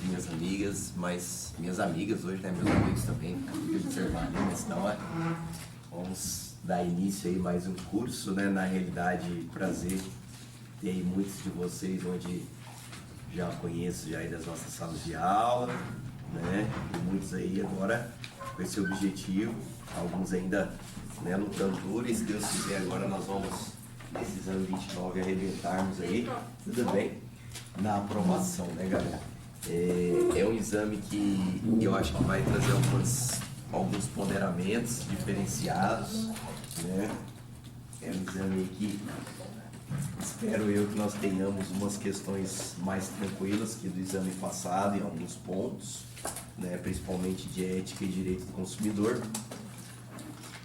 minhas amigas, mas minhas amigas hoje, né, meus amigos também, de observar ali, mas não é. Vamos dar início aí mais um curso, né, na realidade, prazer ter aí muitos de vocês onde já conheço já aí das nossas salas de aula, né, e muitos aí agora com esse objetivo, alguns ainda, né, lutando duro, e se Deus quiser agora nós vamos, nesse exame 29, arrebentarmos aí, tudo bem? Na aprovação, né, galera? É um exame que eu acho que vai trazer alguns ponderamentos diferenciados, né? É um exame que espero eu que nós tenhamos umas questões mais tranquilas que do exame passado em alguns pontos, né? Principalmente de ética e direito do consumidor.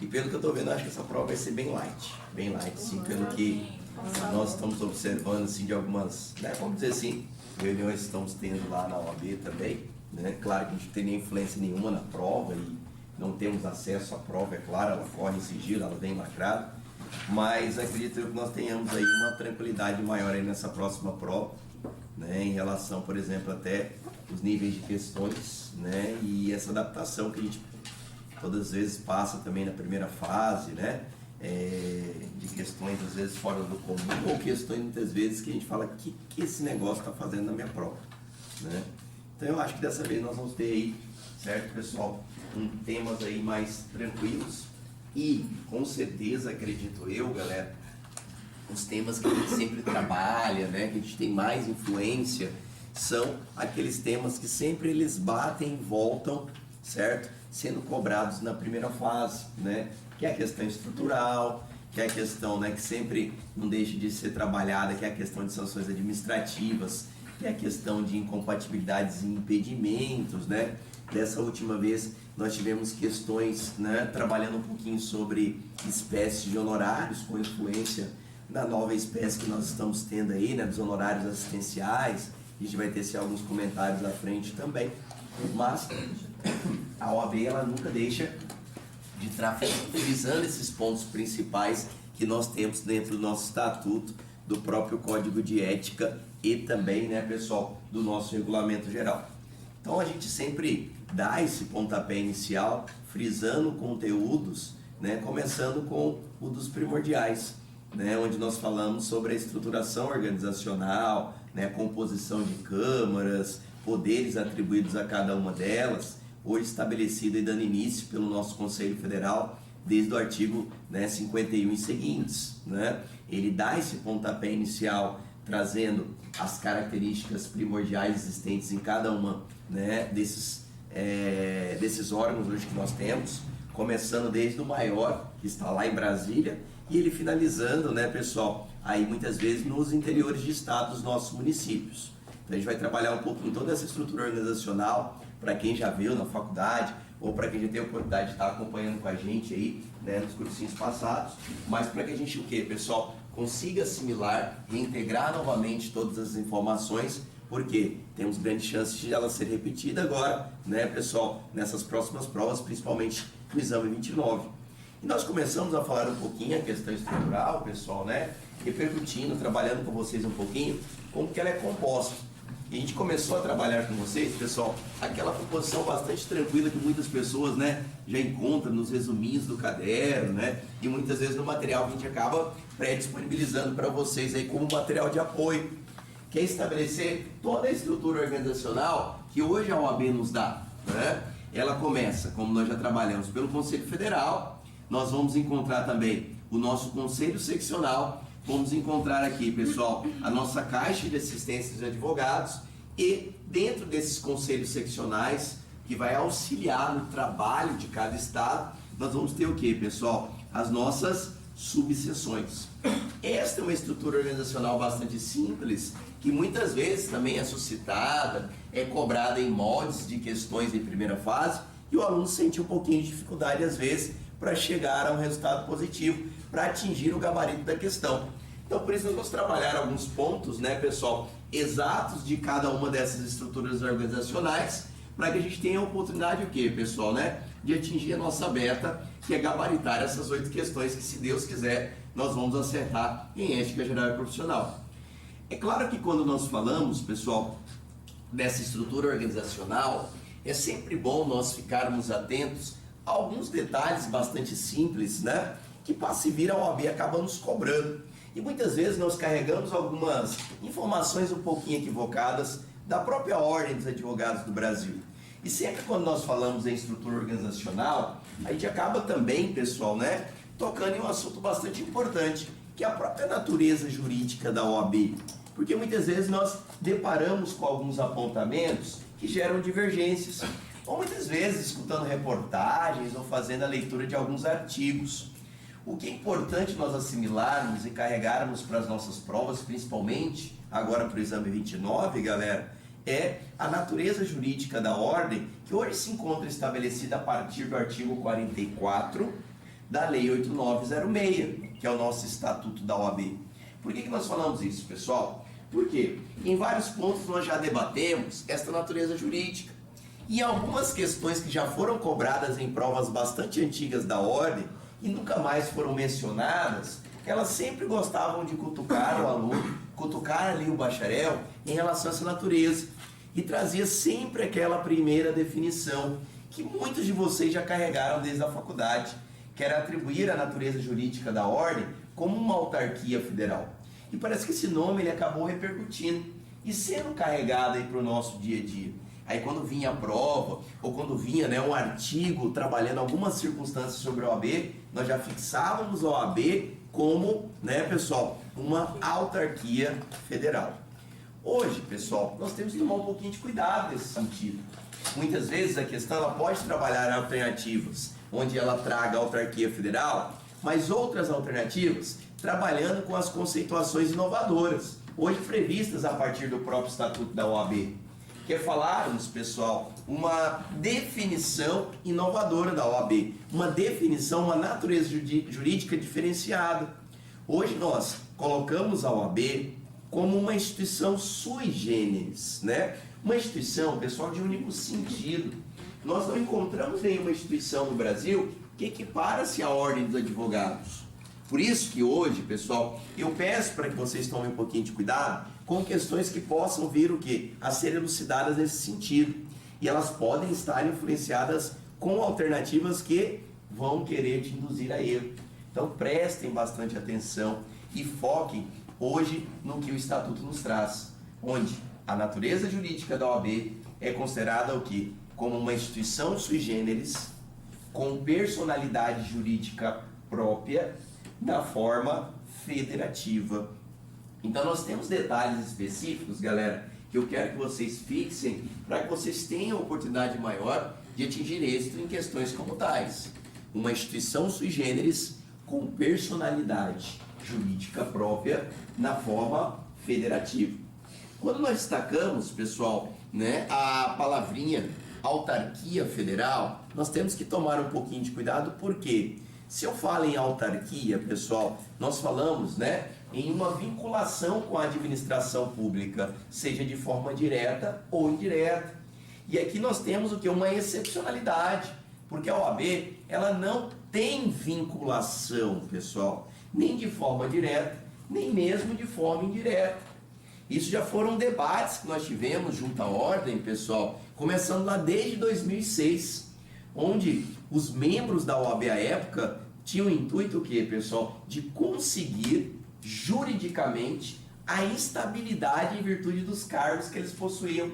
E pelo que eu estou vendo, acho que essa prova vai ser bem light, sim, pelo que nós estamos observando, assim, de algumas, né, vamos dizer assim, reuniões que estamos tendo lá na OAB também, né, claro que a gente não tem nem influência nenhuma na prova e não temos acesso à prova, é claro, ela corre em sigilo, ela vem lacrada, mas acredito eu que nós tenhamos aí uma tranquilidade maior aí nessa próxima prova, né, em relação, por exemplo, até os níveis de questões, né, e essa adaptação que a gente todas as vezes passa também na primeira fase, né? De questões às vezes fora do comum, ou questões muitas vezes que a gente fala que esse negócio está fazendo na minha prova, né? Então eu acho que dessa vez nós vamos ter aí, certo, pessoal, temas aí mais tranquilos e com certeza, acredito eu, galera, os temas que a gente sempre trabalha, né? Que a gente tem mais influência, são aqueles temas que sempre eles batem e voltam, certo? Sendo cobrados na primeira fase, né? Que é a questão estrutural, que é a questão, né, que sempre não deixa de ser trabalhada, que é a questão de sanções administrativas, que é a questão de incompatibilidades e impedimentos, né? Dessa última vez nós tivemos questões, né, trabalhando um pouquinho sobre espécies de honorários com influência na nova espécie que nós estamos tendo aí, né, dos honorários assistenciais. A gente vai ter alguns comentários à frente também, mas a OAB ela nunca deixa de estar frisando esses pontos principais que nós temos dentro do nosso estatuto, do próprio Código de Ética e também, né, pessoal, do nosso regulamento geral. Então a gente sempre dá esse pontapé inicial, frisando conteúdos, né, começando com o dos primordiais, né, onde nós falamos sobre a estruturação organizacional, né, a composição de câmaras, poderes atribuídos a cada uma delas, hoje estabelecida e dando início pelo nosso Conselho Federal desde o artigo, né, 51 e seguintes, né? Ele dá esse pontapé inicial trazendo as características primordiais existentes em cada uma, né, desses órgãos hoje que nós temos, começando desde o maior, que está lá em Brasília, e ele finalizando, né, pessoal, aí muitas vezes nos interiores de estado dos nossos municípios. Então a gente vai trabalhar um pouquinho toda essa estrutura organizacional, para quem já viu na faculdade, ou para quem já tem a oportunidade de estar acompanhando com a gente aí, né, nos cursinhos passados, mas para que a gente, o que, pessoal, consiga assimilar e integrar novamente todas as informações, porque temos grandes chances de ela ser repetida agora, né, pessoal, nessas próximas provas, principalmente no exame 29. E nós começamos a falar um pouquinho a questão estrutural, pessoal, né, repercutindo, trabalhando com vocês um pouquinho, como que ela é composta. E a gente começou a trabalhar com vocês, pessoal, aquela composição bastante tranquila que muitas pessoas, né, já encontram nos resuminhos do caderno, né, e muitas vezes no material que a gente acaba pré-disponibilizando para vocês aí como material de apoio, que é estabelecer toda a estrutura organizacional que hoje a OAB nos dá, né? Ela começa, como nós já trabalhamos, pelo Conselho Federal, nós vamos encontrar também o nosso Conselho Seccional. Vamos encontrar aqui, pessoal, a nossa caixa de assistência de advogados e dentro desses conselhos seccionais, que vai auxiliar no trabalho de cada estado, nós vamos ter o que, pessoal? As nossas subseções. Esta é uma estrutura organizacional bastante simples, que muitas vezes também é suscitada, é cobrada em moldes de questões em primeira fase, e o aluno sente um pouquinho de dificuldade, às vezes, para chegar a um resultado positivo, para atingir o gabarito da questão. Então, por isso nós vamos trabalhar alguns pontos, né, pessoal, exatos de cada uma dessas estruturas organizacionais, para que a gente tenha a oportunidade, o quê, pessoal, né, de atingir a nossa meta, que é gabaritar essas 8 questões que, se Deus quiser, nós vamos acertar em ética geral e profissional. É claro que quando nós falamos, pessoal, dessa estrutura organizacional, é sempre bom nós ficarmos atentos a alguns detalhes bastante simples, né? Que passa e vira a OAB acaba nos cobrando. E muitas vezes nós carregamos algumas informações um pouquinho equivocadas da própria Ordem dos Advogados do Brasil. E sempre quando nós falamos em estrutura organizacional, a gente acaba também, pessoal, né, tocando em um assunto bastante importante, que é a própria natureza jurídica da OAB. Porque muitas vezes nós deparamos com alguns apontamentos que geram divergências, ou muitas vezes escutando reportagens ou fazendo a leitura de alguns artigos. O que é importante nós assimilarmos e carregarmos para as nossas provas, principalmente agora para o exame 29, galera, é a natureza jurídica da ordem, que hoje se encontra estabelecida a partir do artigo 44 da Lei 8906, que é o nosso Estatuto da OAB. Por que nós falamos isso, pessoal? Porque em vários pontos nós já debatemos esta natureza jurídica. E algumas questões que já foram cobradas em provas bastante antigas da ordem e nunca mais foram mencionadas, elas sempre gostavam de cutucar o aluno, cutucar ali o bacharel em relação a essa natureza. E trazia sempre aquela primeira definição que muitos de vocês já carregaram desde a faculdade, que era atribuir a natureza jurídica da ordem como uma autarquia federal. E parece que esse nome ele acabou repercutindo e sendo carregado aí para o nosso dia a dia. Aí quando vinha a prova, ou quando vinha, né, um artigo trabalhando algumas circunstâncias sobre a OAB, nós já fixávamos a OAB como, né, pessoal, uma autarquia federal. Hoje, pessoal, nós temos que tomar um pouquinho de cuidado nesse sentido. Muitas vezes a questão ela pode trabalhar alternativas, onde ela traga a autarquia federal, mas outras alternativas trabalhando com as conceituações inovadoras, hoje previstas a partir do próprio Estatuto da OAB. Que é falarmos, pessoal, uma definição inovadora da OAB, uma definição, uma natureza jurídica diferenciada. Hoje nós colocamos a OAB como uma instituição sui generis, né? Uma instituição, pessoal, de único sentido. Nós não encontramos nenhuma instituição no Brasil que equipara-se à Ordem dos Advogados. Por isso que hoje, pessoal, eu peço para que vocês tomem um pouquinho de cuidado com questões que possam vir o quê? A ser elucidadas nesse sentido. E elas podem estar influenciadas com alternativas que vão querer te induzir a erro. Então prestem bastante atenção e foquem hoje no que o Estatuto nos traz, onde a natureza jurídica da OAB é considerada o quê? Como uma instituição sui generis, com personalidade jurídica própria, da forma federativa. Então nós temos detalhes específicos, galera, que eu quero que vocês fixem para que vocês tenham oportunidade maior de atingir êxito em questões como tais. Uma instituição sui generis com personalidade jurídica própria na forma federativa. Quando nós destacamos, pessoal, né, a palavrinha autarquia federal, nós temos que tomar um pouquinho de cuidado, porque se eu falo em autarquia, pessoal, nós falamos, né, em uma vinculação com a administração pública, seja de forma direta ou indireta. E aqui nós temos o que? Uma excepcionalidade, porque a OAB ela não tem vinculação, pessoal, nem de forma direta, nem mesmo de forma indireta. Isso já foram debates que nós tivemos junto à ordem, pessoal, começando lá desde 2006, onde os membros da OAB à época tinham o intuito o quê, pessoal? De conseguir juridicamente a estabilidade em virtude dos cargos que eles possuíam.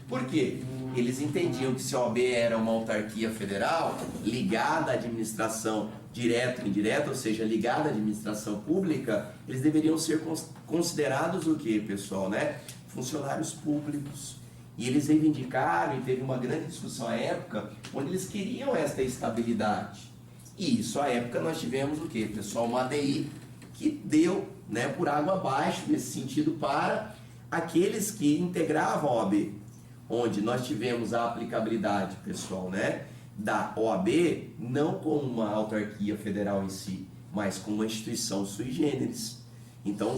Por quê? Eles entendiam que se a OAB era uma autarquia federal ligada à administração direta ou indireta, ou seja, ligada à administração pública, eles deveriam ser considerados o quê, pessoal, né? Funcionários públicos. E eles reivindicaram, e teve uma grande discussão à época, onde eles queriam esta estabilidade. E isso, à época, nós tivemos o quê, pessoal? Uma ADI que deu, né, por água abaixo, nesse sentido, para aqueles que integravam a OAB, onde nós tivemos a aplicabilidade, pessoal, né, da OAB, não como uma autarquia federal em si, mas como uma instituição sui generis. Então,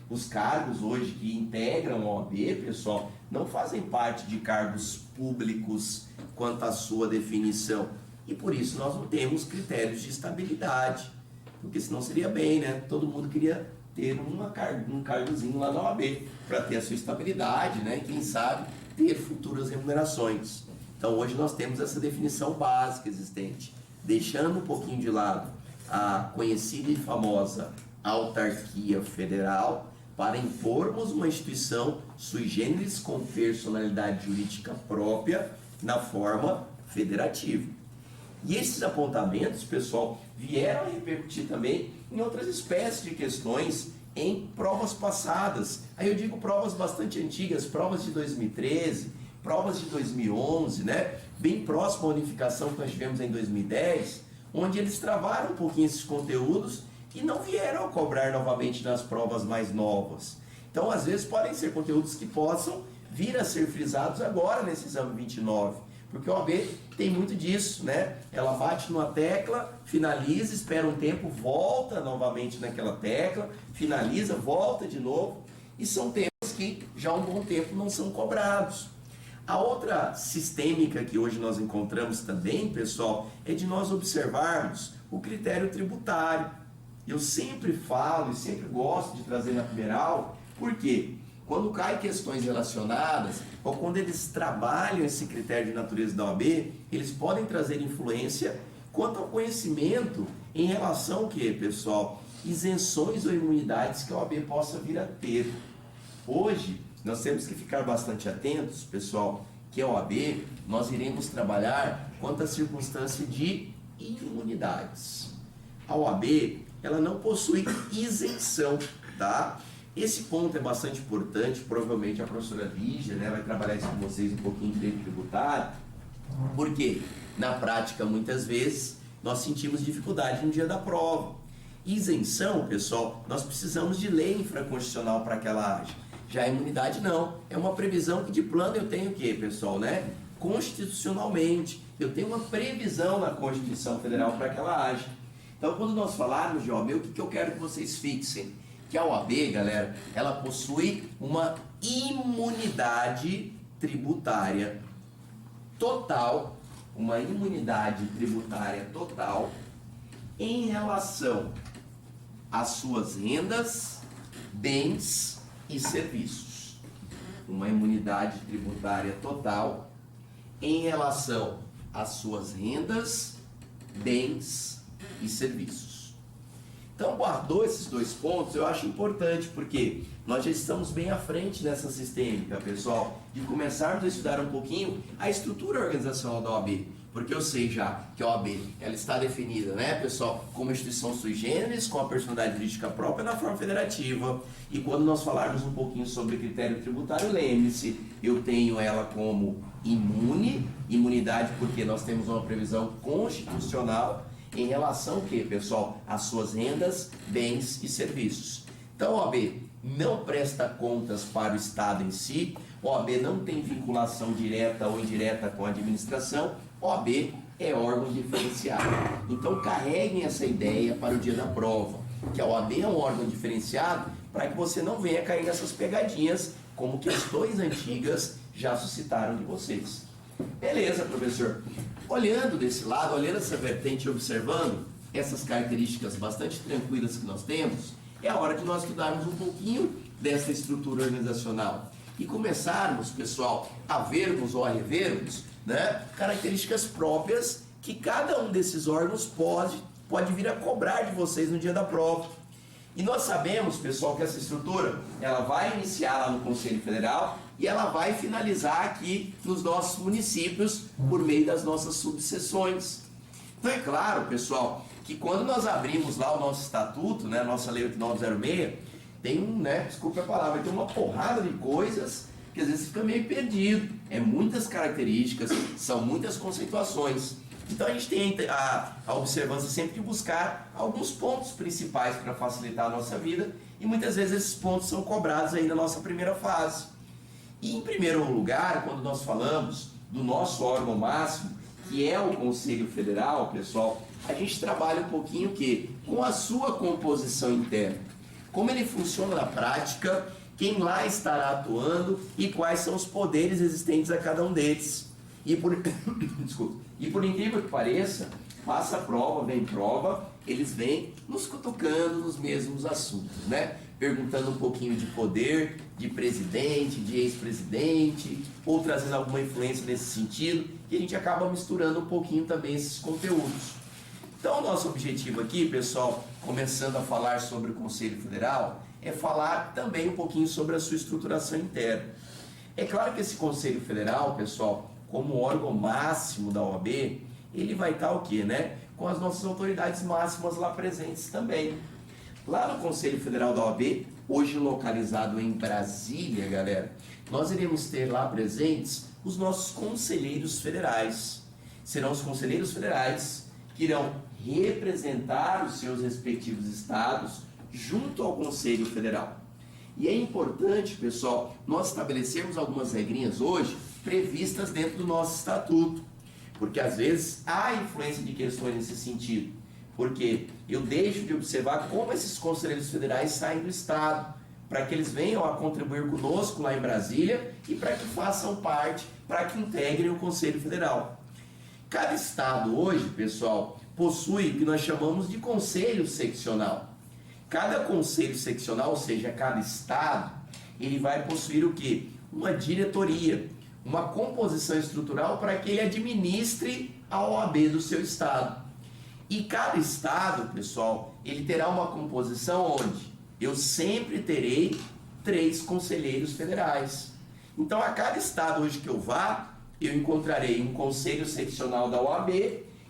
os cargos hoje que integram a OAB, pessoal, não fazem parte de cargos públicos quanto à sua definição. E por isso nós não temos critérios de estabilidade. Porque senão seria bem, né? Todo mundo queria ter um cargozinho lá na OAB, para ter a sua estabilidade, né? E quem sabe ter futuras remunerações. Então hoje nós temos essa definição básica existente, deixando um pouquinho de lado a conhecida e famosa autarquia federal, para impormos uma instituição sui generis com personalidade jurídica própria na forma federativa. E esses apontamentos, pessoal, vieram a repercutir também em outras espécies de questões em provas passadas. Aí eu digo provas bastante antigas, provas de 2013, provas de 2011, né? Bem próximo à unificação que nós tivemos em 2010, onde eles travaram um pouquinho esses conteúdos e não vieram a cobrar novamente nas provas mais novas. Então, às vezes, podem ser conteúdos que possam vir a ser frisados agora nesse exame 29, porque a OAB tem muito disso, né? Ela bate numa tecla, finaliza, espera um tempo, volta novamente naquela tecla, finaliza, volta de novo, e são temas que já há um bom tempo não são cobrados. A outra sistêmica que hoje nós encontramos também, pessoal, é de nós observarmos o critério tributário. Eu sempre falo e sempre gosto de trazer na primeira aula, porque quando caem questões relacionadas, ou quando eles trabalham esse critério de natureza da OAB, eles podem trazer influência quanto ao conhecimento em relação ao que, pessoal? Isenções ou imunidades que a OAB possa vir a ter. Hoje, nós temos que ficar bastante atentos, pessoal, que a OAB, nós iremos trabalhar quanto à circunstância de imunidades. A OAB, ela não possui isenção, tá? Esse ponto é bastante importante, provavelmente a professora Lígia, né, vai trabalhar isso com vocês um pouquinho de direito tributário, porque na prática, muitas vezes, nós sentimos dificuldade no dia da prova. Isenção, pessoal, nós precisamos de lei infraconstitucional para que ela haja. Já a imunidade não, é uma previsão que de plano eu tenho o quê, pessoal, né? Constitucionalmente, eu tenho uma previsão na Constituição Federal para que ela haja. Então, quando nós falarmos de OAB, o que eu quero que vocês fixem? Que a OAB, galera, ela possui uma imunidade tributária total, uma imunidade tributária total em relação às suas rendas, bens e serviços. Uma imunidade tributária total em relação às suas rendas, bens e serviços. Então, guardou esses dois pontos, eu acho importante, porque nós já estamos bem à frente nessa sistêmica, pessoal, de começarmos a estudar um pouquinho a estrutura organizacional da OAB, porque eu sei já que a OAB, ela está definida, né, pessoal, como instituição sui generis, com a personalidade jurídica própria na forma federativa, e quando nós falarmos um pouquinho sobre critério tributário, lembre-se, eu tenho ela como imunidade, porque nós temos uma previsão constitucional, em relação ao que, pessoal? Às suas rendas, bens e serviços. Então, a OAB não presta contas para o Estado em si, a OAB não tem vinculação direta ou indireta com a administração, a OAB é órgão diferenciado. Então, carreguem essa ideia para o dia da prova, que a OAB é um órgão diferenciado para que você não venha cair nessas pegadinhas, como questões antigas já suscitaram de vocês. Beleza, professor. Olhando desse lado, olhando essa vertente e observando essas características bastante tranquilas que nós temos, é a hora de nós estudarmos um pouquinho dessa estrutura organizacional e começarmos, pessoal, a vermos ou a revermos, né, características próprias que cada um desses órgãos pode vir a cobrar de vocês no dia da prova. E nós sabemos, pessoal, que essa estrutura ela vai iniciar lá no Conselho Federal e ela vai finalizar aqui nos nossos municípios por meio das nossas subseções. Então é claro, pessoal, que quando nós abrimos lá o nosso estatuto, né, nossa Lei 8906, tem desculpa a palavra, tem uma porrada de coisas que às vezes fica meio perdido. É muitas características, são muitas conceituações. Então a gente tem a observância sempre de buscar alguns pontos principais para facilitar a nossa vida e muitas vezes esses pontos são cobrados aí na nossa primeira fase. E em primeiro lugar, quando nós falamos do nosso órgão máximo, que é o Conselho Federal, pessoal, a gente trabalha um pouquinho com a sua composição interna. Como ele funciona na prática, quem lá estará atuando e quais são os poderes existentes a cada um deles. E por incrível que pareça, passa a prova, vem prova, eles vêm nos cutucando nos mesmos assuntos, né? perguntando um pouquinho de poder, de presidente, de ex-presidente, ou trazendo alguma influência nesse sentido, e a gente acaba misturando um pouquinho também esses conteúdos. Então, o nosso objetivo aqui, pessoal, começando a falar sobre o Conselho Federal, é falar também um pouquinho sobre a sua estruturação interna. É claro que esse Conselho Federal, pessoal, como órgão máximo da OAB, ele vai estar o quê, né? Com as nossas autoridades máximas lá presentes também. Lá no Conselho Federal da OAB, hoje localizado em Brasília, galera, nós iremos ter lá presentes os nossos conselheiros federais. Serão os conselheiros federais que irão representar os seus respectivos estados junto ao Conselho Federal. E é importante, pessoal, nós estabelecermos algumas regrinhas hoje previstas dentro do nosso estatuto, porque às vezes há influência de questões nesse sentido, porque eu deixo de observar como esses conselheiros federais saem do estado, para que eles venham a contribuir conosco lá em Brasília e para que façam parte, para que integrem o Conselho Federal. Cada estado hoje, pessoal, possui o que nós chamamos de conselho seccional. Cada conselho seccional, ou seja, cada estado, ele vai possuir o quê? Uma diretoria, uma composição estrutural para que ele administre a OAB do seu estado. E cada estado, pessoal, ele terá uma composição onde eu sempre terei 3 conselheiros federais. Então, a cada estado hoje que eu vá, eu encontrarei um conselho seccional da OAB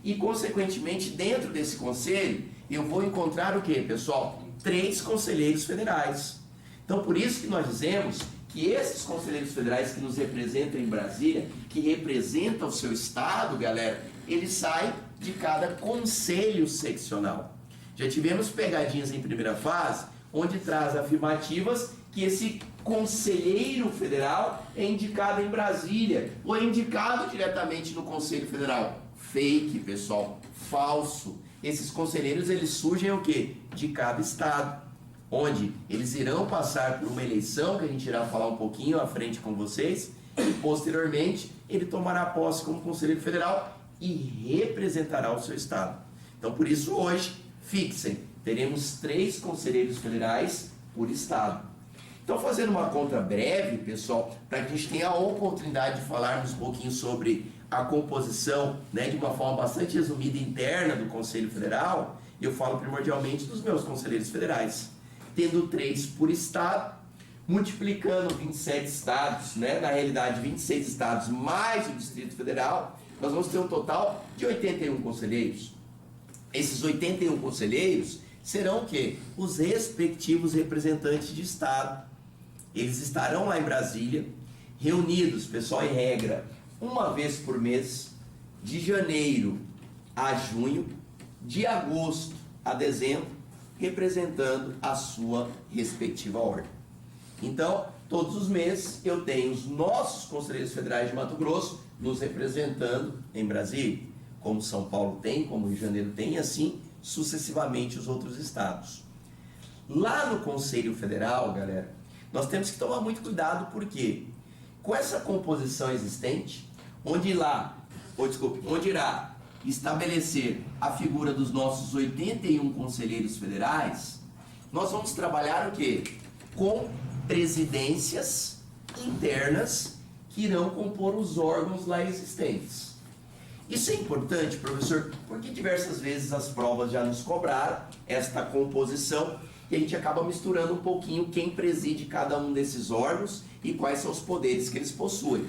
e, consequentemente, dentro desse conselho, eu vou encontrar o que, pessoal? 3 conselheiros federais. Então, por isso que nós dizemos que esses conselheiros federais que nos representam em Brasília, que representam o seu estado, galera, eles saem de cada conselho seccional. Já tivemos pegadinhas em primeira fase, onde traz afirmativas que esse conselheiro federal é indicado em Brasília, ou é indicado diretamente no Conselho Federal. Fake, pessoal, falso. Esses conselheiros, eles surgem o quê? De cada estado, onde eles irão passar por uma eleição, que a gente irá falar um pouquinho à frente com vocês, e posteriormente ele tomará posse como conselheiro federal e representará o seu estado. Então, por isso, hoje, fixem, teremos 3 conselheiros federais por estado. Então, fazendo uma conta breve, pessoal, para que a gente tenha a oportunidade de falarmos um pouquinho sobre a composição, né, de uma forma bastante resumida interna do Conselho Federal, eu falo primordialmente dos meus conselheiros federais, tendo 3 por estado, multiplicando 27 estados, né, na realidade 26 estados mais o Distrito Federal, nós vamos ter um total de 81 conselheiros. Esses 81 conselheiros serão o quê? Os respectivos representantes de estado. Eles estarão lá em Brasília, reunidos, pessoal, em regra, uma vez por mês, de janeiro a junho, de agosto a dezembro, representando a sua respectiva ordem. Então, todos os meses eu tenho os nossos conselheiros federais de Mato Grosso nos representando em Brasília, como São Paulo tem, como Rio de Janeiro tem, e assim sucessivamente os outros estados. Lá no Conselho Federal, galera, nós temos que tomar muito cuidado, porque com essa composição existente, onde irá estabelecer a figura dos nossos 81 conselheiros federais, nós vamos trabalhar o quê? Com presidências internas que irão compor os órgãos lá existentes. Isso é importante, professor, porque diversas vezes as provas já nos cobraram esta composição e a gente acaba misturando um pouquinho quem preside cada um desses órgãos e quais são os poderes que eles possuem.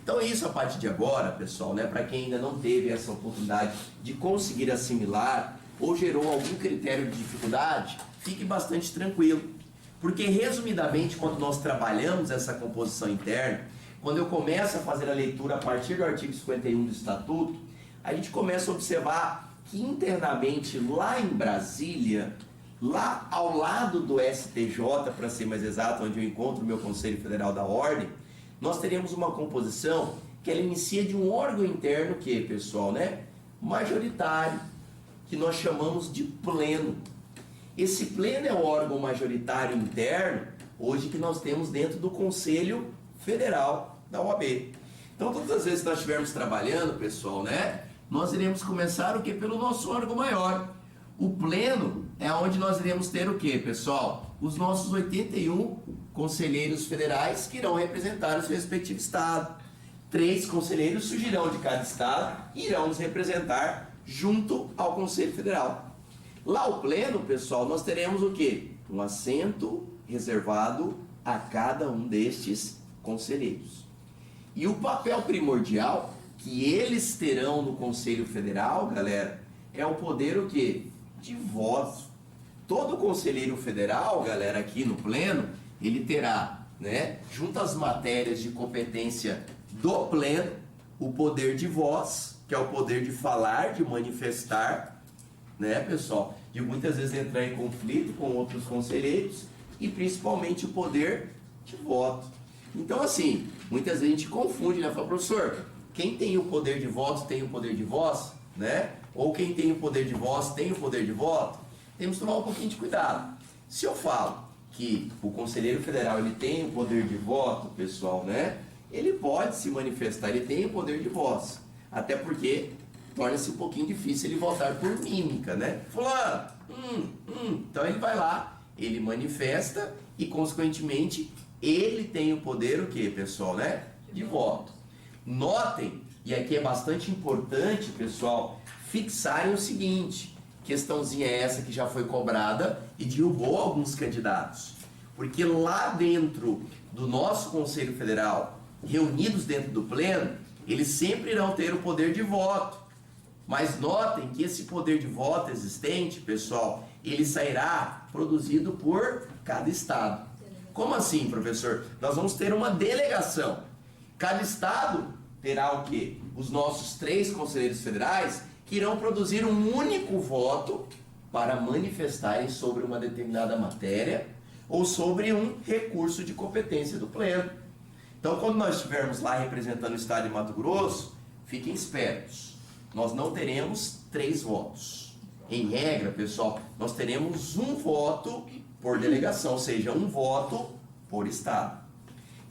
Então é isso a partir de agora, pessoal, né? Para quem ainda não teve essa oportunidade de conseguir assimilar ou gerou algum critério de dificuldade, fique bastante tranquilo. Porque, resumidamente, quando nós trabalhamos essa composição interna, quando eu começo a fazer a leitura a partir do artigo 51 do Estatuto, a gente começa a observar que internamente lá em Brasília, lá ao lado do STJ, para ser mais exato, onde eu encontro o meu Conselho Federal da Ordem, nós teremos uma composição que ela inicia de um órgão interno que, pessoal, né, majoritário, que nós chamamos de pleno. Esse pleno é o órgão majoritário interno, hoje que nós temos dentro do Conselho Federal da OAB. Então, todas as vezes que nós estivermos trabalhando, pessoal, né, nós iremos começar o que? Pelo nosso órgão maior, O pleno é onde nós iremos ter o quê, pessoal? Os nossos 81 conselheiros federais que irão representar o seu respectivo estado. 3 conselheiros surgirão de cada estado e irão nos representar junto ao Conselho Federal. Lá o pleno, pessoal, nós teremos o quê? Um assento reservado a cada um destes conselheiros. E o papel primordial que eles terão no Conselho Federal, galera, é o poder o quê? De voto. Todo conselheiro federal, galera, aqui no pleno, ele terá, né, junto às matérias de competência do pleno, o poder de voz, que é o poder de falar, de manifestar, né, pessoal, de muitas vezes entrar em conflito com outros conselheiros, e principalmente o poder de voto. Então, assim, muitas vezes a gente confunde, né? Fala, professor, quem tem o poder de voto tem o poder de voz, né? Ou quem tem o poder de voz tem o poder de voto. Temos que tomar um pouquinho de cuidado. Se eu falo que o conselheiro federal ele tem o poder de voto, pessoal, né? Ele pode se manifestar, ele tem o poder de voz. Até porque torna-se um pouquinho difícil ele votar por mímica, né? Fulano, Então ele vai lá, ele manifesta e, consequentemente, ele tem o poder, o que, pessoal, né? De voto. Notem, e aqui é bastante importante, pessoal, fixarem o seguinte, questãozinha essa que já foi cobrada e derrubou alguns candidatos. Porque lá dentro do nosso Conselho Federal, reunidos dentro do pleno, eles sempre irão ter o poder de voto. Mas notem que esse poder de voto existente, pessoal, ele sairá produzido por cada estado. Como assim, professor? Nós vamos ter uma delegação. Cada estado terá o quê? Os nossos 3 conselheiros federais que irão produzir um único voto para manifestarem sobre uma determinada matéria ou sobre um recurso de competência do pleno. Então, quando nós estivermos lá representando o estado de Mato Grosso, fiquem espertos. Nós não teremos 3 votos. Em regra, pessoal, nós teremos um voto por delegação, ou seja, um voto por estado.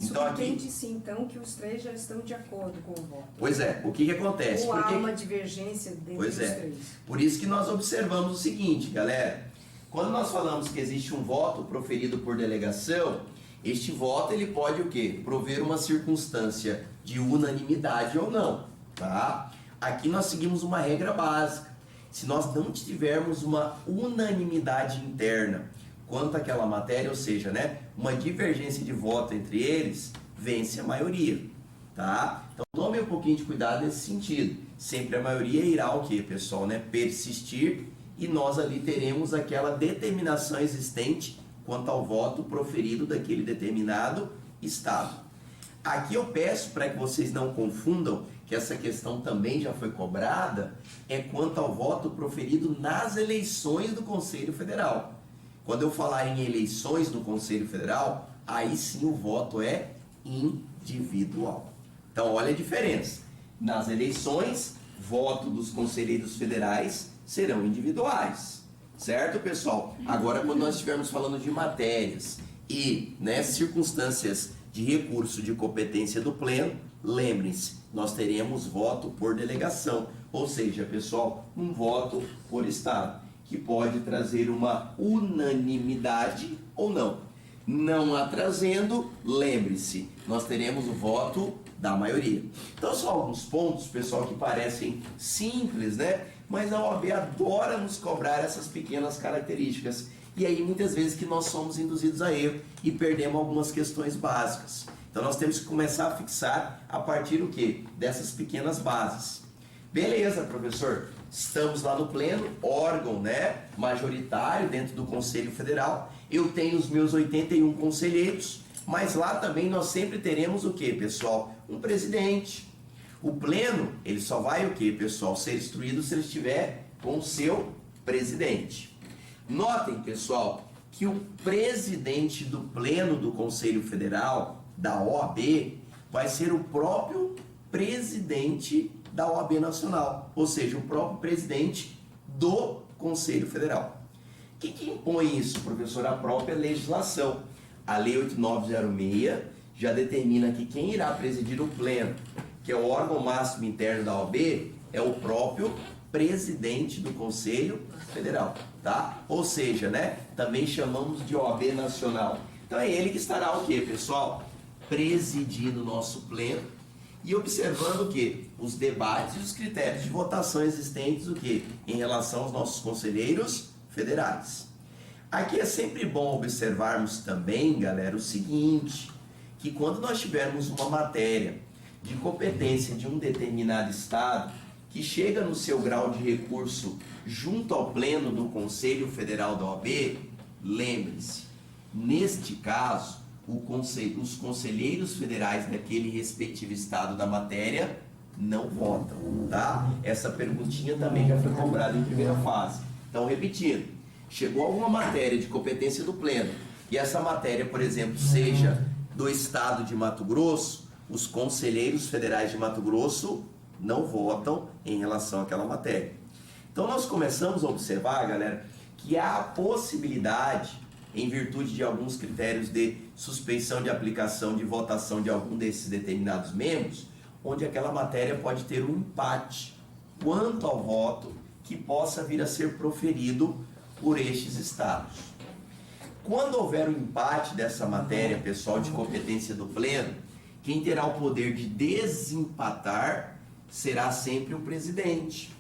Então, subentende-se então que os 3 já estão de acordo com o voto. Pois é, o que acontece? Ou há uma divergência dentro dos 3? Por isso que nós observamos o seguinte, galera. Quando nós falamos que existe um voto proferido por delegação, este voto ele pode o quê? Prover uma circunstância de unanimidade ou não, tá? Aqui nós seguimos uma regra básica. Se nós não tivermos uma unanimidade interna quanto àquela matéria, ou seja, né, uma divergência de voto entre eles, vence a maioria, tá? Então tome um pouquinho de cuidado nesse sentido. Sempre a maioria irá o quê, pessoal, né? Persistir, e nós ali teremos aquela determinação existente quanto ao voto proferido daquele determinado estado. Aqui eu peço para que vocês não confundam, que essa questão também já foi cobrada, é quanto ao voto proferido nas eleições do Conselho Federal. Quando eu falar em eleições no Conselho Federal, aí sim o voto é individual. Então olha a diferença. Nas eleições, voto dos conselheiros federais serão individuais. Certo, pessoal? Agora, quando nós estivermos falando de matérias e, né, circunstâncias de recurso de competência do pleno, lembrem-se, nós teremos voto por delegação. Ou seja, pessoal, um voto por estado, que pode trazer uma unanimidade ou não. Não a trazendo, lembre-se, nós teremos o voto da maioria. Então são alguns pontos, pessoal, que parecem simples, né? Mas a OAB adora nos cobrar essas pequenas características. E aí muitas vezes que nós somos induzidos a erro e perdemos algumas questões básicas. Então nós temos que começar a fixar a partir do quê? Dessas pequenas bases. Beleza, professor? Estamos lá no pleno, órgão, né, majoritário dentro do Conselho Federal. Eu tenho os meus 81 conselheiros, mas lá também nós sempre teremos o que, pessoal? Um presidente. O pleno, ele só vai o que, pessoal? Ser instruído se ele estiver com o seu presidente. Notem, pessoal, que o presidente do pleno do Conselho Federal, da OAB, vai ser o próprio presidente da OAB Nacional, ou seja, o próprio presidente do Conselho Federal. O que impõe isso, professor? A própria legislação. A Lei 8906 já determina que quem irá presidir o pleno, que é o órgão máximo interno da OAB, é o próprio presidente do Conselho Federal, tá? Ou seja, né, também chamamos de OAB Nacional. Então é ele que estará o quê, pessoal? Presidindo o nosso pleno e observando o quê? Os debates e os critérios de votação existentes, o quê? Em relação aos nossos conselheiros federais. Aqui é sempre bom observarmos também, galera, o seguinte, que quando nós tivermos uma matéria de competência de um determinado estado, que chega no seu grau de recurso junto ao pleno do Conselho Federal da OAB, lembre-se, neste caso, os conselheiros federais daquele respectivo estado da matéria não votam, tá? Essa perguntinha também já foi cobrada em primeira fase. Então, repetindo, chegou alguma matéria de competência do pleno, e essa matéria, por exemplo, seja do estado de Mato Grosso, os conselheiros federais de Mato Grosso não votam em relação àquela matéria. Então nós começamos a observar, galera, que há a possibilidade, em virtude de alguns critérios de suspeição de aplicação de votação de algum desses determinados membros, onde aquela matéria pode ter um empate quanto ao voto que possa vir a ser proferido por estes estados. Quando houver um empate dessa matéria, pessoal, de competência do pleno, quem terá o poder de desempatar será sempre o presidente.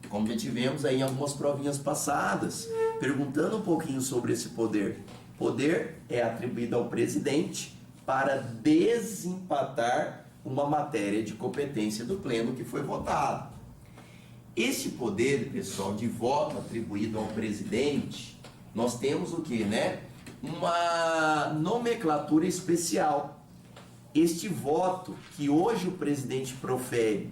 Como já tivemos aí em algumas provinhas passadas, perguntando um pouquinho sobre esse poder. Poder é atribuído ao presidente para desempatar uma matéria de competência do pleno que foi votada. Esse poder, pessoal, de voto atribuído ao presidente, nós temos o que, né? Uma nomenclatura especial. Este voto que hoje o presidente profere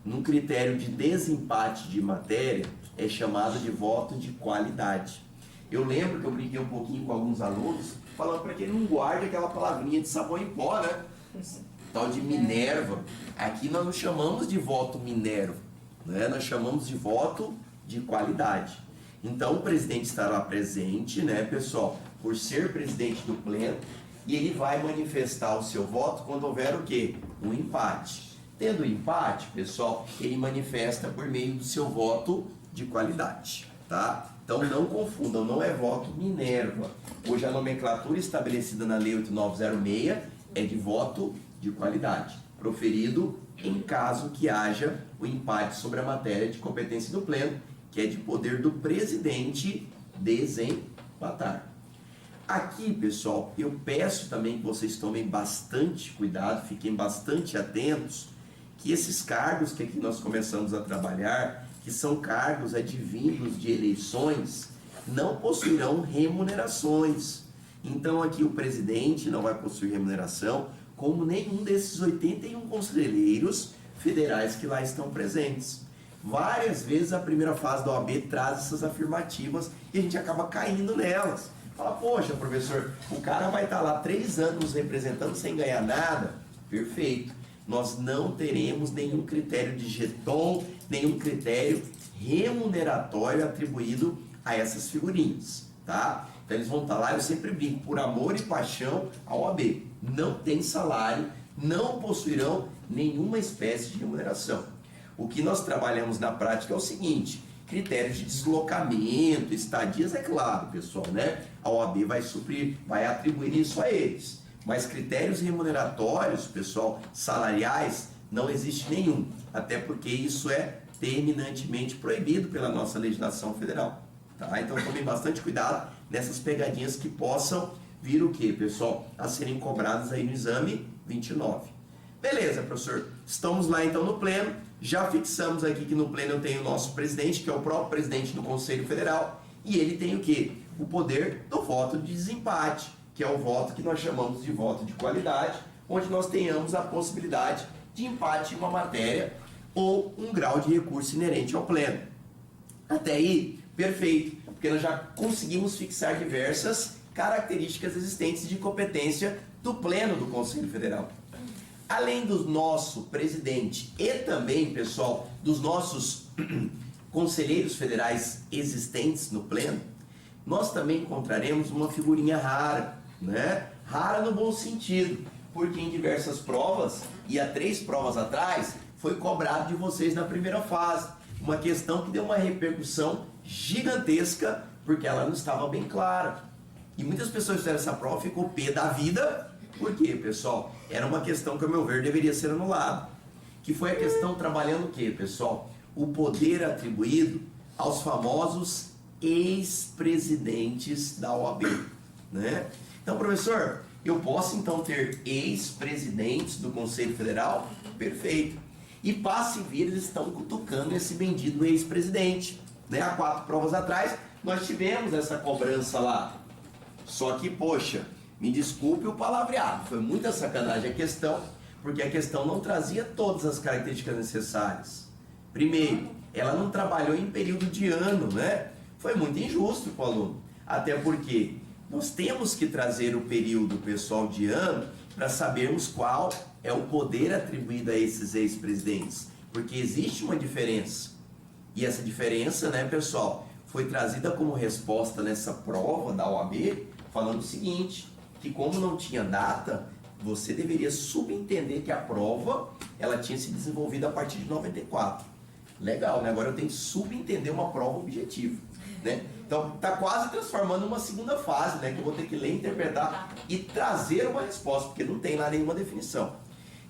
num critério de desempate de matéria é chamado de voto de qualidade. Eu lembro que eu brinquei um pouquinho com alguns alunos, falando para que ele não guarde aquela palavrinha de sabão em pó, né? Tal de Minerva. Aqui nós não chamamos de voto Minerva, né? Nós chamamos de voto de qualidade. Então o presidente estará presente, né, pessoal, por ser presidente do pleno, e ele vai manifestar o seu voto quando houver o quê? Um empate. Tendo empate, pessoal, ele manifesta por meio do seu voto de qualidade, tá? Então não confundam, não é voto Minerva. Hoje a nomenclatura estabelecida na Lei 8906 é de voto de qualidade, proferido em caso que haja o empate sobre a matéria de competência do pleno, que é de poder do presidente desempatar. Aqui, pessoal, eu peço também que vocês tomem bastante cuidado, fiquem bastante atentos, que esses cargos que aqui nós começamos a trabalhar, que são cargos advindos de eleições, não possuirão remunerações. Então aqui o presidente não vai possuir remuneração, como nenhum desses 81 conselheiros federais que lá estão presentes. Várias vezes a primeira fase da OAB traz essas afirmativas e a gente acaba caindo nelas. Fala, poxa, professor, o cara vai estar lá 3 anos nos representando sem ganhar nada. Perfeito. Nós não teremos nenhum critério de jeton, nenhum critério remuneratório atribuído a essas figurinhas, tá? Então eles vão estar lá, eu sempre brinco, por amor e paixão ao OAB. Não tem salário, não possuirão nenhuma espécie de remuneração. O que nós trabalhamos na prática é o seguinte: critérios de deslocamento, estadias, é claro, pessoal, né? A OAB vai suprir, vai atribuir isso a eles. Mas critérios remuneratórios, pessoal, salariais, não existe nenhum. Até porque isso é terminantemente proibido pela nossa legislação federal. Tá? Então tomem bastante cuidado nessas pegadinhas que possam vir o quê, pessoal? A serem cobradas aí no exame 29. Beleza, professor. Estamos lá então no pleno. Já fixamos aqui que no pleno eu tenho o nosso presidente, que é o próprio presidente do Conselho Federal, e ele tem o quê? O poder do voto de desempate, que é o voto que nós chamamos de voto de qualidade, onde nós tenhamos a possibilidade de empate em uma matéria ou um grau de recurso inerente ao pleno. Até aí, perfeito, porque nós já conseguimos fixar diversas características existentes de competência do pleno do Conselho Federal. Além do nosso presidente e também, pessoal, dos nossos conselheiros federais existentes no pleno, nós também encontraremos uma figurinha rara, né? Rara no bom sentido, porque em diversas provas, e há 3 provas atrás, foi cobrado de vocês na primeira fase. uma questão que deu uma repercussão gigantesca, porque ela não estava bem clara. E muitas pessoas fizeram essa prova e ficou pé da vida. Por quê, pessoal? Era uma questão que, ao meu ver, deveria ser anulada. Que foi a questão trabalhando o quê, pessoal? O poder atribuído aos famosos ex-presidentes da OAB, né? Então, professor, eu posso então ter ex-presidentes do Conselho Federal? Perfeito. E passe e vira, eles estão cutucando esse bendito ex-presidente, né? Há 4 provas atrás, nós tivemos essa cobrança lá. Só que, poxa, me desculpe o palavreado, foi muita sacanagem a questão, porque a questão não trazia todas as características necessárias. Primeiro, ela não trabalhou em período de ano, né? Foi muito injusto com o aluno. Até porque nós temos que trazer o período pessoal de ano para sabermos qual é o poder atribuído a esses ex-presidentes. Porque existe uma diferença. E essa diferença, né, pessoal, foi trazida como resposta nessa prova da OAB, falando o seguinte, que como não tinha data, você deveria subentender que a prova ela tinha se desenvolvido a partir de 94. Legal, né? Agora eu tenho que subentender uma prova objetiva, né? Então está quase transformando uma segunda fase, né? Que eu vou ter que ler, interpretar e trazer uma resposta, porque não tem lá nenhuma definição.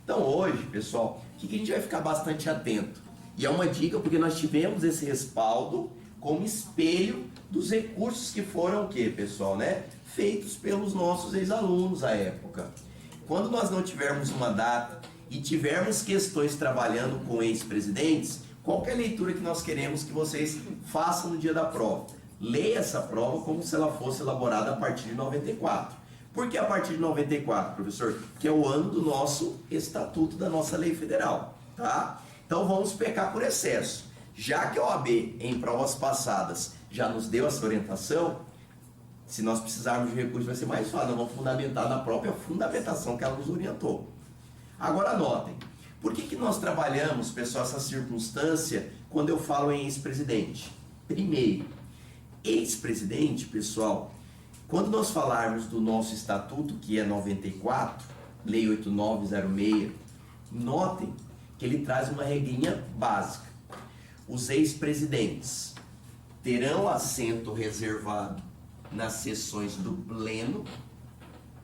Então hoje, pessoal, o que a gente vai ficar bastante atento? E é uma dica porque nós tivemos esse respaldo como espelho dos recursos que foram o quê, pessoal, né? Feitos pelos nossos ex-alunos à época. Quando nós não tivermos uma data e tivermos questões trabalhando com ex-presidentes, qual que é a leitura que nós queremos que vocês façam no dia da prova? Leia essa prova como se ela fosse elaborada a partir de 94. Por que a partir de 94, professor? Que é o ano do nosso estatuto, da nossa lei federal, tá? Então vamos pecar por excesso. Já que a OAB, em provas passadas, já nos deu essa orientação, se nós precisarmos de recurso vai ser mais fácil, nós vamos fundamentar na própria fundamentação que ela nos orientou. Agora anotem, por que nós trabalhamos, pessoal, essa circunstância quando eu falo em ex-presidente? Primeiro, ex-presidente, pessoal, quando nós falarmos do nosso estatuto, que é 94, Lei 8906, notem que ele traz uma regrinha básica. Os ex-presidentes terão assento reservado nas sessões do pleno,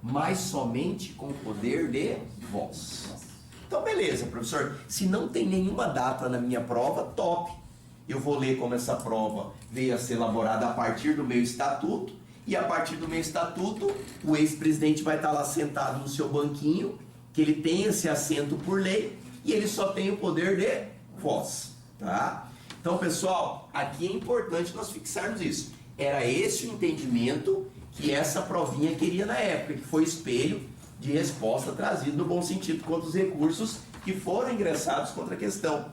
mas somente com poder de voz. Então beleza, professor, se não tem nenhuma data na minha prova, top. Eu vou ler como essa prova veio a ser elaborada a partir do meu estatuto, e a partir do meu estatuto, o ex-presidente vai estar lá sentado no seu banquinho, que ele tem esse assento por lei, e ele só tem o poder de voz, tá? Então, pessoal, aqui é importante nós fixarmos isso. Era esse o entendimento que essa provinha queria na época, que foi espelho de resposta trazido no bom sentido contra os recursos que foram ingressados contra a questão.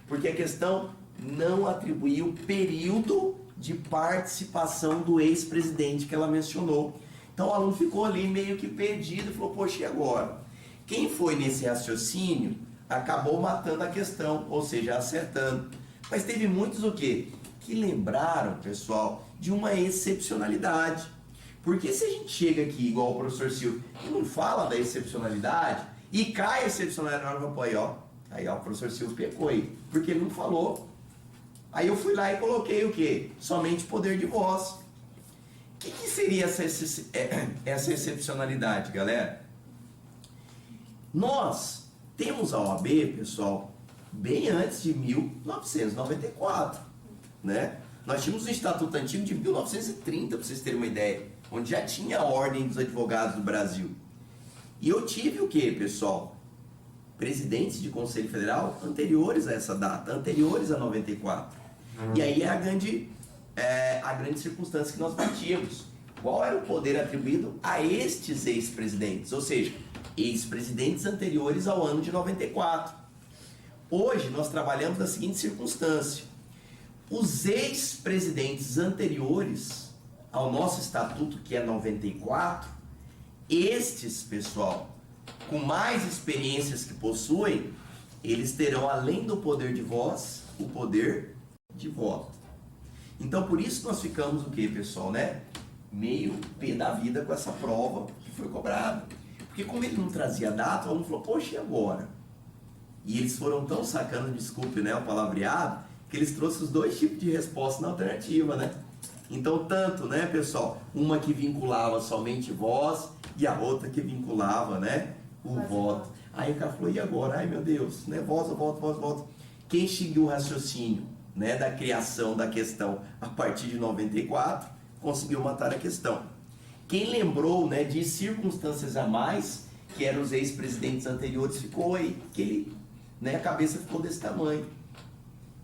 Porque a questão não atribuiu o período de participação do ex-presidente que ela mencionou. Então o aluno ficou ali meio que perdido e falou, poxa, e agora? Quem foi nesse raciocínio acabou matando a questão, ou seja, acertando. Mas teve muitos o quê? Que lembraram, pessoal, de uma excepcionalidade. Porque se a gente chega aqui, igual o professor Silvio, e não fala da excepcionalidade, e cai a excepcionalidade, aí ó, o professor Silvio pecou aí, porque ele não falou. Aí eu fui lá e coloquei o quê? Somente poder de voz. O que seria essa excepcionalidade, galera? Nós temos a OAB, pessoal, bem antes de 1994, né? Nós tínhamos um estatuto antigo de 1930, para vocês terem uma ideia, onde já tinha a Ordem dos Advogados do Brasil. E eu tive o quê, pessoal? Presidentes de Conselho Federal anteriores a essa data, anteriores a 94. E aí é a grande circunstância que nós batíamos. Qual era o poder atribuído a estes ex-presidentes? Ou seja, ex-presidentes anteriores ao ano de 94. Hoje nós trabalhamos da seguinte circunstância. Os ex-presidentes anteriores ao nosso estatuto, que é 94, estes, pessoal, com mais experiências que possuem, eles terão, além do poder de voz, o poder de voto. Então, por isso nós ficamos o quê, pessoal, né? Meio pé da vida com essa prova que foi cobrada. Porque como ele não trazia data, o aluno falou, poxa, e agora? E eles foram tão sacanas, desculpe, né, o palavreado, que eles trouxeram os dois tipos de resposta na alternativa, né? Então, tanto, né, pessoal, uma que vinculava somente voz e a outra que vinculava, né, o voto. Aí o cara falou, e agora? Ai, meu Deus, né, voz, voto, voz, voto. Quem seguiu o raciocínio, né, da criação da questão a partir de 94, conseguiu matar a questão. Quem lembrou, né, de circunstâncias a mais, que eram os ex-presidentes anteriores, ficou aí, né, a cabeça ficou desse tamanho.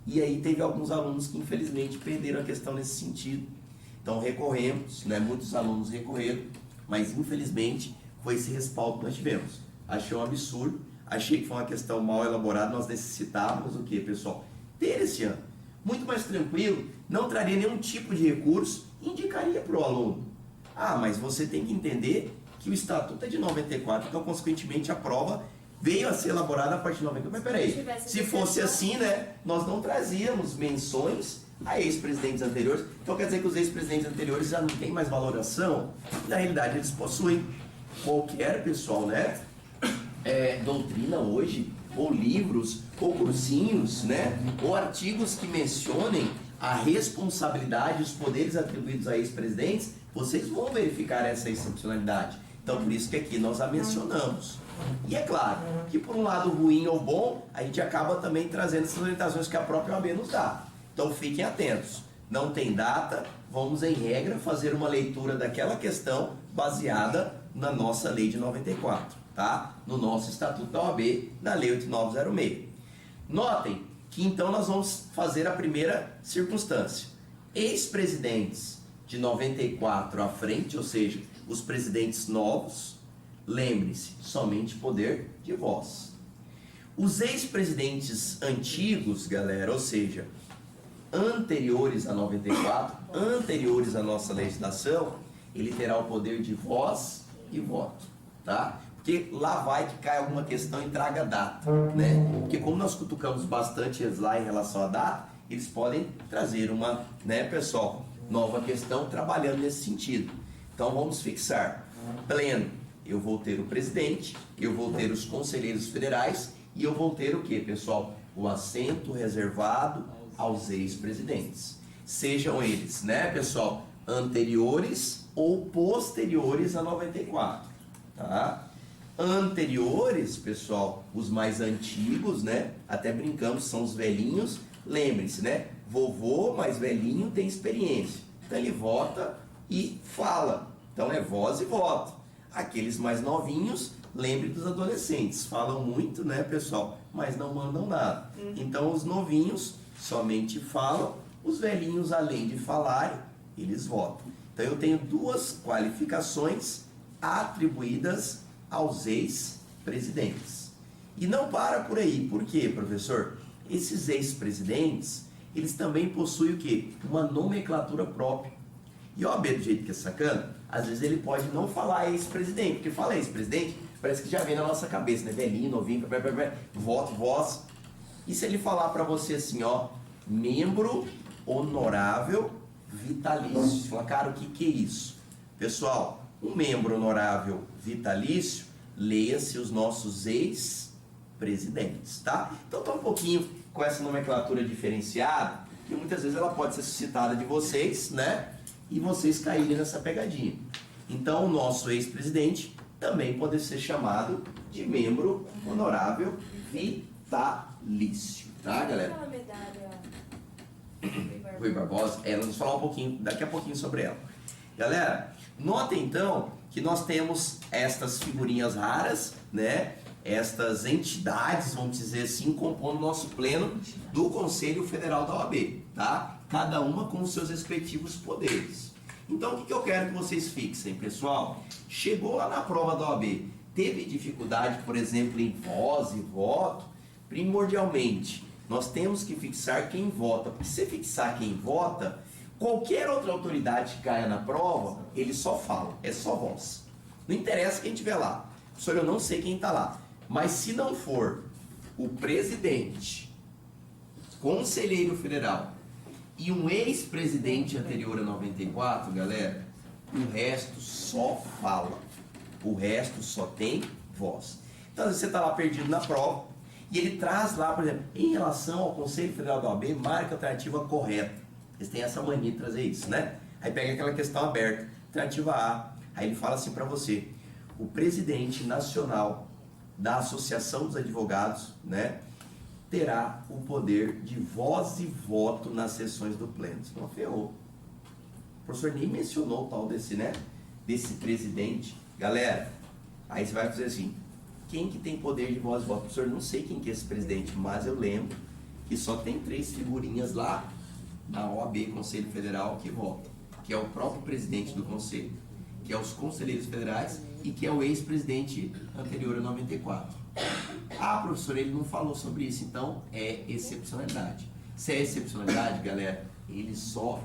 E aí teve alguns alunos que infelizmente perderam a questão nesse sentido. Então recorremos, né, muitos alunos recorreram, mas infelizmente foi esse respaldo que nós tivemos. Achei um absurdo, achei que foi uma questão mal elaborada, nós necessitávamos o que, pessoal? Ter esse ano. Muito mais tranquilo, não traria nenhum tipo de recurso, indicaria para o aluno. Ah, mas você tem que entender que o Estatuto é de 94, então consequentemente a prova veio a ser elaborada a partir de 94. Mas peraí, se fosse assim, né, nós não trazíamos menções a ex-presidentes anteriores. Então quer dizer que os ex-presidentes anteriores já não têm mais valoração? Na realidade eles possuem. Qualquer pessoal, né, doutrina hoje, ou livros, ou cursinhos, né, ou artigos que mencionem a responsabilidade e os poderes atribuídos a ex-presidentes, vocês vão verificar essa excepcionalidade. Então por isso que aqui nós a mencionamos. E é claro que por um lado ruim ou bom, a gente acaba também trazendo essas orientações que a própria OAB nos dá. Então fiquem atentos. Não tem data, vamos em regra fazer uma leitura daquela questão baseada na nossa lei de 94, tá? No nosso Estatuto da OAB, na lei 8906. Notem que então nós vamos fazer a primeira circunstância. Ex-presidentes de 94 à frente, ou seja, os presidentes novos, lembre-se, somente poder de voz. Os ex-presidentes antigos, galera, ou seja, anteriores a 94, anteriores à nossa legislação, ele terá o poder de voz e voto, tá? Porque lá vai que cai alguma questão e traga data, né? Porque como nós cutucamos bastante eles lá em relação à data, eles podem trazer uma, né, pessoal, nova questão trabalhando nesse sentido. Então vamos fixar pleno. Eu vou ter o presidente, eu vou ter os conselheiros federais e eu vou ter o que, pessoal? O assento reservado aos ex-presidentes. Sejam eles, né, pessoal, anteriores ou posteriores a 94, tá? Anteriores, pessoal, os mais antigos, né, até brincamos, são os velhinhos. Lembre-se, né, vovô mais velhinho tem experiência, então ele vota e fala, então é voz e voto. Aqueles mais novinhos, lembre dos adolescentes, falam muito, né, pessoal, mas não mandam nada. Então os novinhos somente falam, os velhinhos, além de falarem, eles votam. Então eu tenho duas qualificações atribuídas aos ex-presidentes. E não para por aí. Por quê, professor? Esses ex-presidentes, eles também possuem o quê? Uma nomenclatura própria. E o OAB, do jeito que é sacana, às vezes ele pode não falar ex-presidente, porque fala ex-presidente, parece que já vem na nossa cabeça, né? Velhinho, novinho, voto, voz. E se ele falar para você assim, ó, membro honorável vitalício? Você fala, cara, o que é isso? Pessoal, um membro honorável vitalício, leia-se os nossos ex-presidentes, tá? Então tá um pouquinho com essa nomenclatura diferenciada, que muitas vezes ela pode ser suscitada de vocês, né? E vocês caírem nessa pegadinha. Então o nosso ex-presidente também pode ser chamado de membro honorável vitalício, tá, galera? Aquela medalha Rui Barbosa, nós vamos falar um pouquinho, daqui a pouquinho sobre ela. Galera, notem então que nós temos estas figurinhas raras, né? Estas entidades, vamos dizer assim, compondo o nosso pleno do Conselho Federal da OAB, tá? Cada uma com os seus respectivos poderes. Então o que eu quero que vocês fixem, pessoal? Chegou lá na prova da OAB, teve dificuldade, por exemplo, em voz e voto? Primordialmente, nós temos que fixar quem vota, porque se fixar quem vota, qualquer outra autoridade que caia na prova, ele só fala, é só voz. Não interessa quem estiver lá. Professor, eu não sei quem está lá. Mas se não for o presidente, conselheiro federal e um ex-presidente anterior a 94, galera, o resto só fala. O resto só tem voz. Então, às vezes você está lá perdido na prova E ele traz lá, por exemplo, em relação ao Conselho Federal da OAB, marque a alternativa correta. Eles têm essa mania de trazer isso, né? Aí pega aquela questão aberta, alternativa A. Aí ele fala assim para você: o presidente nacional da Associação dos Advogados, né, terá o poder de voz e voto nas sessões do pleno. Isso não ferrou. O professor nem mencionou o tal desse, né, desse presidente. Galera, aí você vai fazer assim: quem que tem poder de voz e voto? Professor, não sei quem que é esse presidente, mas eu lembro que só tem 3 figurinhas lá na OAB, Conselho Federal, que votam, que é o próprio presidente do Conselho, que é os conselheiros federais e que é o ex-presidente anterior a 94. Ah, professor, ele não falou sobre isso, então é excepcionalidade. Se é excepcionalidade, galera, eles só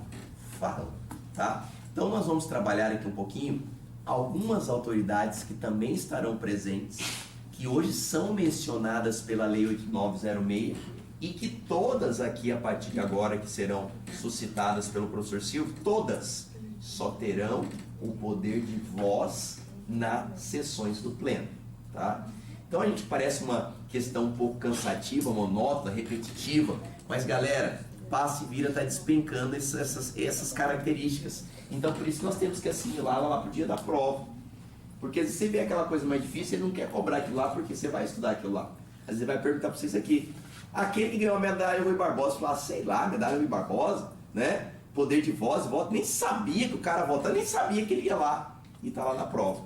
falam, tá? Então nós vamos trabalhar aqui um pouquinho algumas autoridades que também estarão presentes, que hoje são mencionadas pela Lei 8906 e que todas aqui, a partir de agora, que serão suscitadas pelo professor Silvio, todas só terão o poder de voz nas sessões do pleno, tá? Então a gente parece uma questão um pouco cansativa, monótona, repetitiva, mas galera, passe e vira está despencando essas características. Então por isso nós temos que assimilar lá para o dia da prova. Porque às vezes você vê aquela coisa mais difícil, ele não quer cobrar aquilo lá porque você vai estudar aquilo lá. Às vezes ele vai perguntar para vocês aqui: aquele que ganhou a medalha Rui Barbosa, fala, sei lá, medalha Rui Barbosa, né? Poder de voz e voto, nem sabia que o cara vota, nem sabia que ele ia lá e está lá na prova.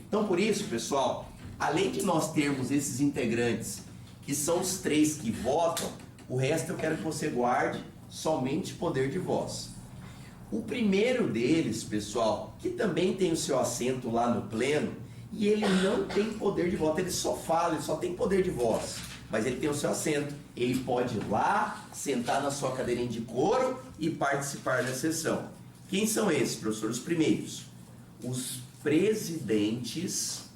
Então por isso, pessoal, além de nós termos esses integrantes, que são os 3 que votam, o resto eu quero que você guarde somente poder de voz. O primeiro deles, pessoal, que também tem o seu assento lá no pleno, e ele não tem poder de voto, ele só fala, ele só tem poder de voz, mas ele tem o seu assento. Ele pode ir lá, sentar na sua cadeirinha de couro e participar da sessão. Quem são esses, professor? Os primeiros: os presidentes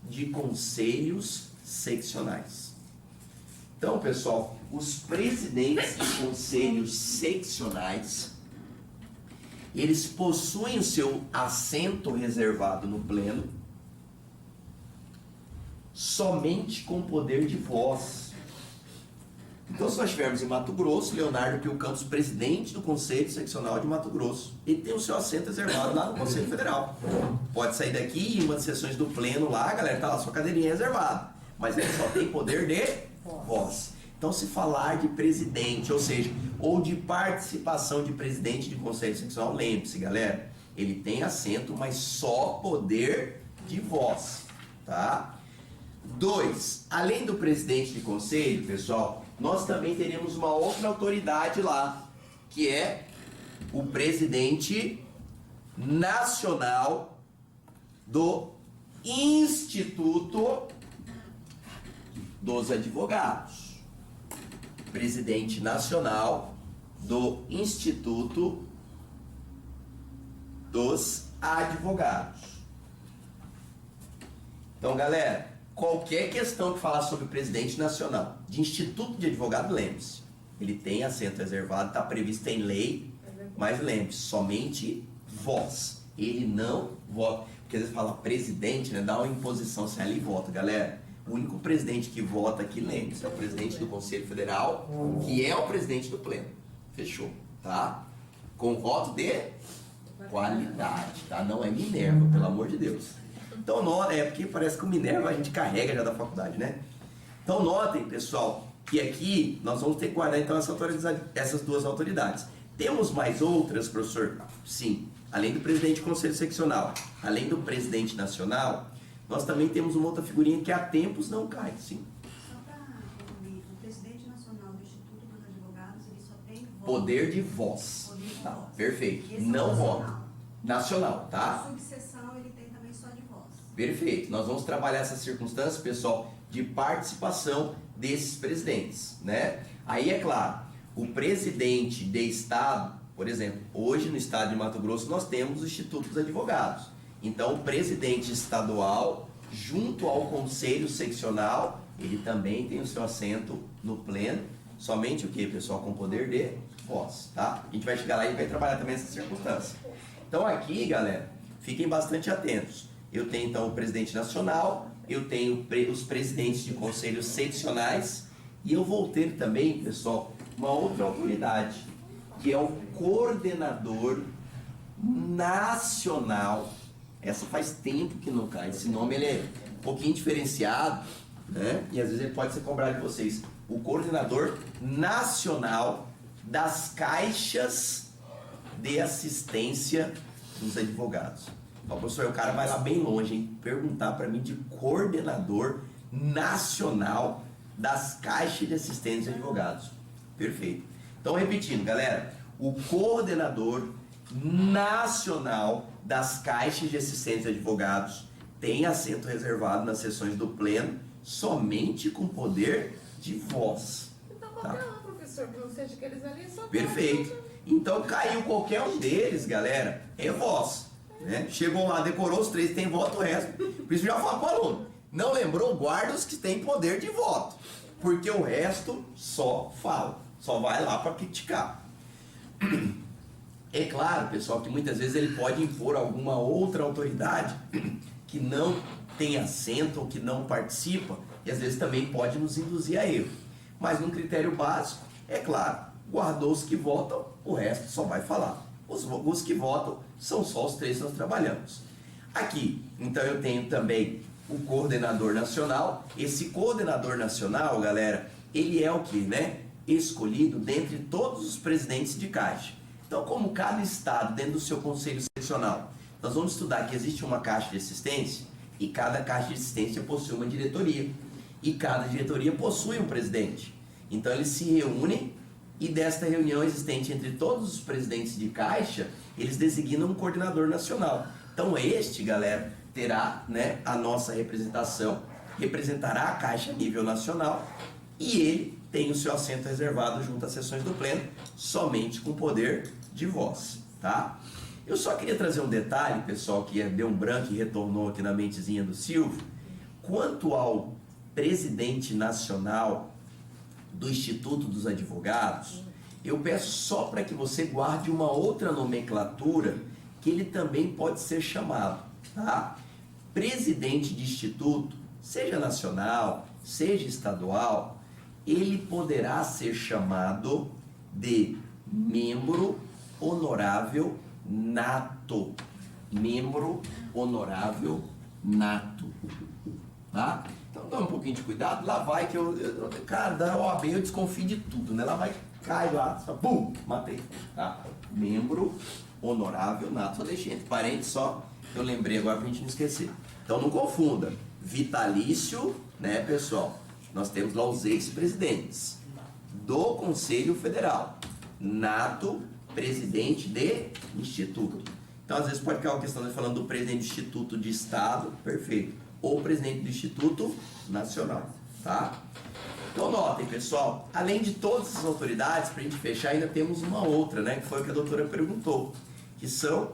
de conselhos seccionais. Então, pessoal, os presidentes de conselhos seccionais, eles possuem o seu assento reservado no pleno somente com poder de voz. Então, se nós tivermos em Mato Grosso, Leonardo Pio Campos, presidente do Conselho Seccional de Mato Grosso, ele tem o seu assento reservado lá no Conselho Federal. Pode sair daqui e ir em uma das sessões do pleno lá, galera, tá lá sua cadeirinha reservada. Mas ele só tem poder de voz. Então, se falar de presidente, ou seja, ou de participação de presidente de Conselho Seccional, lembre-se, galera, ele tem assento, mas só poder de voz, tá? 2, além do presidente de conselho, pessoal, nós também teremos uma outra autoridade lá, que é o presidente nacional do Instituto dos Advogados. Presidente nacional do Instituto dos Advogados. Então, galera, qualquer questão que falar sobre o presidente nacional de Instituto de Advogado, lembre-se, ele tem assento reservado, está previsto em lei, mas lembre-se, somente voz. Ele não vota. Porque às vezes fala presidente, né? Dá uma imposição, se ali vota, galera. O único presidente que vota aqui, lembre-se, é o presidente do Conselho Federal, que é o presidente do pleno. Fechou, tá? Com voto de qualidade, tá? Não é Minerva, pelo amor de Deus. Então, porque parece que o Minerva a gente carrega já da faculdade, né? Então, notem, pessoal, que aqui nós vamos ter que guardar então essas 2 autoridades. Temos mais outras, professor? Sim. Além do presidente do Conselho Seccional, além do presidente nacional, nós também temos uma outra figurinha que há tempos não cai, sim. Só para concluir, o presidente nacional do Instituto dos Advogados, ele só tem voz. Poder de voz. Poder de Tá, voz. perfeito. Esse Não é voto. Nacional, tá? A subseção ele tem também só de voz. Perfeito. Nós vamos trabalhar essas circunstâncias, pessoal, de participação desses presidentes, né? Aí, é claro, o presidente de estado, por exemplo, hoje no estado de Mato Grosso nós temos o Instituto dos Advogados. Então, o presidente estadual, junto ao conselho seccional, ele também tem o seu assento no pleno, somente o que, pessoal? Com poder de voz, tá? A gente vai chegar lá e vai trabalhar também essa circunstância. Então, aqui, galera, fiquem bastante atentos. Eu tenho, então, o presidente nacional, eu tenho os presidentes de conselhos seccionais E eu vou ter também, pessoal, uma outra autoridade, que é o coordenador nacional. Essa faz tempo que não cai. Esse nome ele é um pouquinho diferenciado, né? E às vezes ele pode ser cobrado de vocês. O coordenador nacional das caixas de assistência dos advogados. Ó, professor, o cara vai lá bem longe, hein? Perguntar para mim de coordenador nacional das caixas de assistência de advogados. Perfeito. Então, repetindo, galera, o coordenador nacional das caixas de assistência de advogados tem assento reservado nas sessões do pleno somente com poder de voz. Então qualquer um, professor, que não seja aqueles ali, só Perfeito. Então caiu qualquer um deles, galera, é voz. Né? Chegou lá, decorou os 3, tem voto, o resto. Por isso já falo para o aluno, não lembrou, guarda os que têm poder de voto. Porque o resto só fala, só vai lá para criticar. É claro, pessoal, que muitas vezes ele pode impor alguma outra autoridade que não tem assento ou que não participa, e às vezes também pode nos induzir a erro. Mas num critério básico, é claro, guardou os que votam, o resto só vai falar. Os que votam são só os 3 que nós trabalhamos. Aqui, então eu tenho também o coordenador nacional. Esse coordenador nacional, galera, ele é o que, né? Escolhido dentre todos os presidentes de caixa. Então, como cada estado, dentro do seu conselho seccional, nós vamos estudar que existe uma caixa de assistência e cada caixa de assistência possui uma diretoria. E cada diretoria possui um presidente. Então, eles se reúnem e desta reunião existente entre todos os presidentes de caixa, eles designam um coordenador nacional. Então, este, galera, terá, né, a nossa representação, representará a caixa a nível nacional e ele tem o seu assento reservado junto às sessões do pleno, somente com poder de voz, tá? Eu só queria trazer um detalhe, pessoal, que deu um branco e retornou aqui na mentezinha do Silvio. Quanto ao presidente nacional do Instituto dos Advogados, eu peço só para que você guarde uma outra nomenclatura que ele também pode ser chamado, tá? Presidente de instituto, seja nacional, seja estadual, ele poderá ser chamado de membro honorável nato. Membro honorável nato. Tá? Então dá um pouquinho de cuidado. Lá vai que cara, da OAB eu desconfio de tudo, né? Lá vai, cai lá, só, pum, matei. Tá? Membro honorável nato. Só deixei entre parênteses só, eu lembrei agora pra gente não esquecer. Então não confunda. Vitalício, né, pessoal? Nós temos lá os ex-presidentes do Conselho Federal. Nato, presidente de instituto. Então, às vezes pode ficar uma questão de falando do presidente do instituto de estado, perfeito, ou presidente do instituto nacional, tá? Então, notem, pessoal, além de todas essas autoridades, para a gente fechar, ainda temos uma outra, né, que foi o que a doutora perguntou, que são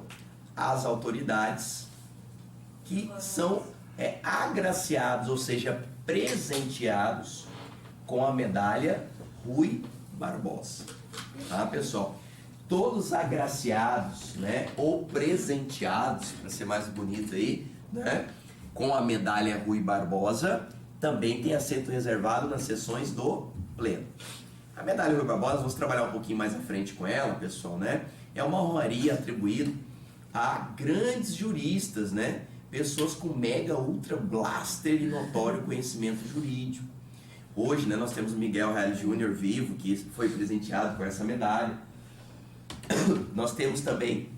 as autoridades que são agraciados, ou seja, presenteados com a medalha Rui Barbosa. Tá, pessoal? Todos agraciados, né, ou presenteados, para ser mais bonito aí, né, com a medalha Rui Barbosa, também tem assento reservado nas sessões do pleno. A medalha Rui Barbosa, vamos trabalhar um pouquinho mais à frente com ela, pessoal, né? É uma honraria atribuída a grandes juristas, né? Pessoas com mega, ultra, blaster e notório conhecimento jurídico. Hoje, né, nós temos o Miguel Reale Júnior vivo, que foi presenteado com essa medalha. Nós temos também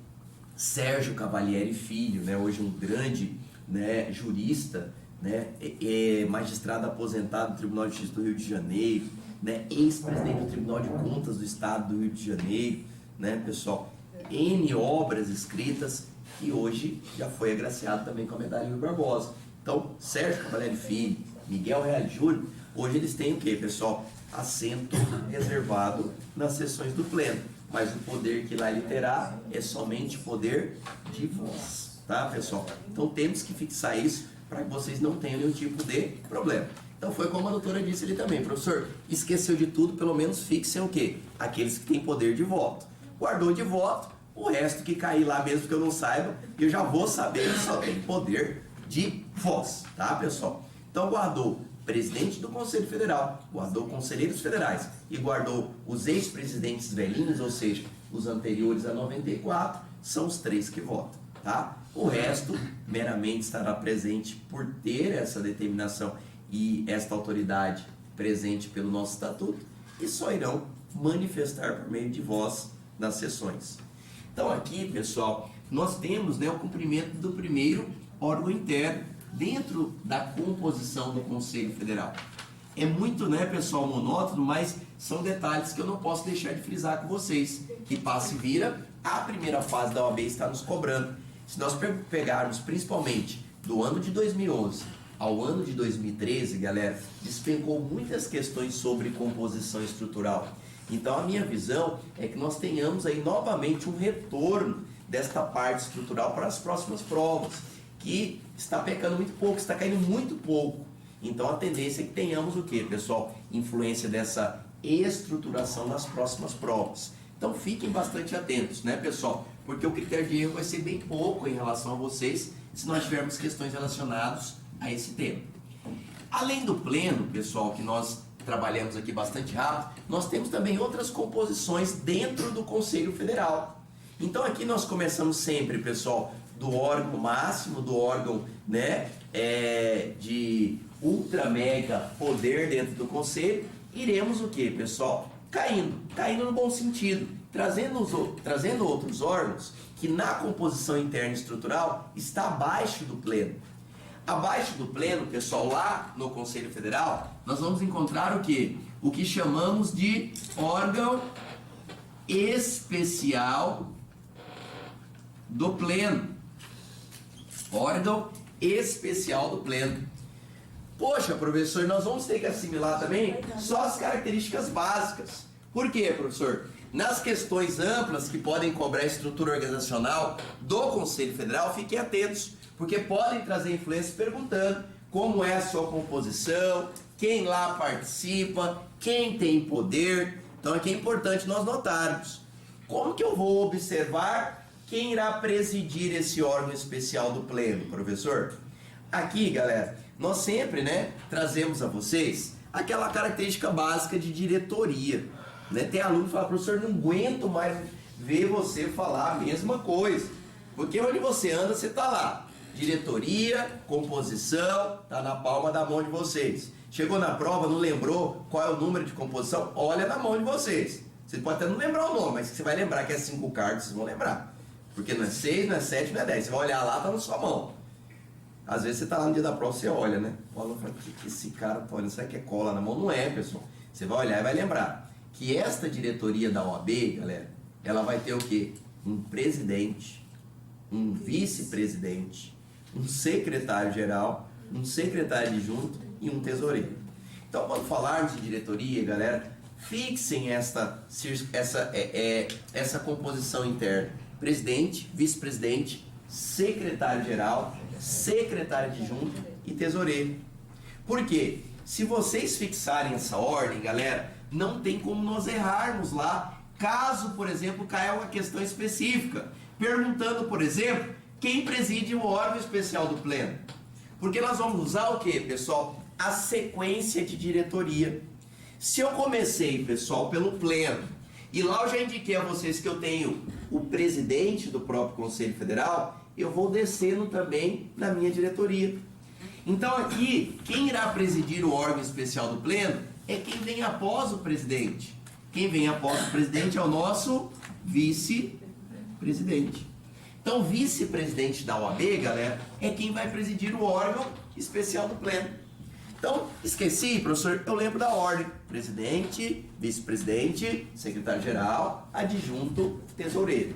Sérgio Cavalieri Filho, né, hoje um grande, né, jurista, né, magistrado aposentado do Tribunal de Justiça do Rio de Janeiro, né, ex-presidente do Tribunal de Contas do Estado do Rio de Janeiro, né, pessoal, N obras escritas, e hoje já foi agraciado também com a medalha Rui Barbosa. Então, Sérgio Cavalieri Filho, Miguel Reale Júnior, hoje eles têm o quê, pessoal? Assento reservado nas sessões do pleno. Mas o poder que lá ele terá é somente poder de voz. Tá, pessoal? Então temos que fixar isso para que vocês não tenham nenhum tipo de problema. Então foi como a doutora disse ali também, professor, esqueceu de tudo, pelo menos fixem o quê? Aqueles que têm poder de voto. Guardou de voto, o resto que cair lá mesmo que eu não saiba, eu já vou saber que só tem poder de voz, tá, pessoal? Então guardou presidente do Conselho Federal, guardou conselheiros federais e guardou os ex-presidentes velhinhos, ou seja, os anteriores a 94, são os 3 que votam, tá? O resto meramente estará presente por ter essa determinação e esta autoridade presente pelo nosso estatuto e só irão manifestar por meio de voz nas sessões. Então aqui, pessoal, nós temos, né, o cumprimento do primeiro órgão interno dentro da composição do Conselho Federal. É muito, né, pessoal, monótono, mas são detalhes que eu não posso deixar de frisar com vocês, que passa e vira, a primeira fase da OAB está nos cobrando. Se nós pegarmos principalmente do ano de 2011 ao ano de 2013, galera, despencou muitas questões sobre composição estrutural. Então a minha visão é que nós tenhamos aí novamente um retorno desta parte estrutural para as próximas provas, que está pecando muito pouco, está caindo muito pouco. Então a tendência é que tenhamos o que, pessoal? Influência dessa estruturação nas próximas provas. Então fiquem bastante atentos, né, pessoal? Porque o critério de erro vai ser bem pouco em relação a vocês se nós tivermos questões relacionadas a esse tema. Além do pleno, pessoal, que nós trabalhamos aqui bastante rápido, nós temos também outras composições dentro do Conselho Federal. Então aqui nós começamos sempre, pessoal, do órgão máximo, do órgão, né, de ultra mega poder dentro do Conselho, iremos o que, pessoal? Caindo no bom sentido, trazendo outros órgãos que na composição interna estrutural está abaixo do pleno. Abaixo do pleno, pessoal, lá no Conselho Federal, nós vamos encontrar o que? O que chamamos de órgão especial do pleno. Órgão especial do pleno. Poxa, professor, nós vamos ter que assimilar também só as características básicas. Por quê, professor? Nas questões amplas que podem cobrar a estrutura organizacional do Conselho Federal, fiquem atentos, porque podem trazer influência perguntando como é a sua composição, quem lá participa, quem tem poder. Então aqui é importante nós notarmos. Como que eu vou observar quem irá presidir esse órgão especial do pleno, professor? Aqui, galera, nós sempre, né, trazemos a vocês aquela característica básica de diretoria. Né? Tem aluno que fala, professor, não aguento mais ver você falar a mesma coisa. Porque onde você anda, você está lá. Diretoria, composição, está na palma da mão de vocês. Chegou na prova, não lembrou qual é o número de composição? Olha na mão de vocês. Você pode até não lembrar o nome, mas você vai lembrar que é 5 cargos, vocês vão lembrar. Porque não é 6, não é 7, não é 10. Você vai olhar lá, está na sua mão. Às vezes você está lá no dia da prova, você olha, né? O aluno fala, o que esse cara tá olhando? Será que é cola na mão? Não é, pessoal. Você vai olhar e vai lembrar que esta diretoria da OAB, galera, ela vai ter o quê? Um presidente, um vice-presidente, um secretário-geral, um secretário adjunto e um tesoureiro. Então, quando falarmos de diretoria, galera, fixem essa composição interna. Presidente, vice-presidente, secretário-geral, secretário adjunto e tesoureiro. Por quê? Se vocês fixarem essa ordem, galera, não tem como nós errarmos lá, caso, por exemplo, caia uma questão específica, perguntando, por exemplo, quem preside o órgão especial do pleno. Porque nós vamos usar o que, pessoal? A sequência de diretoria. Se eu comecei, pessoal, pelo pleno, e lá eu já indiquei a vocês que eu tenho o presidente do próprio Conselho Federal, eu vou descendo também na minha diretoria. Então aqui, quem irá presidir o órgão especial do pleno é quem vem após o presidente. Quem vem após o presidente é o nosso vice-presidente. Então, o vice-presidente da OAB, galera, é quem vai presidir o órgão especial do pleno. Então, esqueci, professor, eu lembro da ordem. Presidente, vice-presidente, secretário-geral, adjunto, tesoureiro.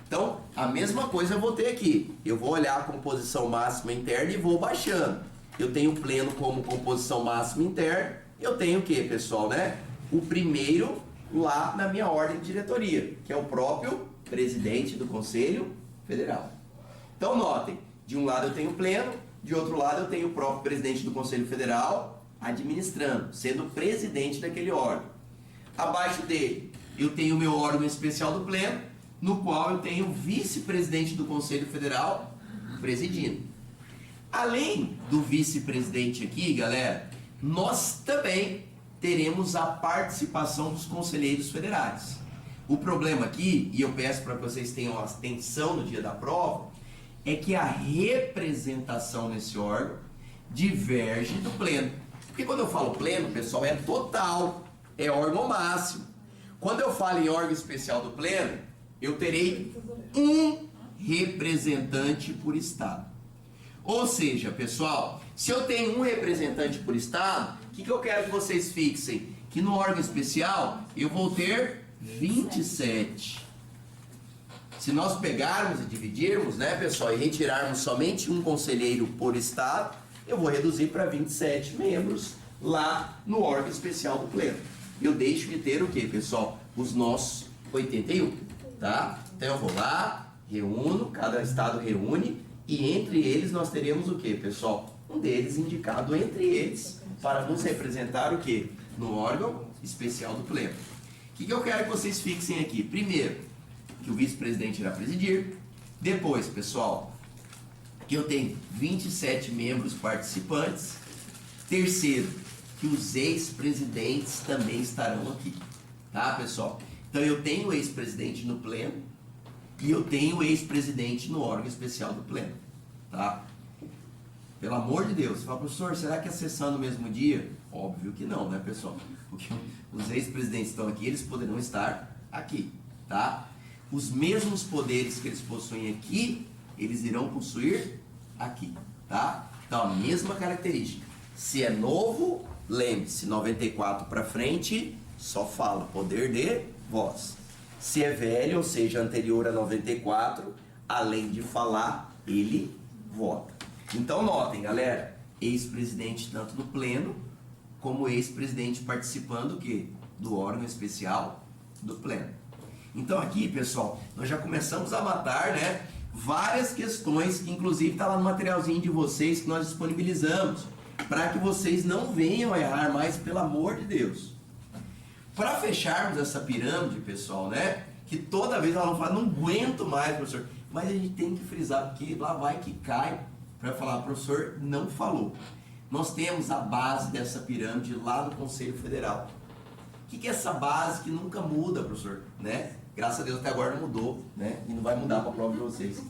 Então, a mesma coisa eu vou ter aqui. Eu vou olhar a composição máxima interna e vou baixando. Eu tenho o pleno como composição máxima interna. Eu tenho o que, pessoal, né? O primeiro lá na minha ordem de diretoria, que é o próprio presidente do Conselho Federal. Então, notem, de um lado eu tenho o pleno, de outro lado eu tenho o próprio presidente do Conselho Federal administrando, sendo o presidente daquele órgão. Abaixo dele, eu tenho o meu órgão especial do pleno, no qual eu tenho o vice-presidente do Conselho Federal presidindo. Além do vice-presidente aqui, galera, nós também teremos a participação dos conselheiros federais. O problema aqui, e eu peço para que vocês tenham atenção no dia da prova, é que a representação nesse órgão diverge do pleno. Porque quando eu falo pleno, pessoal, é total, é órgão máximo. Quando eu falo em órgão especial do pleno, eu terei um representante por estado. Ou seja, pessoal, se eu tenho um representante por estado, o que eu quero que vocês fixem? Que no órgão especial eu vou ter 27. Se nós pegarmos e dividirmos, né, pessoal, e retirarmos somente um conselheiro por estado, eu vou reduzir para 27 membros lá no órgão especial do pleno. Eu deixo de ter o que, pessoal? Os nossos 81, tá? Então eu vou lá, reúno, cada estado reúne, e entre eles nós teremos o que, pessoal? Um deles indicado entre eles para nos representar o que? No órgão especial do pleno. O que eu quero que vocês fixem aqui? Primeiro, que o vice-presidente irá presidir. Depois, pessoal, que eu tenho 27 membros participantes. Terceiro, que os ex-presidentes também estarão aqui. Tá, pessoal? Então eu tenho o ex-presidente no pleno e eu tenho o ex-presidente no órgão especial do pleno. Tá? Pelo amor de Deus, você fala, professor, será que é sessão no mesmo dia? Óbvio que não, né, pessoal? Porque os ex-presidentes estão aqui, eles poderão estar aqui, tá? Os mesmos poderes que eles possuem aqui, eles irão possuir aqui, tá? Então, a mesma característica. Se é novo, lembre-se, 94 para frente, só fala poder de voz. Se é velho, ou seja, anterior a 94, além de falar, ele vota. Então, notem, galera, ex-presidente tanto do pleno, como ex-presidente participando do quê? Do órgão especial do pleno. Então aqui, pessoal, nós já começamos a matar, né, várias questões que inclusive está lá no materialzinho de vocês que nós disponibilizamos, para que vocês não venham a errar mais, pelo amor de Deus. Para fecharmos essa pirâmide, pessoal, né, que toda vez ela não fala, não aguento mais, professor, mas a gente tem que frisar, porque lá vai que cai, para falar, professor, não falou. Nós temos a base dessa pirâmide lá no Conselho Federal. O que é essa base que nunca muda, professor? Né? Graças a Deus até agora não mudou, né? E não vai mudar para a prova de vocês.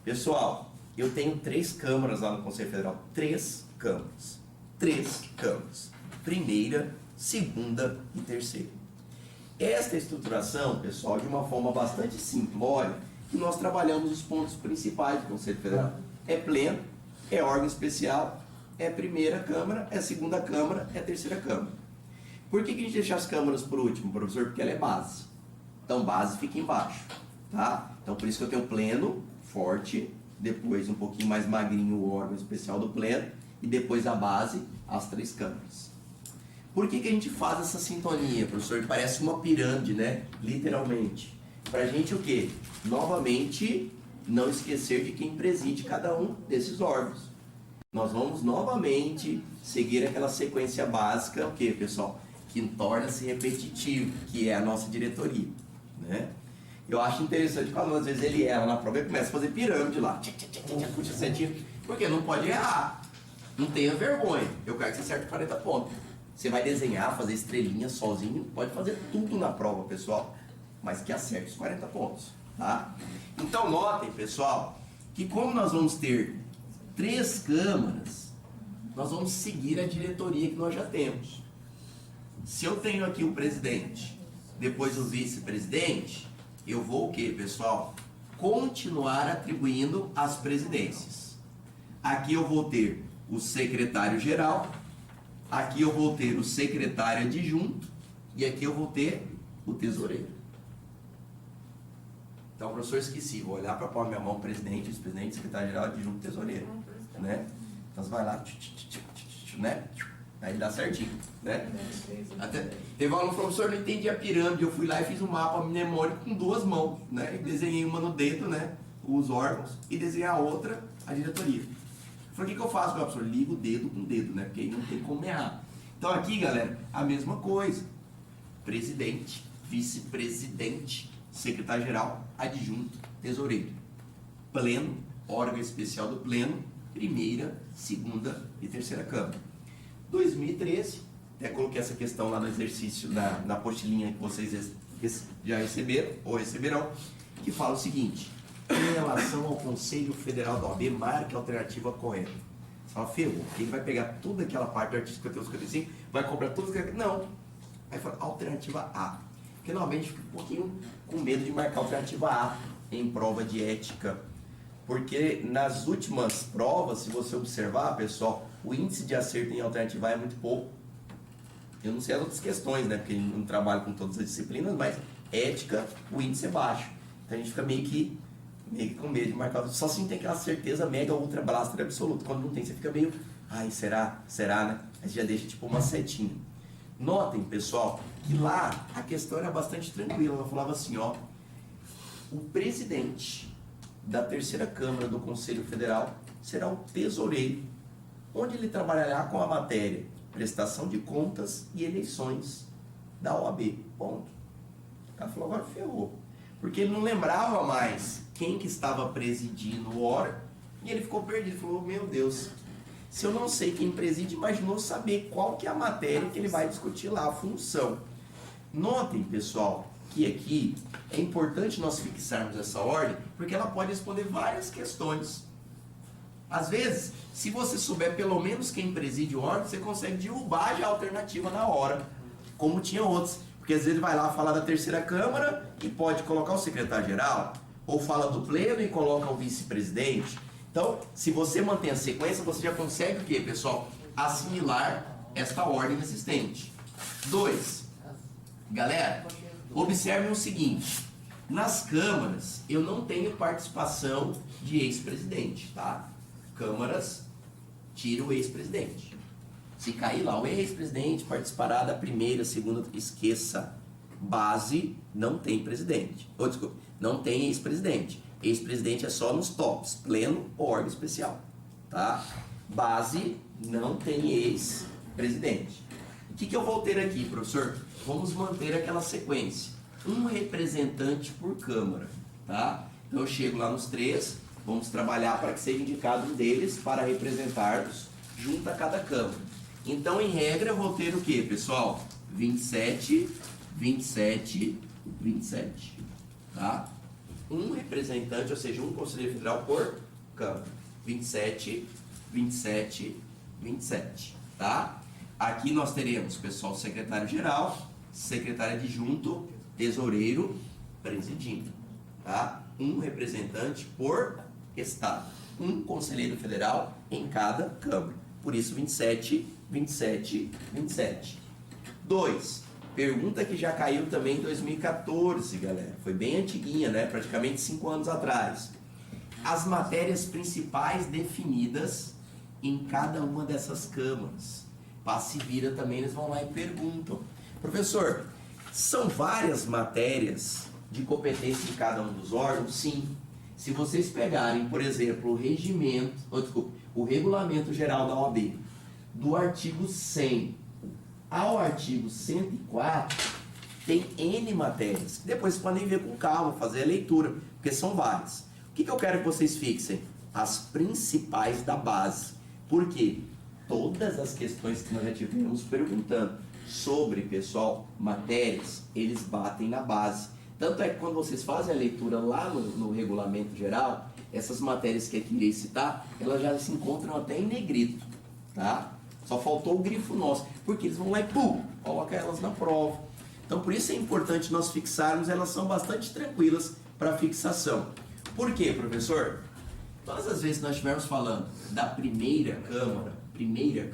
Pessoal, eu tenho 3 câmaras lá no Conselho Federal. 3 câmaras. 3 câmaras. Primeira, segunda e terceira. Esta estruturação, pessoal, de uma forma bastante simplória, que nós trabalhamos os pontos principais do Conselho Federal. É pleno, é órgão especial, é primeira câmara, é segunda câmara, é terceira câmara. Por que a gente deixa as câmaras por último, professor? Porque ela é base. Então, base fica embaixo, tá? Então, por isso que eu tenho pleno, forte, depois um pouquinho mais magrinho o órgão especial do pleno, e depois a base, as 3 câmaras. Por que a gente faz essa sintonia, professor? Parece uma pirâmide, né? Literalmente. Pra gente o quê? Novamente, não esquecer de quem preside cada um desses órgãos. Nós vamos novamente seguir aquela sequência básica, o que, pessoal? Que torna-se repetitivo, que é a nossa diretoria, né? Eu acho interessante quando às vezes ele erra na prova e começa a fazer pirâmide lá, puxa setinha, porque não pode errar, não tenha vergonha. Eu quero que você acerte 40 pontos. Você vai desenhar, fazer estrelinha sozinho, pode fazer tudo na prova, pessoal, mas que acerte os 40 pontos, tá? Então notem, pessoal, que como nós vamos ter 3 câmaras, nós vamos seguir a diretoria que nós já temos. Se eu tenho aqui o presidente, depois o vice-presidente, eu vou o que, pessoal? Continuar atribuindo as presidências. Aqui eu vou ter o secretário-geral, aqui eu vou ter o secretário adjunto e aqui eu vou ter o tesoureiro. Então, professor, esqueci, vou olhar para a minha mão, presidente, vice-presidente, secretário-geral, adjunto, tesoureiro, né? Então você vai lá, né? Aí dá certinho, né? Até, teve um aluno que falou, professor, não entendi a pirâmide, eu fui lá e fiz um mapa mnemônico com 2 mãos, né? E desenhei uma no dedo, né? Os órgãos, e desenhei a outra, a diretoria. Eu falei, o que eu faço, professor? Ligo o dedo com o dedo, né? Porque aí não tem como errar. Então aqui, galera, a mesma coisa. Presidente, vice-presidente, secretário-geral, adjunto, tesoureiro. Pleno, órgão especial do pleno, primeira, segunda e terceira câmara. 2013, até coloquei essa questão lá no exercício, na apostilinha que vocês já receberam, ou receberão, que fala o seguinte: em relação ao Conselho Federal da OAB, marque a alternativa correta. Você fala, ferrou, porque ele vai pegar toda aquela parte do artigo 51, 55, vai comprar tudo que... Não. Aí fala, alternativa A. Porque normalmente fica um pouquinho com medo de marcar a alternativa A em prova de ética. Porque nas últimas provas, se você observar, pessoal, o índice de acerto em alternativa A é muito pouco. Eu não sei as outras questões, né? Porque a gente não trabalha com todas as disciplinas, mas ética, o índice é baixo. Então a gente fica meio que com medo de marcar. Só se tem aquela certeza mega, ultra, blaster, absoluta. Quando não tem, você fica meio, ai, será? Será, né? Aí você já deixa tipo uma setinha. Notem, pessoal, que lá a questão era bastante tranquila. Ela falava assim, ó, o presidente da terceira Câmara do Conselho Federal será o tesoureiro, onde ele trabalhará com a matéria prestação de contas e eleições da OAB. Ponto. O cara falou, agora ferrou. Porque ele não lembrava mais quem que estava presidindo o órgão e ele ficou perdido. Ele falou, meu Deus, se eu não sei quem preside, imaginou saber qual que é a matéria que ele vai discutir lá, a função. Notem, pessoal, que aqui é importante nós fixarmos essa ordem, porque ela pode responder várias questões. Às vezes, se você souber pelo menos quem preside o órgão, você consegue derrubar já a alternativa na hora, como tinha outros. Porque às vezes ele vai lá falar da terceira Câmara e pode colocar o secretário-geral, ou fala do pleno e coloca o vice-presidente. Então, se você mantém a sequência, você já consegue o quê, pessoal? Assimilar esta ordem existente. 2. Galera, observem o seguinte. Nas câmaras, eu não tenho participação de ex-presidente, tá? Câmaras, tira o ex-presidente. Se cair lá o ex-presidente, participará da primeira, segunda, esqueça. Base, não tem presidente. Ou, desculpa, não tem ex-presidente. Ex-presidente é só nos tops, pleno ou órgão especial, tá? Base, não tem ex-presidente. O que eu vou ter aqui, professor? Vamos manter aquela sequência. Um representante por Câmara, tá? Então eu chego lá nos 3, vamos trabalhar para que seja indicado um deles para representar-nos junto a cada Câmara. Então, em regra, eu vou ter o que, pessoal? 27, 27, 27, tá? Um representante, ou seja, um conselheiro federal por Câmara. 27, 27, 27, tá? Aqui nós teremos, pessoal, secretário-geral, secretário adjunto, tesoureiro, presidindo, tá? Um representante por estado. Um conselheiro federal em cada Câmara. Por isso, 27, 27, 27. 2. Pergunta que já caiu também em 2014, galera. Foi bem antiguinha, né? Praticamente 5 anos atrás. As matérias principais definidas em cada uma dessas câmaras. Passe e vira também, eles vão lá e perguntam. Professor, são várias matérias de competência em cada um dos órgãos? Sim. Se vocês pegarem, por exemplo, o Regulamento Geral da OAB, do artigo 100 ao artigo 104, tem N matérias. Depois vocês podem ver com calma, fazer a leitura, porque são várias. O que eu quero que vocês fixem? As principais da base. Por quê? Todas as questões que nós já tivemos perguntando sobre, pessoal, matérias, eles batem na base. Tanto é que quando vocês fazem a leitura lá no Regulamento Geral, essas matérias que aqui irei citar, elas já se encontram até em negrito, tá? Só faltou o grifo nosso, porque eles vão lá e pum, coloca elas na prova. Então por isso é importante nós fixarmos, elas são bastante tranquilas para fixação. Por quê, professor? Todas as vezes que nós estivermos falando da primeira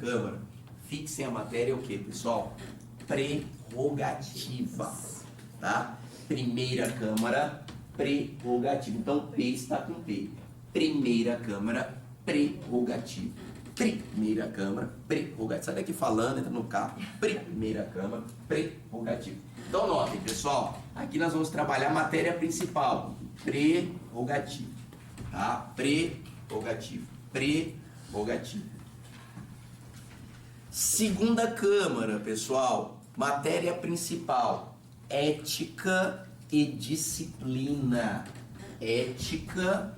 Câmara, fixem a matéria o quê, pessoal? Prerrogativa, tá? Primeira Câmara, prerrogativa. Então, P está com P. Primeira Câmara, prerrogativa. Primeira Câmara, prerrogativa. Sai daqui falando, entra no carro. Primeira Câmara, prerrogativa. Então, notem, pessoal. Aqui nós vamos trabalhar a matéria principal. Prerrogativa. Tá? Prerrogativa. Prerrogativa. Segunda Câmara, pessoal. Matéria principal. Ética e disciplina. Ética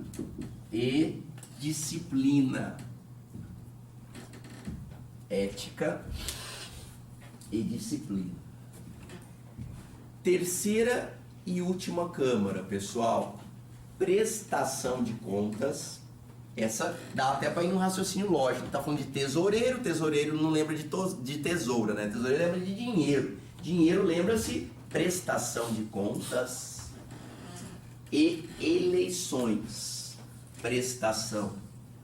e disciplina. ética e disciplina. Terceira e última câmara, pessoal, prestação de contas. Essa dá até para ir no raciocínio lógico. Tá falando de tesoureiro, tesoureiro não lembra de tesoura, né? Tesoureiro lembra de dinheiro. Dinheiro lembra-se prestação de contas e eleições. Prestação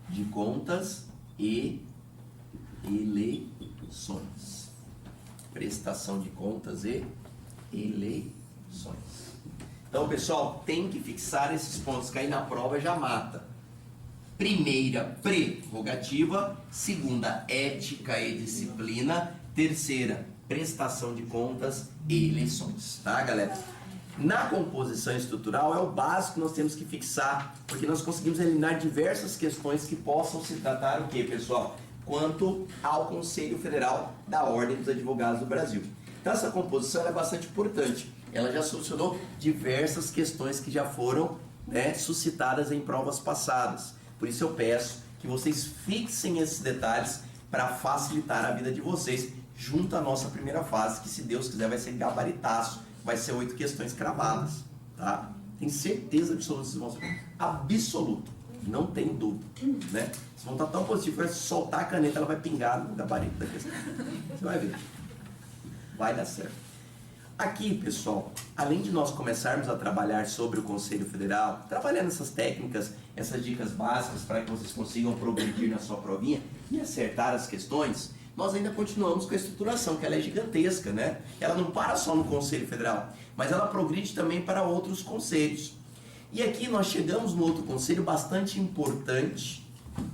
de contas e eleições. Prestação de contas e eleições. Então, pessoal, tem que fixar esses pontos, que aí na prova já mata. Primeira, prerrogativa. Segunda, ética e disciplina. Terceira, prestação de contas e eleições. Tá, galera? Na composição estrutural é o básico que nós temos que fixar, porque nós conseguimos eliminar diversas questões que possam se tratar o quê, pessoal? Quanto ao Conselho Federal da Ordem dos Advogados do Brasil. Então essa composição ela é bastante importante. Ela já solucionou diversas questões que já foram, né, suscitadas em provas passadas. Por isso eu peço que vocês fixem esses detalhes para facilitar a vida de vocês junto à nossa primeira fase, que se Deus quiser vai ser gabaritaço, vai ser 8 questões cravadas, tá? Tenho certeza absoluta que vocês vão ser absoluto, não tem dúvida, né? Vocês vão estar tão positivos, vai soltar a caneta, ela vai pingar no gabarito da questão. Você vai ver, vai dar certo. Aqui, pessoal, além de nós começarmos a trabalhar sobre o Conselho Federal, trabalhando essas técnicas, essas dicas básicas para que vocês consigam progredir na sua provinha e acertar as questões, nós ainda continuamos com a estruturação, que ela é gigantesca, né? Ela não para só no Conselho Federal, mas ela progride também para outros conselhos. E aqui nós chegamos no outro conselho bastante importante,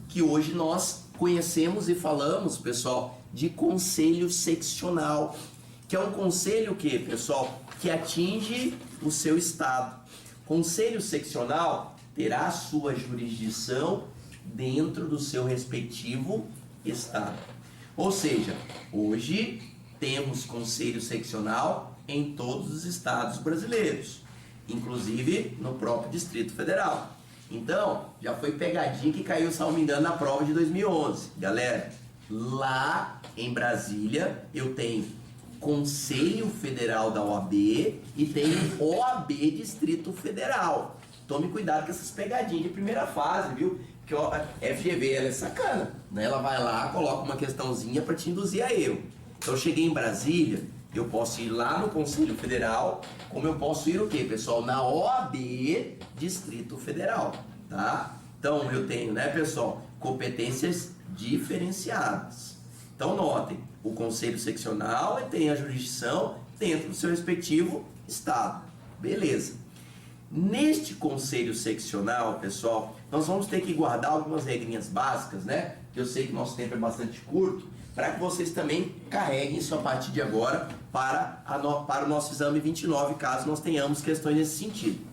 que hoje nós conhecemos e falamos, pessoal, de conselho seccional, que é um conselho que, pessoal, que atinge o seu estado. Conselho seccional terá a sua jurisdição dentro do seu respectivo estado. Ou seja, hoje temos conselho seccional em todos os estados brasileiros, inclusive no próprio Distrito Federal. Então, já foi pegadinha que caiu, se não me engano, na prova de 2011. Galera, lá em Brasília eu tenho Conselho Federal da OAB e tenho OAB Distrito Federal. Tome cuidado com essas pegadinhas de primeira fase, viu? Porque a FGV ela é sacana, né? Ela vai lá, coloca uma questãozinha para te induzir a erro. Então eu cheguei em Brasília, eu posso ir lá no Conselho Federal, como eu posso ir o quê, pessoal? Na OAB Distrito Federal, tá? Então eu tenho, né, pessoal, competências diferenciadas. Então notem, o Conselho Seccional tem a jurisdição dentro do seu respectivo estado. Beleza. Neste Conselho Seccional, pessoal, nós vamos ter que guardar algumas regrinhas básicas, né? Que eu sei que nosso tempo é bastante curto, para que vocês também carreguem isso a partir de agora para o nosso exame 29, caso nós tenhamos questões nesse sentido.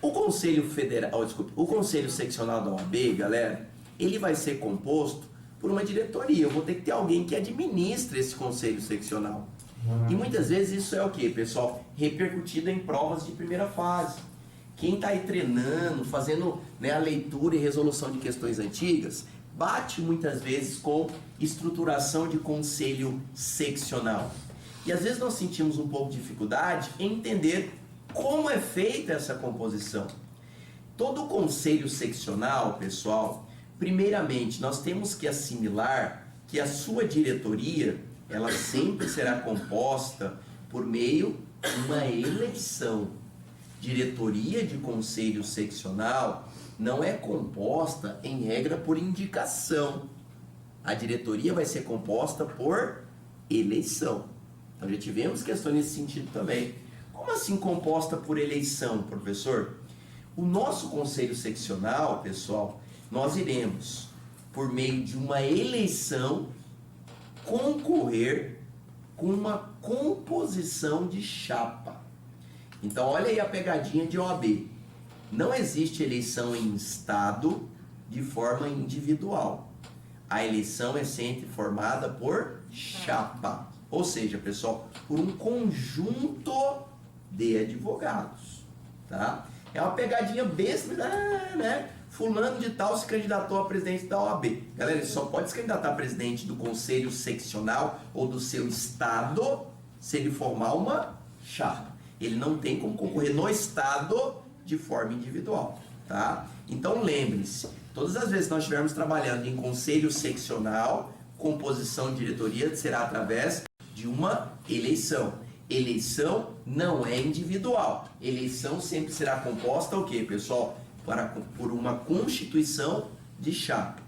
O Conselho Federal, o Conselho Seccional da OAB, galera, ele vai ser composto por uma diretoria. Eu vou ter que ter alguém que administre esse Conselho Seccional. E muitas vezes isso é o que, pessoal? Repercutido em provas de primeira fase. Quem está aí treinando, fazendo, né, a leitura e resolução de questões antigas, bate muitas vezes com estruturação de conselho seccional. E às vezes nós sentimos um pouco de dificuldade em entender como é feita essa composição. Todo conselho seccional, pessoal, primeiramente nós temos que assimilar que a sua diretoria, ela sempre será composta por meio de uma eleição. Diretoria de conselho seccional não é composta, em regra, por indicação. A diretoria vai ser composta por eleição. Então já tivemos questões nesse sentido também. Como assim composta por eleição, professor? O nosso conselho seccional, pessoal, nós iremos, por meio de uma eleição, concorrer com uma composição de chapa. Então olha aí a pegadinha de OAB. Não existe eleição em estado de forma individual. A eleição é sempre formada por chapa. Ou seja, pessoal, por um conjunto de advogados. Tá? É uma pegadinha besta, né? fulano de tal se candidatou a presidente da OAB. Galera, ele só pode se candidatar a presidente do conselho seccional ou do seu estado se ele formar uma chapa. Ele não tem como concorrer no estado de forma individual, tá? Então lembre-se, todas as vezes que nós estivermos trabalhando em conselho seccional, composição de diretoria será através de uma eleição. Eleição não é individual. Eleição sempre será composta o quê, pessoal? Por uma constituição de chapa.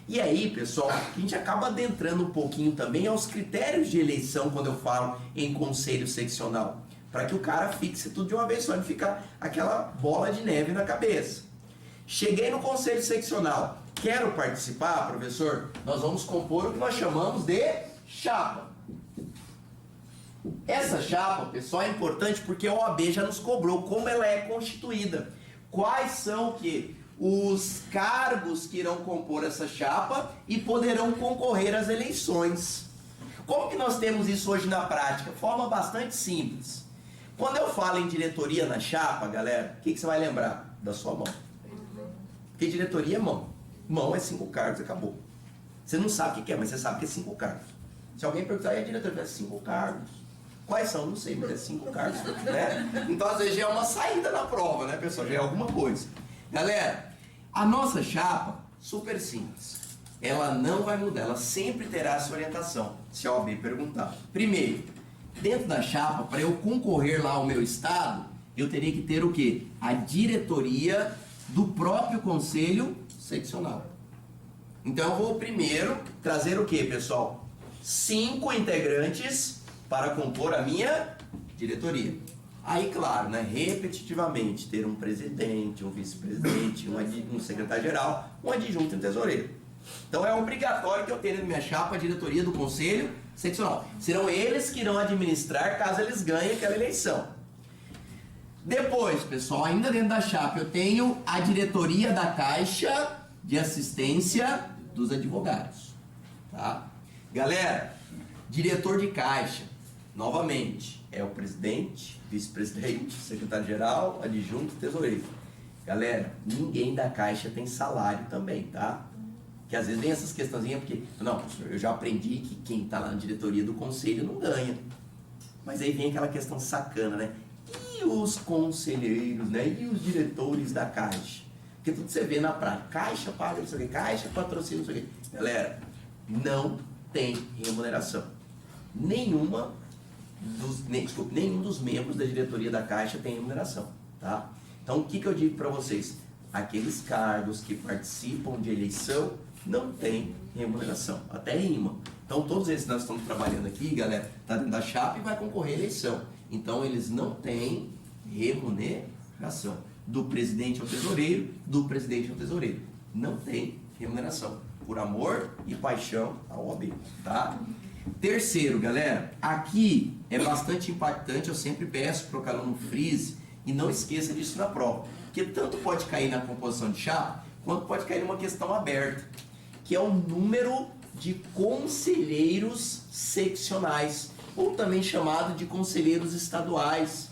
E aí, pessoal, a gente acaba adentrando um pouquinho também aos critérios de eleição quando eu falo em conselho seccional. Para que o cara fixe tudo de uma vez só, não ficar aquela bola de neve na cabeça. Cheguei no conselho seccional, quero participar, professor? Nós vamos compor o que nós chamamos de chapa. Essa chapa, pessoal, é importante porque a OAB já nos cobrou como ela é constituída. Quais são os cargos que irão compor essa chapa e poderão concorrer às eleições. Como que nós temos isso hoje na prática? Forma bastante simples. Quando eu falo em diretoria na chapa, galera, o que você vai lembrar? Da sua mão. Porque diretoria é mão. Mão é 5 cargos e acabou. Você não sabe o que é, mas você sabe que é 5 cargos. Se alguém perguntar, e a diretoria? É 5 cargos. Quais são? Não sei, mas é 5 cargos, né? Então, às vezes, já é uma saída na prova, né, pessoal? Já é alguma coisa. Galera, a nossa chapa, super simples. Ela não vai mudar, ela sempre terá essa orientação, se a OAB perguntar. Primeiro, dentro da chapa, para eu concorrer lá ao meu estado, eu teria que ter o quê? A diretoria do próprio conselho seccional. Então, eu vou primeiro trazer o quê, pessoal? 5 integrantes para compor a minha diretoria. Aí, claro, né, repetitivamente, ter um presidente, um vice-presidente, um secretário-geral, um adjunto e um tesoureiro. Então, é obrigatório que eu tenha na minha chapa a diretoria do conselho seccional. Serão eles que irão administrar caso eles ganhem aquela eleição. Depois, pessoal, ainda dentro da chapa, eu tenho a diretoria da Caixa de Assistência dos Advogados. Tá? Galera, diretor de Caixa, novamente, é o presidente, vice-presidente, secretário-geral, adjunto, tesoureiro. Galera, ninguém da Caixa tem salário também, tá? Que às vezes vem essas questãozinhas, porque, não, professor, eu já aprendi que quem está lá na diretoria do conselho não ganha. Mas aí vem aquela questão sacana, né? E os conselheiros, né? E os diretores da Caixa? Porque tudo você vê na prática, Caixa paga não sei o quê, Caixa patrocina não sei o quê. Galera, não tem remuneração. Nenhum dos membros da diretoria da Caixa tem remuneração, tá? Então, o que eu digo para vocês? Aqueles cargos que participam de eleição não tem remuneração, até rima. Então, todos esses que nós estamos trabalhando aqui, galera, tá dentro da chapa e vai concorrer à eleição. Então, eles não têm remuneração. Do presidente ao tesoureiro, do presidente ao tesoureiro. Não tem remuneração. Por amor e paixão ao OAB, tá? Terceiro, galera, aqui é bastante impactante, eu sempre peço para o aluno frise e não esqueça disso na prova. Porque tanto pode cair na composição de chapa, quanto pode cair numa questão aberta, que é o número de conselheiros seccionais, ou também chamado de conselheiros estaduais.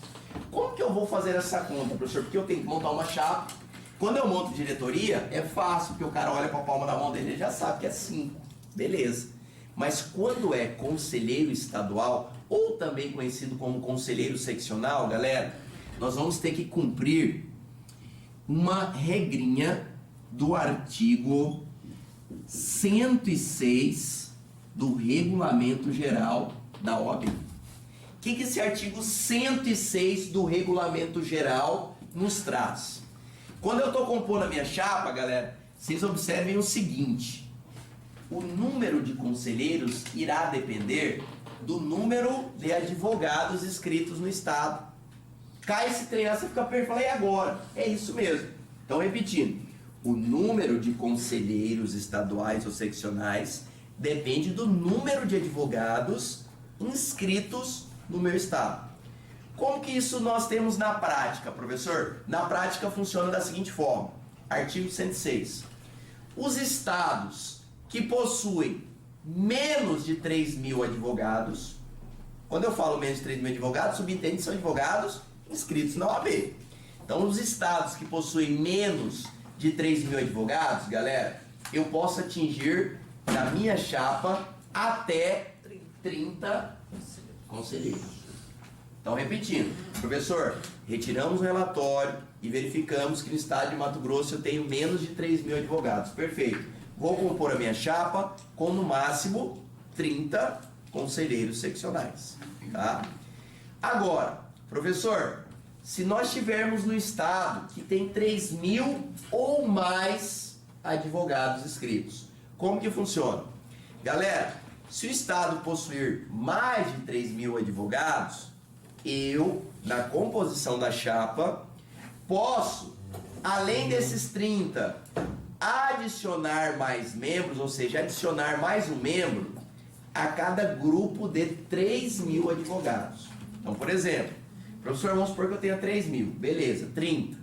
Como que eu vou fazer essa conta, professor? Porque eu tenho que montar uma chapa. Quando eu monto diretoria, é fácil, porque o cara olha para a palma da mão dele e já sabe que é 5. Beleza. Mas quando é conselheiro estadual, ou também conhecido como conselheiro seccional, galera, nós vamos ter que cumprir uma regrinha do artigo 106 do Regulamento Geral da OAB. O que esse artigo 106 do Regulamento Geral nos traz? Quando eu estou compondo a minha chapa, galera, vocês observem o seguinte: o número de conselheiros irá depender do número de advogados inscritos no estado. Cai esse trem, você fica perto e fala, e agora? É isso mesmo. Então, repetindo, o número de conselheiros estaduais ou seccionais depende do número de advogados inscritos no meu estado. Como que isso nós temos na prática, professor? Na prática funciona da seguinte forma. Artigo 106. Os estados que possuem menos de 3.000 advogados, quando eu falo menos de 3.000 advogados, subentende que são advogados inscritos na OAB. Então, os estados que possuem menos de 3 mil advogados, galera, eu posso atingir na minha chapa até 30 conselheiros. Então, repetindo, professor, retiramos o relatório e verificamos que no estado de Mato Grosso eu tenho menos de 3 mil advogados. Perfeito. Vou compor a minha chapa com no máximo 30 conselheiros seccionais. Tá? Agora, professor, se nós tivermos no estado que tem 3 mil ou mais advogados inscritos, como que funciona? Galera, se o estado possuir mais de 3 mil advogados, eu, na composição da chapa, posso, além desses 30, adicionar mais membros, ou seja, adicionar mais um membro a cada grupo de 3 mil advogados. Então, por exemplo, professor, vamos supor que eu tenha 3 mil, beleza, 30,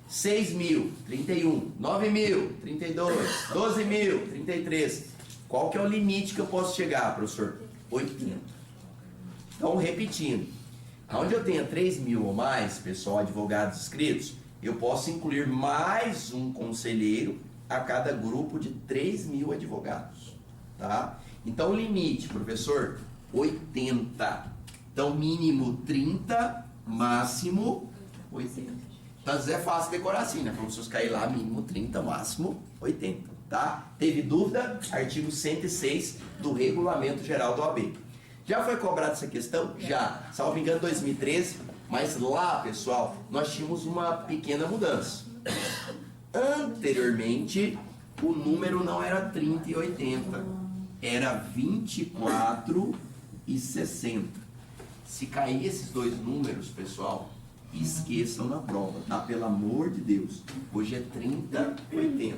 6 mil, 31, 9 mil, 32, 12 mil, 33. Qual que é o limite que eu posso chegar, professor? 80. Então, repetindo, onde eu tenha 3 mil ou mais, pessoal, advogados inscritos, eu posso incluir mais um conselheiro a cada grupo de 3 mil advogados, tá? Então, o limite, professor, 80. Então, mínimo 30, máximo 80. Então, às vezes é fácil decorar assim, né? Para vocês cair lá, mínimo 30, máximo 80, tá? Teve dúvida? Artigo 106 do Regulamento Geral do OAB. Já foi cobrada essa questão? Já. Salvo engano, 2013. Mas lá, pessoal, nós tínhamos uma pequena mudança. Anteriormente, o número não era 30 e 80. Era 24 e 60. Se cair esses dois números, pessoal, esqueçam na prova, tá? Pelo amor de Deus. Hoje é 30 e 80.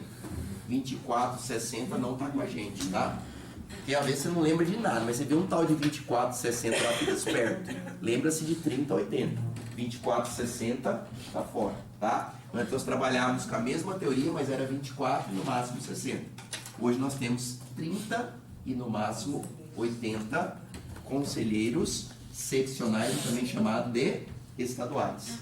24 e 60 não tá com a gente, tá? Porque às vezes você não lembra de nada, mas você vê um tal de 24, 60 lá, fica esperto. Lembra-se de 30 a 80. 24, 60 tá fora, tá? Antes nós trabalhávamos com a mesma teoria, mas era 24 e no máximo 60. Hoje nós temos 30 e no máximo 80 conselheiros seccionais, também chamado de estaduais.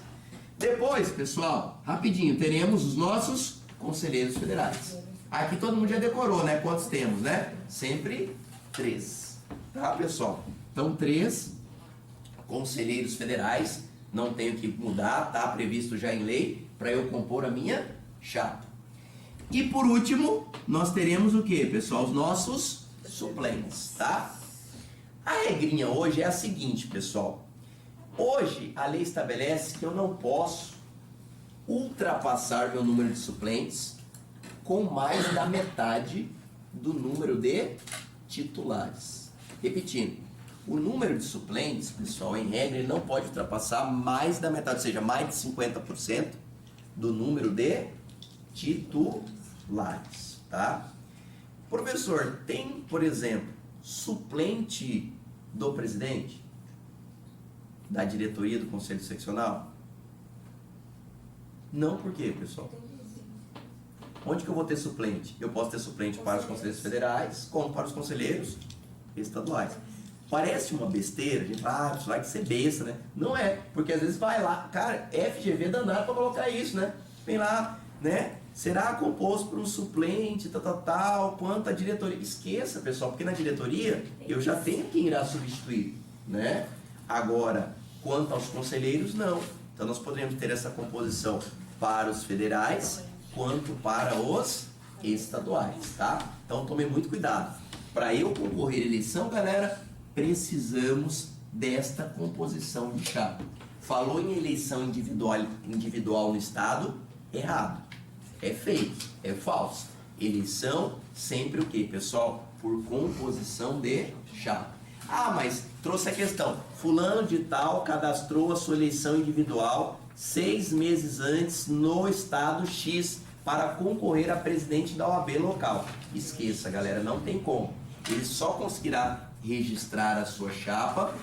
Depois, pessoal, rapidinho, teremos os nossos conselheiros federais. Aqui todo mundo já decorou, né? Quantos temos, né? Sempre 3. Tá, pessoal? Então, 3 conselheiros federais. Não tenho que mudar, tá previsto já em lei, para eu compor a minha chapa. E por último, nós teremos o que, pessoal? Os nossos suplentes, tá? A regrinha hoje é a seguinte, pessoal. Hoje, a lei estabelece que eu não posso ultrapassar meu número de suplentes com mais da metade do número de titulares. Repetindo, o número de suplentes, pessoal, em regra, ele não pode ultrapassar mais da metade, ou seja, mais de 50% do número de titulares, tá? Professor, tem, por exemplo, suplente do presidente, da diretoria do Conselho Seccional? Não, por quê, pessoal? Onde que eu vou ter suplente? Eu posso ter suplente para os conselheiros federais, como para os conselheiros estaduais. Parece uma besteira, a gente fala, isso vai ser besta, né? Não é, porque às vezes vai lá, cara, FGV é danado para colocar isso, né? Vem lá, né? Será composto por um suplente, tal, quanto a diretoria. Esqueça, pessoal, porque na diretoria eu já tenho quem irá substituir, né? Agora, quanto aos conselheiros, não. Então nós poderíamos ter essa composição para os federais, quanto para os estaduais, tá? Então tome muito cuidado. Para eu concorrer à eleição, galera, precisamos desta composição de chapa. Falou em eleição individual no estado, errado. É fake, é falso. Eleição sempre o quê, pessoal? Por composição de chapa. Ah, mas trouxe a questão. Fulano de tal cadastrou a sua eleição individual 6 meses antes no estado X para concorrer a presidente da OAB local. Esqueça, galera, não tem como. Ele só conseguirá registrar a sua chapa,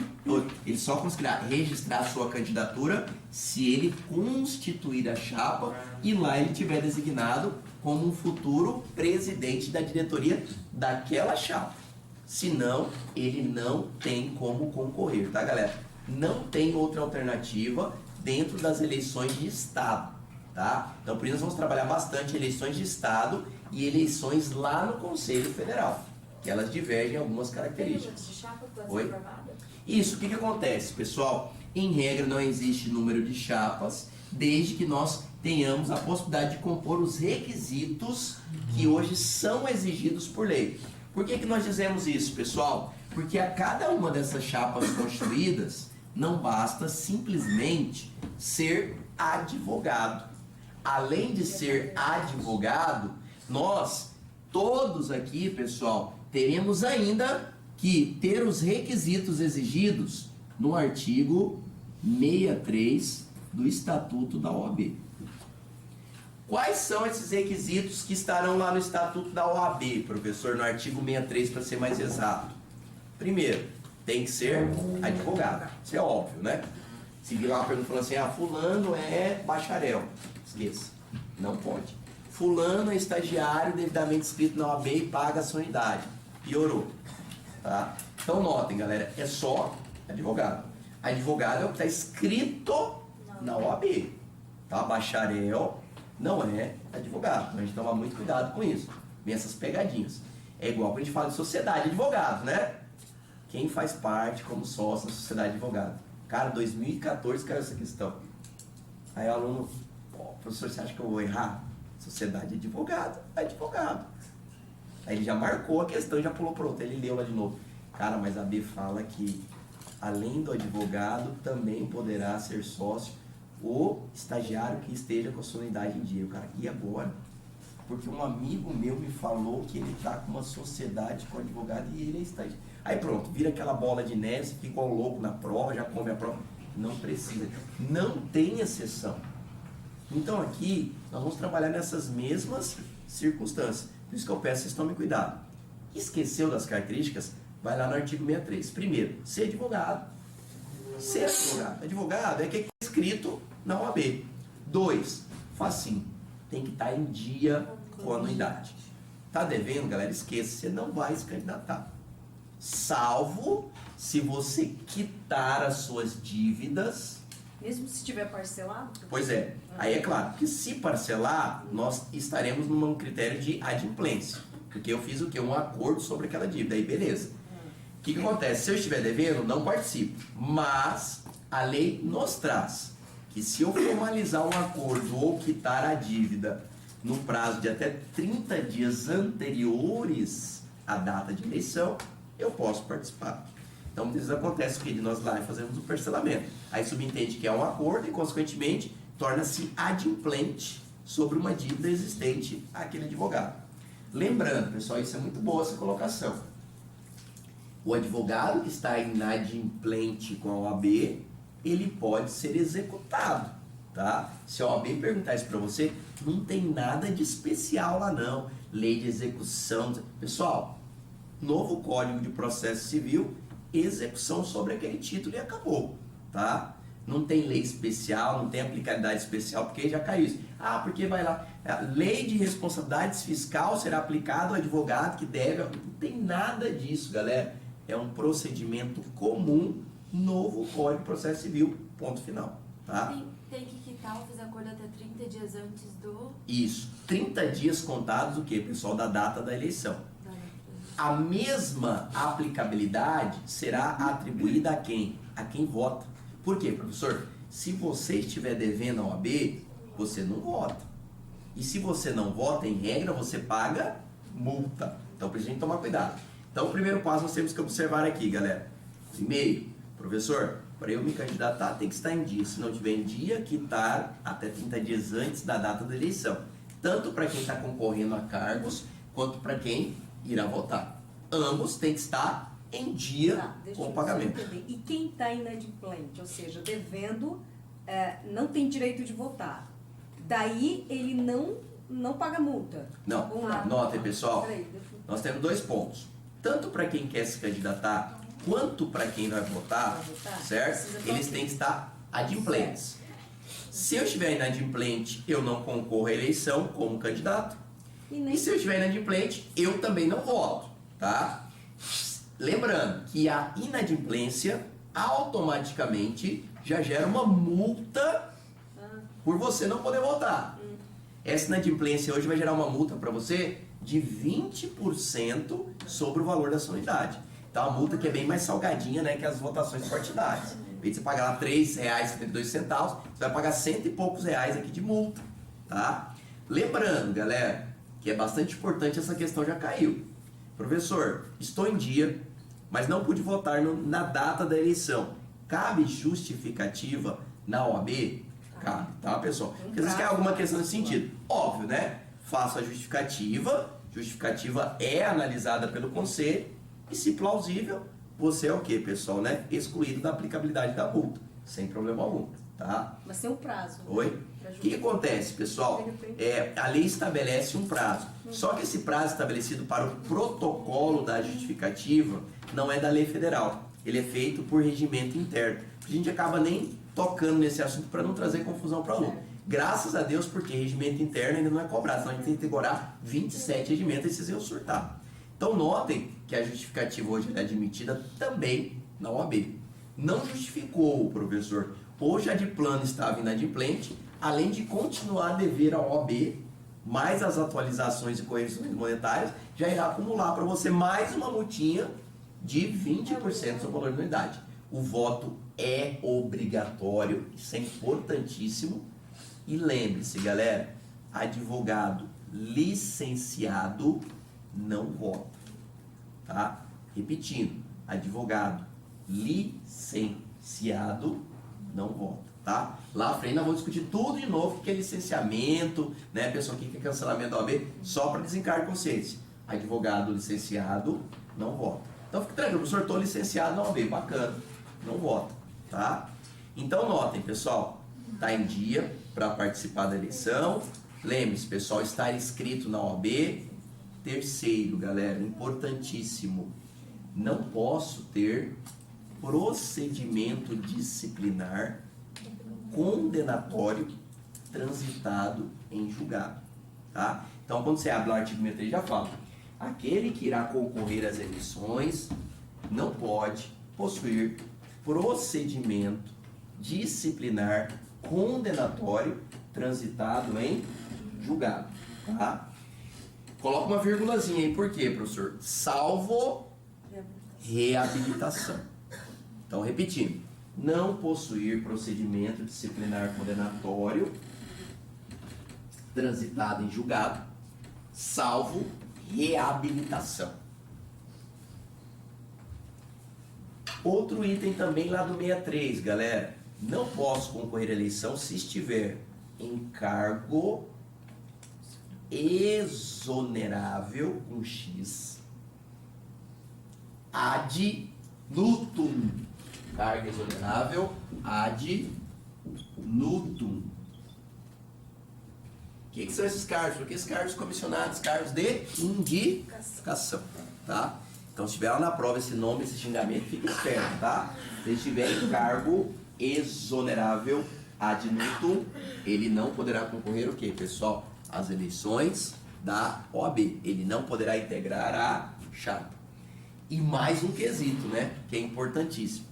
ele só conseguirá registrar a sua candidatura se ele constituir a chapa e lá ele tiver designado como um futuro presidente da diretoria daquela chapa. Senão, ele não tem como concorrer, tá, galera? Não tem outra alternativa dentro das eleições de estado. tá? Então, por isso nós vamos trabalhar bastante eleições de Estado e eleições lá no Conselho Federal, que elas divergem em algumas Tem número características. de chapa para Oi? ser aprovada? Isso, o que acontece, pessoal? Em regra, não existe número de chapas, desde que nós tenhamos a possibilidade de compor os requisitos que hoje são exigidos por lei. Por que nós dizemos isso, pessoal? Porque a cada uma dessas chapas constituídas, não basta simplesmente ser advogado. Além de ser advogado, nós, todos aqui, pessoal, teremos ainda que ter os requisitos exigidos no artigo 63 do Estatuto da OAB. Quais são esses requisitos que estarão lá no Estatuto da OAB, professor, no artigo 63, para ser mais exato? Primeiro, tem que ser advogado. Isso é óbvio, né? Se vir lá uma pergunta falando assim, fulano é bacharel. Esqueça, não pode. Fulano é estagiário devidamente inscrito na OAB e paga a sua unidade. Piorou. Tá? Então notem, galera, é só advogado. Advogado é o que está escrito na OAB. Tá? Bacharel não é advogado. Então a gente toma muito cuidado com isso. Vem essas pegadinhas. É igual quando a gente fala de sociedade de advogados, né? Quem faz parte como sócio da sociedade de advogados? Cara, 2014 caiu essa questão. Aí o aluno, professor, você acha que eu vou errar? Sociedade de advogado, advogado. Aí ele já marcou a questão e já pulou pronto. Ele leu lá de novo. Cara, mas a B fala que além do advogado também poderá ser sócio o estagiário que esteja com a sua unidade em dia. O cara, e agora? Porque um amigo meu me falou que ele está com uma sociedade com advogado e ele é estagiário. Aí pronto, vira aquela bola de neve, fica igual louco na prova, já come a prova. Não precisa. Não tem exceção. Então aqui, nós vamos trabalhar nessas mesmas circunstâncias. Por isso que eu peço que vocês tomem cuidado. Esqueceu das características? Vai lá no artigo 63. Primeiro, ser advogado. Ser advogado. Advogado é que é escrito na OAB. 2, facinho. Tem que estar em dia com a anuidade. Tá devendo, galera? Esqueça, você não vai se candidatar. Salvo se você quitar as suas dívidas. Mesmo se tiver parcelado? Pois é. Aí é claro que se parcelar, nós estaremos num critério de adimplência. Porque eu fiz o quê? Um acordo sobre aquela dívida. Aí beleza. O que acontece? Se eu estiver devendo, não participo. Mas a lei nos traz que se eu formalizar um acordo ou quitar a dívida no prazo de até 30 dias anteriores à data de eleição, eu posso participar. Então, muitas vezes acontece o que? Nós lá fazemos o parcelamento. Aí subentende que é um acordo e, consequentemente, torna-se adimplente sobre uma dívida existente àquele advogado. Lembrando, pessoal, isso é muito boa essa colocação. O advogado que está inadimplente com a OAB, ele pode ser executado, tá? Se a OAB perguntar isso para você, não tem nada de especial lá não. Lei de execução. Pessoal, novo Código de Processo Civil, execução sobre aquele título e acabou, tá? Não tem lei especial, não tem aplicabilidade especial, porque já caiu isso. Ah, porque vai lá, a lei de responsabilidade fiscal será aplicada ao advogado que deve... Não tem nada disso, galera. É um procedimento comum, novo Código de Processo Civil, ponto final, tá? Tem que quitar ou fazer acordo até 30 dias antes do... Isso, 30 dias contados o quê, pessoal? Da data da eleição. A mesma aplicabilidade será atribuída a quem? A quem vota. Por quê, professor? Se você estiver devendo a OAB, você não vota. E se você não vota, em regra, você paga multa. Então, precisa tomar cuidado. Então, o primeiro passo nós temos que observar aqui, galera. Primeiro, professor, para eu me candidatar, tem que estar em dia. Se não tiver em dia, quitar até 30 dias antes da data da eleição. Tanto para quem está concorrendo a cargos, quanto para quem irá votar. Ambos têm que estar em dia com o pagamento. E quem está inadimplente, ou seja, devendo, não tem direito de votar. Daí ele não paga multa. Não, notem, pessoal, nós temos 2 pontos. Tanto para quem quer se candidatar, quanto para quem vai votar, certo? Eles têm que estar adimplentes. Se eu estiver inadimplente, eu não concorro à eleição como candidato. E se eu estiver inadimplente, eu também não voto, tá? Lembrando que a inadimplência automaticamente já gera uma multa por você não poder votar. Essa inadimplência hoje vai gerar uma multa para você de 20% sobre o valor da sua unidade. Então, a multa que é bem mais salgadinha, né, que as votações partidárias. Em vez de você pagar lá R$ 3,72, você vai pagar cento e poucos reais aqui de multa, tá? Lembrando, galera, que é bastante importante, essa questão já caiu. Professor, estou em dia, mas não pude votar na data da eleição. Cabe justificativa na OAB? Cabe, tá, pessoal? Porque às vezes quer alguma questão nesse sentido. Óbvio, né? Faça a justificativa. Justificativa é analisada pelo conselho. E se plausível, você é o quê, pessoal, né? Excluído da aplicabilidade da multa. Sem problema algum, tá? Mas tem um prazo. Oi? O que acontece, pessoal? A lei estabelece um prazo. Só que esse prazo estabelecido para o protocolo da justificativa não é da lei federal. Ele é feito por regimento interno. A gente acaba nem tocando nesse assunto para não trazer confusão para o aluno. Graças a Deus, porque regimento interno ainda não é cobrado, senão a gente tem que decorar 27 regimentos e vocês iam surtar. Então notem que a justificativa hoje é admitida também na OAB. Não justificou o professor, hoje a de plano estava inadimplente, além de continuar a dever à OAB, mais as atualizações e correções monetárias, já irá acumular para você mais uma multinha de 20% do valor da unidade. O voto é obrigatório, isso é importantíssimo. E lembre-se, galera, advogado licenciado não vota, tá? Repetindo, advogado licenciado não vota, tá? Lá à frente nós vamos discutir tudo de novo, o que é licenciamento, né, pessoal, o que é cancelamento da OAB, só para desencargo consciência. Advogado licenciado não vota. Então fique tranquilo, professor, estou licenciado na OAB, bacana, não vota, tá? Então notem, pessoal, tá em dia para participar da eleição. Lembre-se, pessoal, estar inscrito na OAB. Terceiro, galera, importantíssimo, não posso ter procedimento disciplinar condenatório transitado em julgado, tá? Então, quando você abre o artigo 63, já fala, aquele que irá concorrer às eleições não pode possuir procedimento disciplinar condenatório transitado em julgado, tá? Coloca uma vírgulazinha aí, por quê, professor? Salvo reabilitação. Então, repetindo, não possuir procedimento disciplinar condenatório transitado em julgado, salvo reabilitação. Outro item também lá do 63, galera. Não posso concorrer à eleição se estiver em cargo exonerável, um X, ad nutum. Cargo exonerável, ad nutum. O que são esses cargos? Porque esses cargos comissionados, cargos de indicação, tá? Então, se tiver lá na prova esse nome, esse xingamento, fica esperto, tá? Se ele tiver em cargo exonerável ad nutum, ele não poderá concorrer o quê, pessoal? As eleições da OAB. Ele não poderá integrar a chapa. E mais um quesito, né? Que é importantíssimo.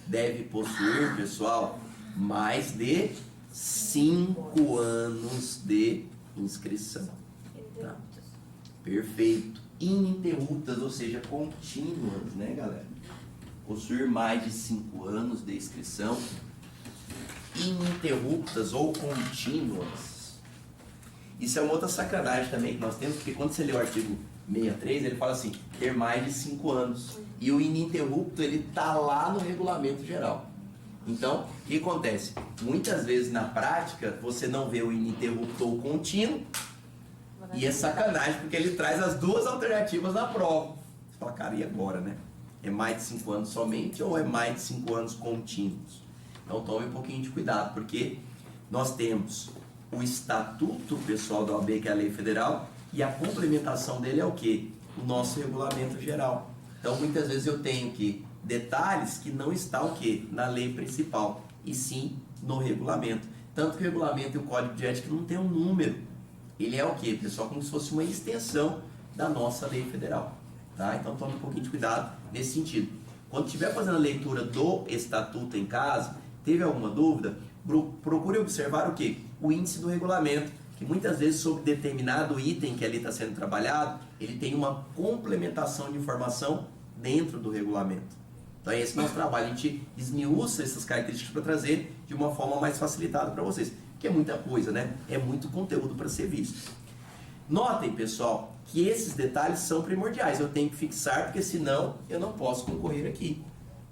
Deve possuir, pessoal, mais de 5 anos de inscrição. Tá? Perfeito. Ininterruptas, ou seja, contínuas, né, galera? Possuir mais de 5 anos de inscrição. Ininterruptas ou contínuas. Isso é uma outra sacanagem também que nós temos, porque quando você lê o artigo 63, ele fala assim, ter mais de 5 anos. E o ininterrupto, ele tá lá no regulamento geral. Então, o que acontece? Muitas vezes na prática, você não vê o ininterrupto ou contínuo, e é sacanagem, porque ele traz as duas alternativas na prova. Você fala, cara, e agora, né? É mais de 5 anos somente ou é mais de 5 anos contínuos? Então tome um pouquinho de cuidado, porque nós temos o estatuto pessoal da OAB, que é a lei federal, e a complementação dele é o quê? O nosso regulamento geral. Então muitas vezes eu tenho que detalhes que não está o quê? Na lei principal, e sim no regulamento. Tanto que o regulamento e o código de ética não tem um número. Ele é o quê, pessoal? Como se fosse uma extensão da nossa lei federal. Tá? Então tome um pouquinho de cuidado nesse sentido. Quando estiver fazendo a leitura do estatuto em casa, teve alguma dúvida? procure observar o quê? O índice do regulamento, que muitas vezes sobre determinado item que ali está sendo trabalhado, ele tem uma complementação de informação dentro do regulamento. Então é esse nosso trabalho, a gente esmiuça essas características para trazer de uma forma mais facilitada para vocês, que é muita coisa, né? É muito conteúdo para ser visto. Notem, pessoal, que esses detalhes são primordiais, eu tenho que fixar, porque senão eu não posso concorrer aqui,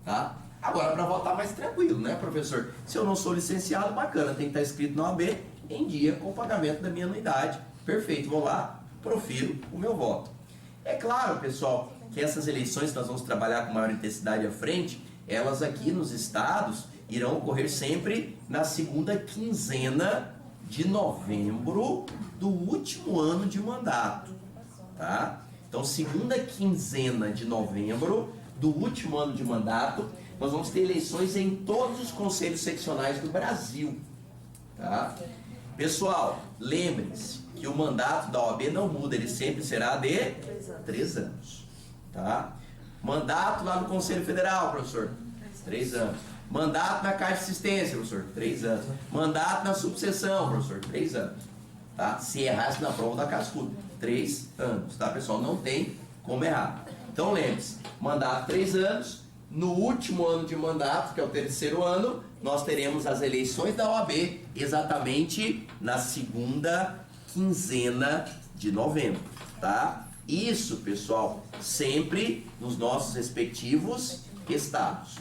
tá? Agora, para votar mais tranquilo, né, professor? Se eu não sou licenciado, bacana, tem que estar escrito na OAB, em dia com o pagamento da minha anuidade. Perfeito, vou lá, profiro o meu voto. É claro, pessoal, que essas eleições que nós vamos trabalhar com maior intensidade à frente, elas aqui nos estados irão ocorrer sempre na segunda quinzena de novembro do último ano de mandato, tá? Então, segunda quinzena de novembro do último ano de mandato, nós vamos ter eleições em todos os conselhos seccionais do Brasil, tá? Pessoal, lembrem-se que o mandato da OAB não muda, ele sempre será de 3 anos, tá? Mandato lá no Conselho Federal, professor, 3 anos. Mandato na Caixa de Assistência, professor, 3 anos. Mandato na subseção, professor, 3 anos, tá? Se errasse na prova da cascuda, 3 anos, tá, pessoal? Não tem como errar. Então, lembre-se, mandato 3 anos, no último ano de mandato, que é o 3º ano, nós teremos as eleições da OAB exatamente na segunda quinzena de novembro, tá? Isso, pessoal, sempre nos nossos respectivos estados.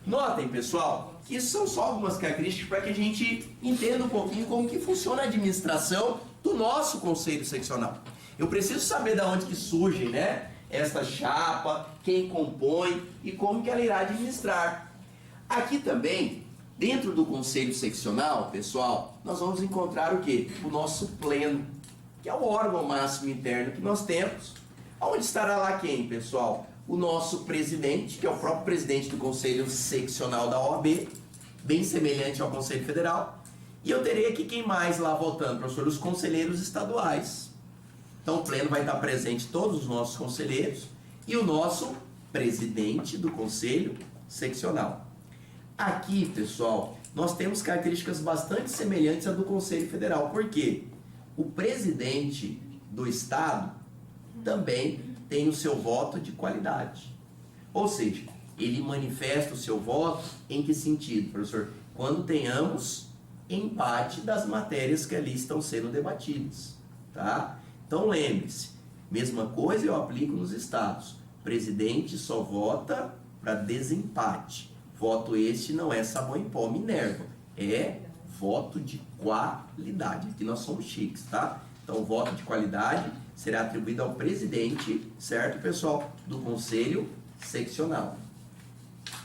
Notem, pessoal, que isso são só algumas características para que a gente entenda um pouquinho como que funciona a administração do nosso conselho seccional. Eu preciso saber de onde que surge, né, esta chapa, quem compõe e como que ela irá administrar. Aqui também, dentro do conselho seccional, pessoal, nós vamos encontrar o quê? O nosso pleno, que é o órgão máximo interno que nós temos. Onde estará lá quem, pessoal? O nosso presidente, que é o próprio presidente do conselho seccional da OAB, bem semelhante ao Conselho Federal. E eu terei aqui quem mais lá votando, professor? Os conselheiros estaduais. Então o pleno vai estar presente todos os nossos conselheiros e o nosso presidente do conselho seccional. Aqui, pessoal, nós temos características bastante semelhantes à do Conselho Federal. Por quê? O presidente do estado também tem o seu voto de qualidade. Ou seja, ele manifesta o seu voto em que sentido, professor? Quando tenhamos empate das matérias que ali estão sendo debatidas, tá? Então lembre-se, mesma coisa eu aplico nos estados. Presidente só vota para desempate. Voto este não é sabão em pó Minerva, é voto de qualidade. Aqui nós somos chiques, tá? Então o voto de qualidade será atribuído ao presidente, certo, pessoal? Do conselho seccional.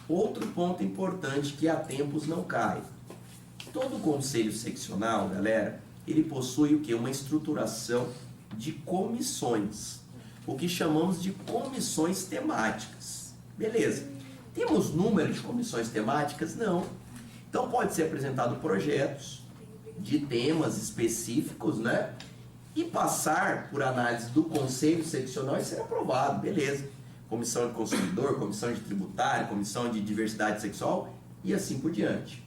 Outro ponto importante que há tempos não cai. Todo conselho seccional, galera, ele possui o quê? Uma estruturação de comissões, o que chamamos de comissões temáticas. Beleza. Temos número de comissões temáticas? Não. Então pode ser apresentado projetos de temas específicos, né? E passar por análise do conselho seccional e ser aprovado, beleza. Comissão de consumidor, comissão de tributário, comissão de diversidade sexual e assim por diante.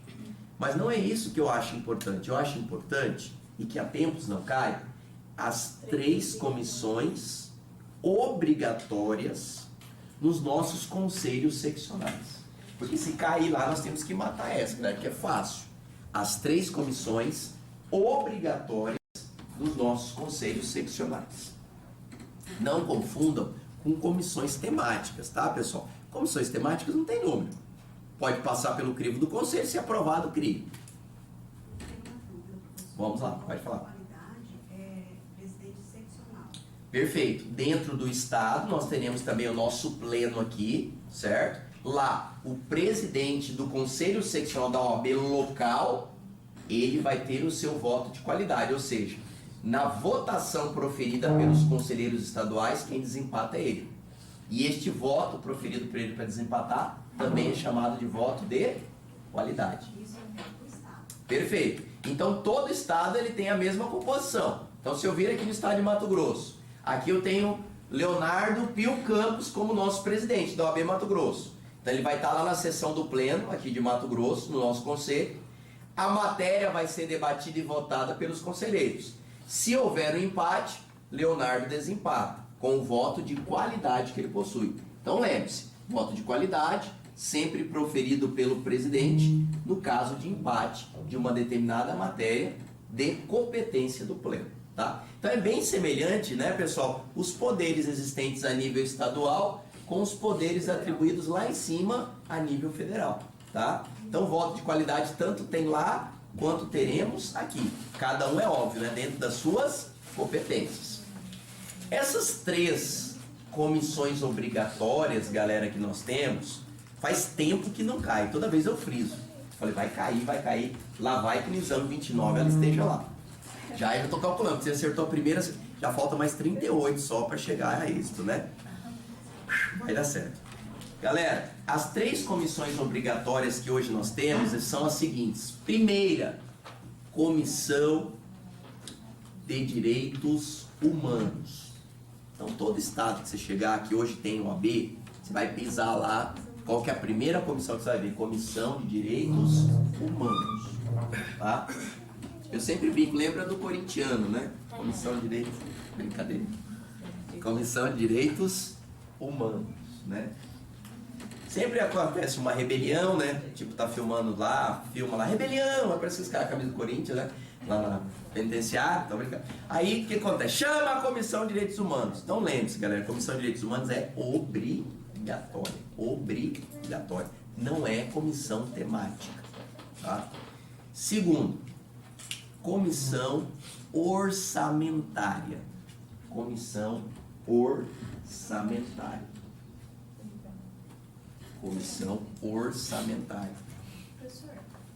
Mas não é isso que eu acho importante. Eu acho importante, e que há tempos não cai, as 3 comissões obrigatórias nos nossos conselhos seccionais. Porque se cair lá, nós temos que matar essa, né? Que é fácil. As 3 comissões obrigatórias nos nossos conselhos seccionais. Não confundam com comissões temáticas, tá, pessoal? Comissões temáticas não tem número. Pode passar pelo crivo do conselho, se aprovado o crivo. Vamos lá, pode falar. Perfeito. Dentro do estado, nós teremos também o nosso pleno aqui, certo? Lá, o presidente do conselho seccional da OAB local, ele vai ter o seu voto de qualidade, ou seja, na votação proferida pelos conselheiros estaduais, quem desempata é ele. E este voto proferido por ele para desempatar também é chamado de voto de qualidade. Isso é do estado. Perfeito. Então, todo estado ele tem a mesma composição. Então, se eu vir aqui no estado de Mato Grosso, aqui eu tenho Leonardo Pio Campos como nosso presidente da OAB Mato Grosso. Então ele vai estar lá na sessão do pleno, aqui de Mato Grosso, no nosso conselho. a matéria vai ser debatida e votada pelos conselheiros. Se houver um empate, Leonardo desempata, com o voto de qualidade que ele possui. Então lembre-se, voto de qualidade, sempre proferido pelo presidente, no caso de empate de uma determinada matéria de competência do pleno. Tá? Então é bem semelhante, né, pessoal, os poderes existentes a nível estadual com os poderes atribuídos lá em cima a nível federal. Tá? Então voto de qualidade tanto tem lá quanto teremos aqui. Cada um é óbvio, né, dentro das suas competências. Essas 3 comissões obrigatórias, galera, que nós temos, faz tempo que não cai. Toda vez eu friso. Falei, vai cair. Lá vai que no exame 29 ela esteja lá. Já eu estou calculando, porque você acertou a primeira, já falta mais 38 só para chegar a êxito, né? Vai dar certo. Galera, as 3 comissões obrigatórias que hoje nós temos são as seguintes. Primeira, Comissão de Direitos Humanos. Então, todo estado que você chegar, que hoje tem o AB, você vai pisar lá. Qual que é a primeira comissão que você vai ver? Comissão de Direitos Humanos. Tá? Eu sempre brinco, lembra do corintiano, né? Comissão de Direitos... Brincadeira. Comissão de Direitos Humanos, né? Sempre acontece uma rebelião, né? Tipo, tá filmando lá, filma lá, rebelião, aparece os caras com a camisa do Corinthians, né? Lá na penitenciária, tá brincando. Aí, o que acontece? Chama a Comissão de Direitos Humanos. Então, lembre-se, galera, a Comissão de Direitos Humanos é obrigatória. Obrigatória. Não é comissão temática, tá? Segundo, Comissão Orçamentária. Comissão Orçamentária. Comissão Orçamentária. Professor,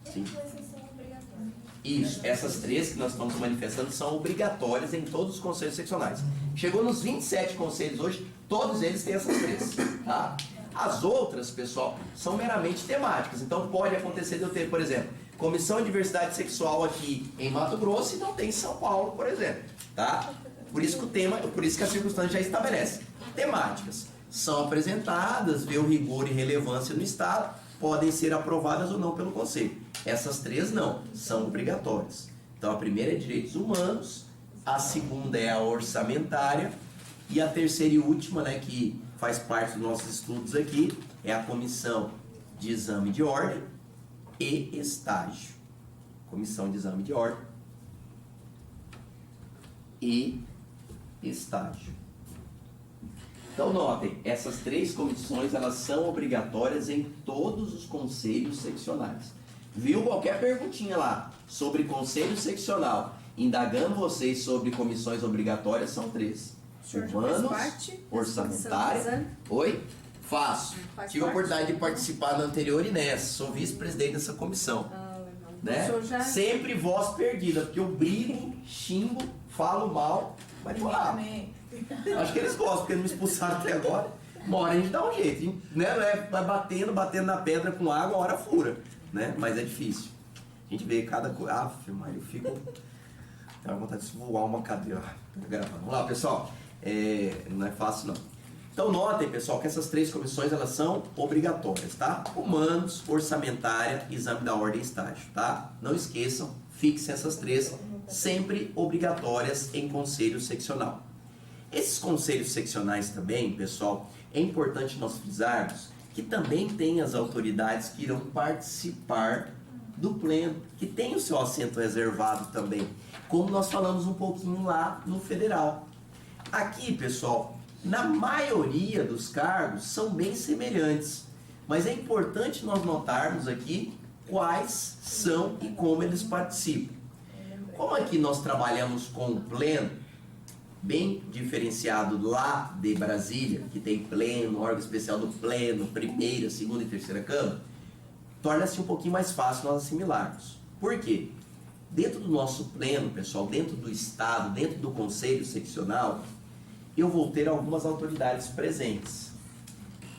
Sim. essas são obrigatórias? Isso, essas 3 que nós estamos manifestando são obrigatórias em todos os conselhos seccionais. Chegou nos 27 conselhos hoje, todos eles têm essas 3, tá? As outras, pessoal, são meramente temáticas. Então pode acontecer de eu ter, por exemplo, Comissão de Diversidade Sexual aqui em Mato Grosso e não tem em São Paulo, por exemplo, tá? Por isso que o tema, por isso que a circunstância já estabelece. Temáticas são apresentadas, vê o rigor e relevância no Estado, podem ser aprovadas ou não pelo Conselho. Essas 3 não, são obrigatórias. Então a primeira é Direitos Humanos, a segunda é a Orçamentária e a terceira e última, né, que faz parte dos nossos estudos aqui, é a Comissão de Exame de Ordem e Estágio. Comissão de Exame de Ordem e Estágio. Então notem, essas 3 comissões, elas são obrigatórias em todos os conselhos seccionais. Viu qualquer perguntinha lá sobre conselho seccional, indagando vocês sobre comissões obrigatórias, são 3. O senhor já Humanos, faz parte orçamentária. Oi? Faço. Faz Tive a parte? oportunidade de participar na anterior e nessa. Sou vice-presidente dessa comissão. Legal. Né? O senhor já... Sempre voz perdida, porque eu brigo, xingo, falo mal, mas tipo, acho que eles gostam, porque não me expulsaram até agora. Uma hora a gente dá um jeito, hein? Né? Vai batendo na pedra com água, a hora fura, né? Mas é difícil. A gente vê cada coisa. Ah, mas eu fico. Tenho vontade de voar uma cadeira. Vamos lá, pessoal. Não é fácil, não. Então notem, pessoal, que essas 3 comissões, elas são obrigatórias, tá? Humanos, Orçamentária, Exame da Ordem e Estágio, tá? Não esqueçam, fixem essas 3, sempre obrigatórias em conselho seccional. Esses conselhos seccionais também, pessoal, é importante nós frisarmos que também tem as autoridades que irão participar do pleno, que tem o seu assento reservado também, como nós falamos um pouquinho lá no federal. Aqui, pessoal, na maioria dos cargos são bem semelhantes, mas é importante nós notarmos aqui quais são e como eles participam. Como aqui nós trabalhamos com o pleno, bem diferenciado lá de Brasília, que tem pleno, órgão especial do pleno, primeira, segunda e terceira Câmara, torna-se um pouquinho mais fácil nós assimilarmos. Por quê? Dentro do nosso pleno, pessoal, dentro do Estado, dentro do Conselho Seccional, eu vou ter algumas autoridades presentes.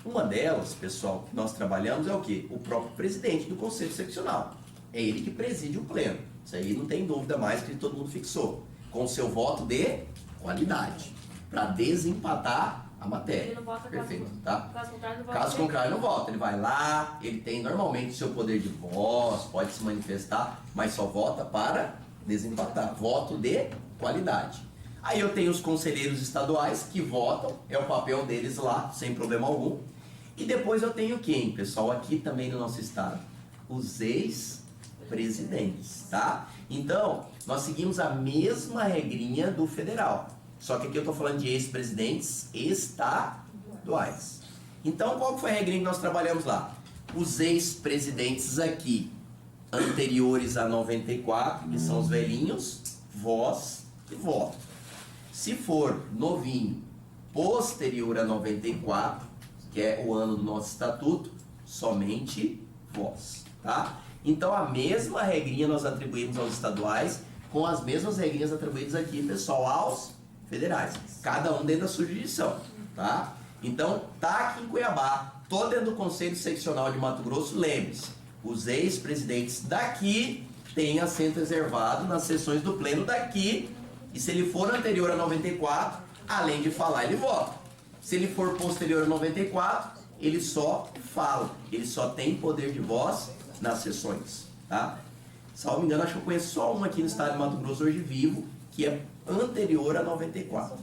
Uma delas, pessoal, que nós trabalhamos é o quê? O próprio presidente do Conselho Seccional. É ele que preside o pleno. Isso aí não tem dúvida mais, que todo mundo fixou. Com o seu voto de qualidade, para desempatar a matéria. Ele não vota Perfeito, caso, tá? caso contrário, não vota. Caso contrário, não vota. Ele vai lá, ele tem normalmente o seu poder de voz, pode se manifestar, mas só vota para desempatar. Voto de qualidade. Aí eu tenho os conselheiros estaduais que votam, é o papel deles lá, sem problema algum. E depois eu tenho quem, pessoal, aqui também no nosso estado? Os ex-presidentes, tá? Então, nós seguimos a mesma regrinha do federal. Só que aqui eu estou falando de ex-presidentes estaduais. Então, qual foi a regrinha que nós trabalhamos lá? Os ex-presidentes aqui, anteriores a 94, que são os velhinhos, voz e voto. Se for novinho, posterior a 94, que é o ano do nosso estatuto, somente voz, tá? Então, a mesma regrinha nós atribuímos aos estaduais, com as mesmas regrinhas atribuídas aqui, pessoal, aos federais. Cada um dentro da sua jurisdição, tá? Então, tá aqui em Cuiabá, tô dentro do Conselho Seccional de Mato Grosso, lembre-se, os ex-presidentes daqui têm assento reservado nas sessões do pleno daqui, e se ele for anterior a 94, além de falar, ele vota. Se ele for posterior a 94, ele só fala, ele só tem poder de voz nas sessões, tá? Salvo me engano, acho que eu conheço só um aqui no estado de Mato Grosso hoje vivo, que é anterior a 94,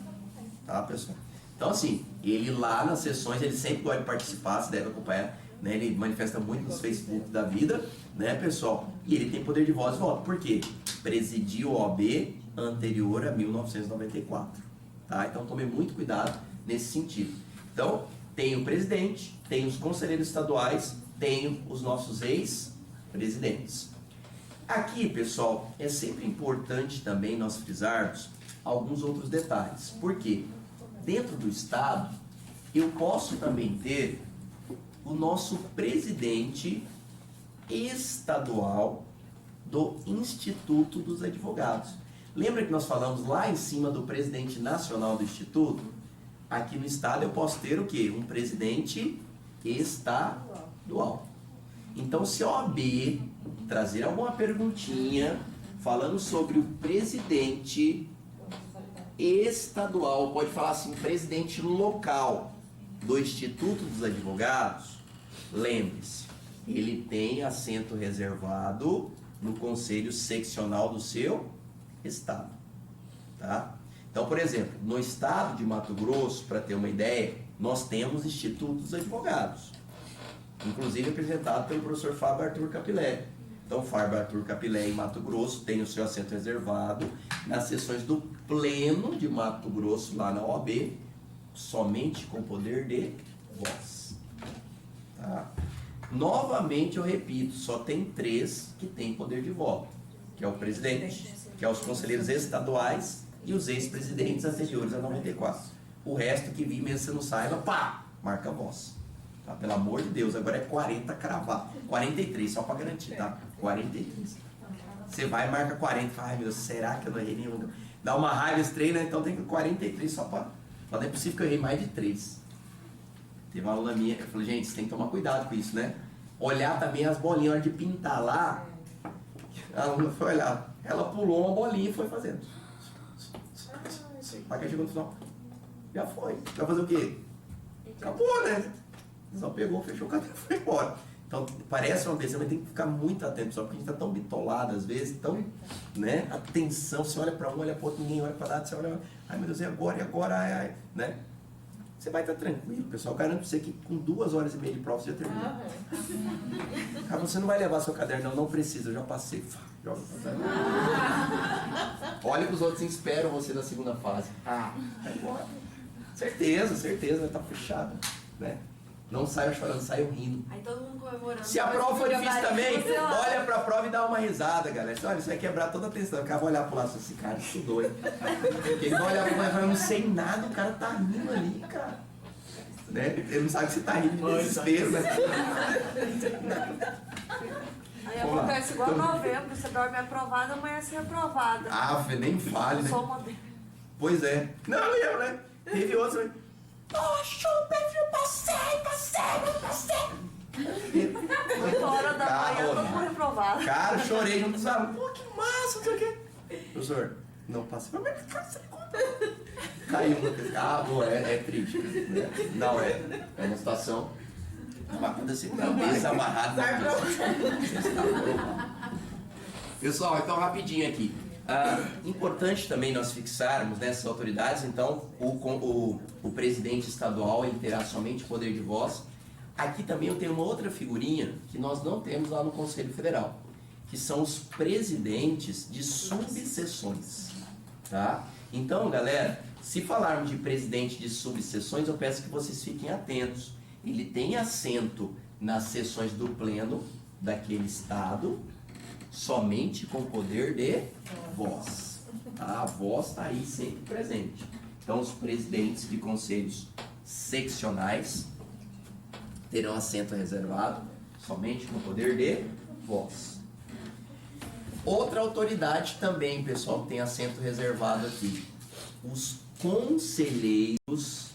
tá, pessoal? Então, assim, ele lá nas sessões, ele sempre gosta de participar, você deve acompanhar, né? Ele manifesta muito nos Facebook da vida, né, pessoal? E ele tem poder de voz e voto. Por quê? Presidiu o OAB anterior a 1994, tá? Então, tome muito cuidado nesse sentido. Então, tem o presidente, tem os conselheiros estaduais, tem os nossos ex-presidentes. Aqui, pessoal, é sempre importante também nós frisarmos alguns outros detalhes. Por quê? Dentro do estado, eu posso também ter o nosso presidente estadual do Instituto dos Advogados. Lembra que nós falamos lá em cima do presidente nacional do Instituto? Aqui no estado eu posso ter o quê? Um presidente estadual. Então, se a OAB trazer alguma perguntinha falando sobre o presidente estadual, pode falar assim, presidente local do Instituto dos Advogados, lembre-se, ele tem assento reservado no Conselho Seccional do seu estado, tá? Então, por exemplo, no estado de Mato Grosso, para ter uma ideia, nós temos Instituto dos Advogados, inclusive representado pelo professor Fábio Arthur Capilé. Então, Fábio Arthur Capilé em Mato Grosso tem o seu assento reservado nas sessões do Pleno de Mato Grosso, lá na OAB, somente com poder de voz. Tá? Novamente, eu repito, só tem 3 que têm poder de voto, que é o presidente, que é os conselheiros estaduais e os ex-presidentes anteriores a 94. O resto que vi, mesmo que você não saiba, pá, marca a voz. Tá? Pelo amor de Deus, agora é 40 cravado. 43, só para garantir, tá? 43. Você vai e marca 40. Fala, ai meu Deus, será que eu não errei nenhum? Dá uma raiva esse trem, né? Então tem que 43 só para... Não é possível que eu errei mais de 3. Teve uma aluna minha, eu falei, gente, você tem que tomar cuidado com isso, né? Olhar também as bolinhas, na hora de pintar lá. A aluna foi olhar. Ela pulou uma bolinha e foi fazendo. Aí que chegou no final. Já foi. Vai fazer o quê? Acabou, né? Só pegou, fechou o cabelo e foi embora. Então, parece uma besteira, mas tem que ficar muito atento, só porque a gente tá tão bitolado às vezes, tão, né? Atenção, você olha para um, olha para outro, ninguém olha para nada, você olha, ai meu Deus, e agora, ai, né? Você vai estar tranquilo, pessoal. Eu garanto pra você que com 2 horas e meia de prova você já termina. Cara, você não vai levar seu caderno, não precisa, eu já passei. Joga o caderno. Olha que os outros esperam você na segunda fase. Vai embora. Certeza, vai estar fechado, né? Não saiam chorando, saiam rindo. Aí todo mundo comemorando. Se a prova for difícil também, olha pra prova e dá uma risada, galera. Olha, isso vai quebrar toda a atenção. O cara vai olhar pro lado e falar assim, cara, estudou, hein? Ele vai olhar pro lado e falar, eu não sei nada, o cara tá rindo ali, cara. Né? Ele não sabe que você tá rindo de desespero, né? Aí acontece igual novembro, você dorme aprovada, amanhece reprovada. Nem fale, né? Sou moderna. Pois é. Não, eu lembro, né? Teve outro, né? Poxa, eu passei. 8 horas da manhã, eu tô reprovada. Cara, chorei junto com os alunos. Pô, que massa, não sei o quê. Professor, não passei. Mas, cara, você me contou. Caiu uma coisa. Ah, bom, é triste. Né? Não, é uma situação. Mas quando você tá bem amarrado na Pessoal, então rapidinho aqui. Importante também nós fixarmos nessas autoridades, então, o presidente estadual ele terá somente poder de voz. Aqui também eu tenho uma outra figurinha que nós não temos lá no Conselho Federal, que são os presidentes de subseções, tá? Então, galera, se falarmos de presidente de subseções, eu peço que vocês fiquem atentos. Ele tem assento nas sessões do pleno daquele estado, somente com poder de voz. A voz está aí sempre presente. Então, os presidentes de conselhos seccionais terão assento reservado, somente com poder de voz. Outra autoridade também, pessoal, que tem assento reservado aqui. Os conselheiros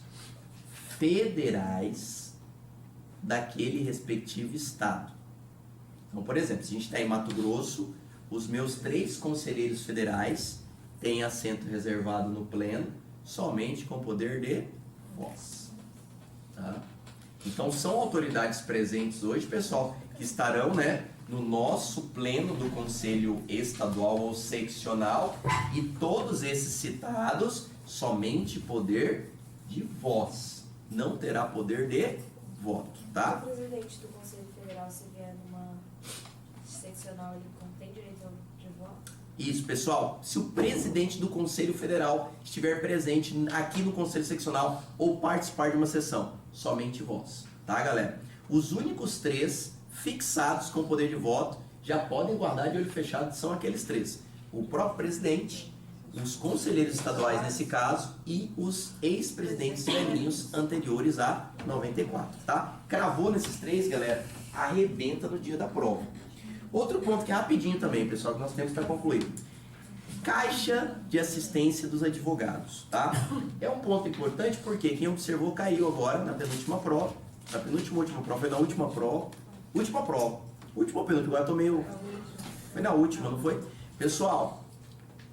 federais daquele respectivo estado. Então, por exemplo, se a gente está em Mato Grosso, os meus 3 conselheiros federais têm assento reservado no pleno, somente com poder de voz. Tá? Então, são autoridades presentes hoje, pessoal, que estarão, né, no nosso pleno do Conselho Estadual ou Seccional, e todos esses citados, somente poder de voz. Não terá poder de voto, tá? Se o presidente do Conselho Federal, se vier numa seccional, ele não tem direito de voto? Isso, pessoal. Se o presidente do Conselho Federal estiver presente aqui no Conselho Seccional ou participar de uma sessão, somente voz, tá, galera? Os únicos 3 fixados com poder de voto, já podem guardar de olho fechado, são aqueles 3. O próprio presidente, os conselheiros estaduais nesse caso e os ex-presidentes velhinhos anteriores a 94, tá? Cravou nesses 3, galera, arrebenta no dia da prova. Outro ponto que é rapidinho também, pessoal, que nós temos para concluir. Caixa de assistência dos advogados, tá? É um ponto importante porque quem observou caiu agora na penúltima prova. Na penúltima última prova, foi na última prova. Última penúltima, agora eu tô meio... Foi na última, não foi? Pessoal,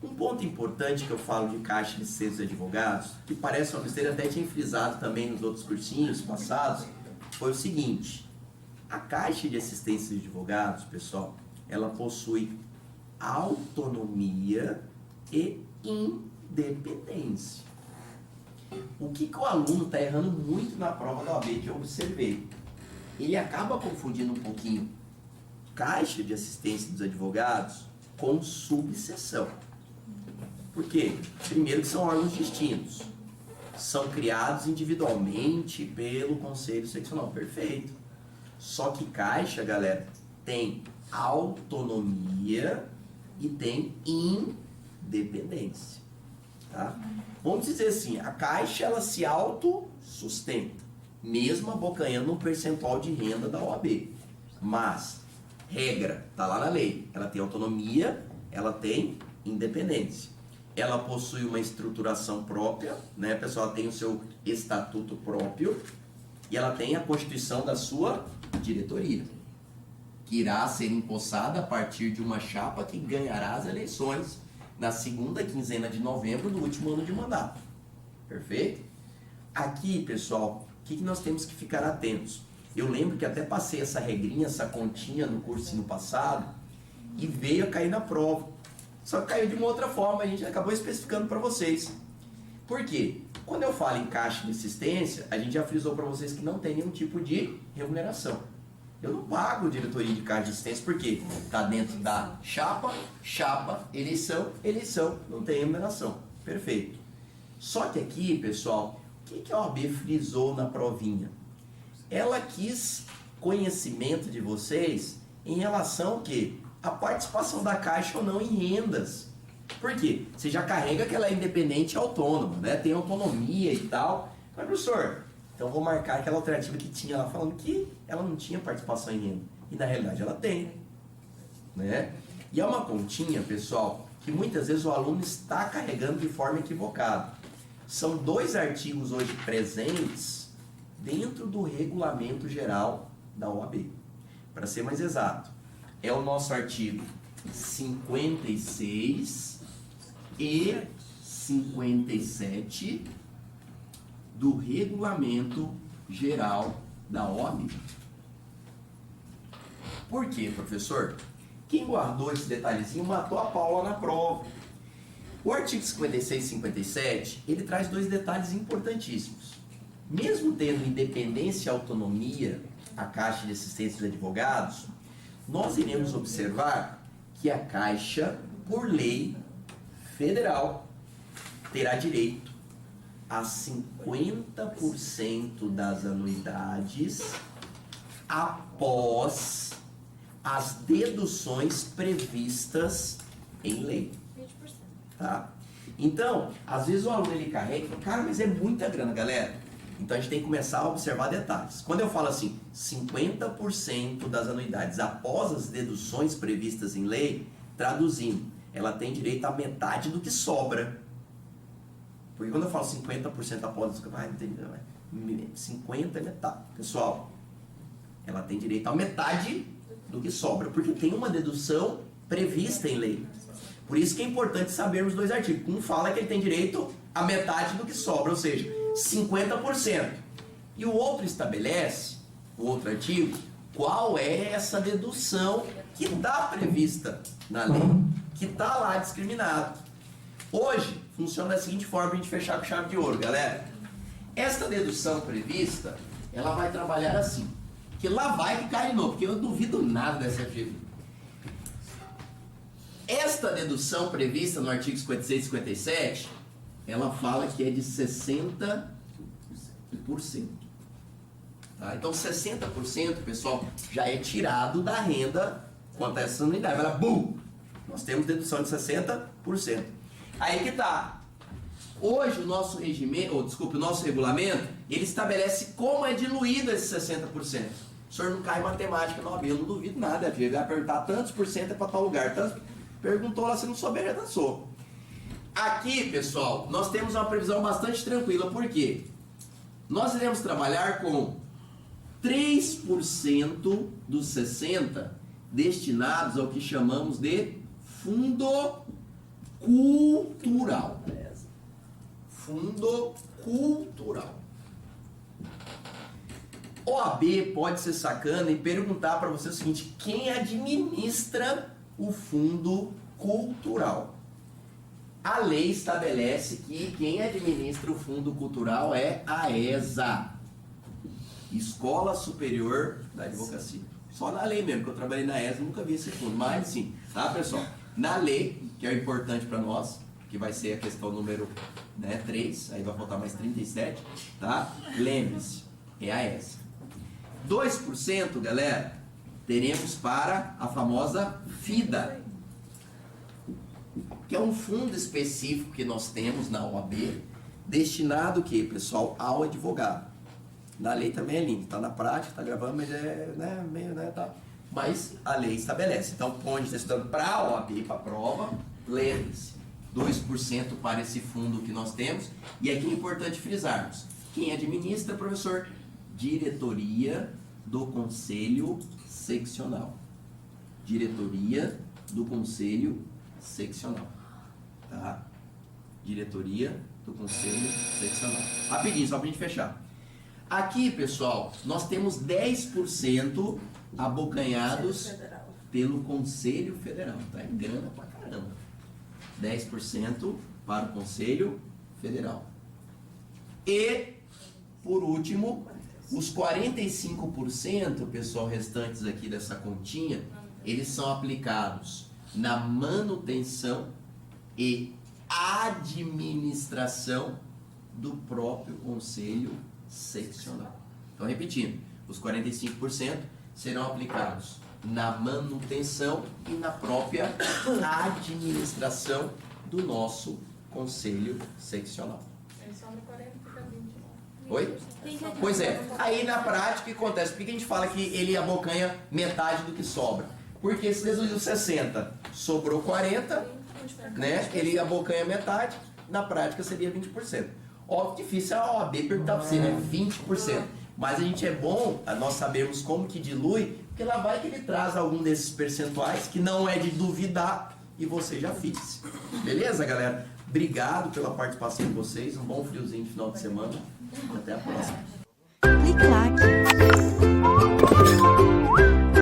um ponto importante que eu falo de caixa de assistência dos advogados, que parece uma besteira, até tinha frisado também nos outros cursinhos passados, foi o seguinte: a caixa de assistência dos advogados, pessoal, ela possui autonomia e independência. O que o aluno está errando muito na prova da OAB que eu observei? Ele acaba confundindo um pouquinho caixa de assistência dos advogados com subseção. Por quê? Primeiro que são órgãos distintos. São criados individualmente pelo Conselho Seccional. Perfeito. Só que caixa, galera, tem autonomia e tem independência. Tá? Vamos dizer assim, a caixa ela se autossustenta, mesmo abocanhando um percentual de renda da OAB. Mas, regra, tá lá na lei, ela tem autonomia, ela tem independência. Ela possui uma estruturação própria, né, pessoal? Ela tem o seu estatuto próprio e ela tem a constituição da sua diretoria, que irá ser empossada a partir de uma chapa que ganhará as eleições na segunda quinzena de novembro do último ano de mandato. Perfeito? Aqui, pessoal, o que nós temos que ficar atentos? Eu lembro que até passei essa regrinha, essa continha no cursinho passado e veio a cair na prova. Só que caiu de uma outra forma, a gente acabou especificando para vocês. Por quê? Quando eu falo em caixa de assistência, a gente já frisou para vocês que não tem nenhum tipo de remuneração. Eu não pago diretoria de caixa de assistência porque está dentro da chapa, eleição, não tem remuneração. Perfeito. Só que aqui, pessoal, o que a OAB frisou na provinha? Ela quis conhecimento de vocês em relação ao quê? A participação da Caixa ou não em rendas. Por quê? Você já carrega que ela é independente e autônoma, né? Tem autonomia e tal. Mas, professor, então vou marcar aquela alternativa que tinha lá falando que ela não tinha participação em renda. E na realidade ela tem, né? E é uma continha, pessoal, que muitas vezes o aluno está carregando de forma equivocada. São 2 artigos hoje presentes dentro do regulamento geral da OAB. Para ser mais exato, é o nosso artigo 56 e 57 do Regulamento Geral da OAB. Por quê, professor? Quem guardou esse detalhezinho matou a Paula na prova. O artigo 56 e 57, ele traz dois detalhes importantíssimos. Mesmo tendo independência e autonomia a Caixa de Assistência de Advogados, nós iremos observar que a Caixa, por lei federal, terá direito a 50% das anuidades após as deduções previstas em lei. 20%. Tá? Então, às vezes o aluno ele carrega e fala, cara, mas é muita grana, galera. Então a gente tem que começar a observar detalhes. Quando eu falo assim, 50% das anuidades após as deduções previstas em lei, traduzindo, ela tem direito a metade do que sobra. Porque quando eu falo 50% após, não entendeu? 50 é metade. Pessoal, ela tem direito a metade do que sobra, porque tem uma dedução prevista em lei. Por isso que é importante sabermos dois artigos. Um fala que ele tem direito a metade do que sobra, ou seja, 50%. E o outro estabelece, o outro artigo, qual é essa dedução que está prevista na lei, que está lá discriminado. Hoje, funciona da seguinte forma para a gente fechar com chave de ouro, galera. Esta dedução prevista, ela vai trabalhar assim. Que lá vai que cai de novo, porque eu duvido nada dessa figura. Esta dedução prevista no artigo 56 e 57, ela fala que é de 60%. Tá? Então 60%, pessoal, já é tirado da renda quanto a essa unidade. Vai lá, bum! Nós temos dedução de 60%. Aí que tá. Hoje o nosso regimento, o nosso regulamento, ele estabelece como é diluído esse 60%. O senhor não cai em matemática, não, eu não duvido nada, ele vai perguntar tantos por cento é para tal lugar, tantos... Perguntou lá, se não souber, já dançou. Aqui, pessoal, nós temos uma previsão bastante tranquila, por quê? Nós iremos trabalhar com 3% dos 60% destinados ao que chamamos de fundo cultural. Fundo cultural. OAB pode ser sacana e perguntar para você o seguinte: quem administra o fundo cultural? A lei estabelece que quem administra o fundo cultural é a ESA, Escola Superior da Advocacia. Só na lei mesmo, que eu trabalhei na ESA, nunca vi esse fundo, mas sim, tá, pessoal? Na lei, que é importante para nós, que vai ser a questão número 3, aí vai faltar mais 37, tá? Lembre-se, é a ESA. 2%, galera, teremos para a famosa FIDA, que é um fundo específico que nós temos na OAB, destinado o quê, pessoal? Ao advogado. Na lei também é lindo, tá na prática, tá gravando, mas é, meio, tá. Mas a lei estabelece. Então, onde está estudando para a OAB, para a prova, lembre-se, 2% para esse fundo que nós temos. E aqui é importante frisarmos, quem administra, professor? Diretoria do Conselho Seccional. Diretoria do Conselho Seccional. Tá? Diretoria do Conselho Seccional. Rapidinho, só pra gente fechar. Aqui, pessoal, nós temos 10% abocanhados pelo Conselho Federal. Tá? É grana pra caramba. 10% para o Conselho Federal. E, por último, os 45%, pessoal, restantes aqui dessa continha, eles são aplicados na manutenção e administração do próprio Conselho Seccional. Então, repetindo, os 45% serão aplicados na manutenção e na própria administração do nosso Conselho Seccional. Ele sobra 40 e fica 20. Oi? Pois é, aí na prática o que acontece? Por que a gente fala que ele abocanha metade do que sobra? Porque se deduziu 60, sobrou 40, né? Ele abocanha metade, na prática seria 20%. Óbvio, difícil a OAB perguntar para você, né? 20%. Mas a gente é bom, nós sabemos como que dilui, porque lá vai que ele traz algum desses percentuais, que não é de duvidar, e você já fixe. Beleza, galera? Obrigado pela participação de vocês. Um bom friozinho de final de semana. E até a próxima. Clique-claque.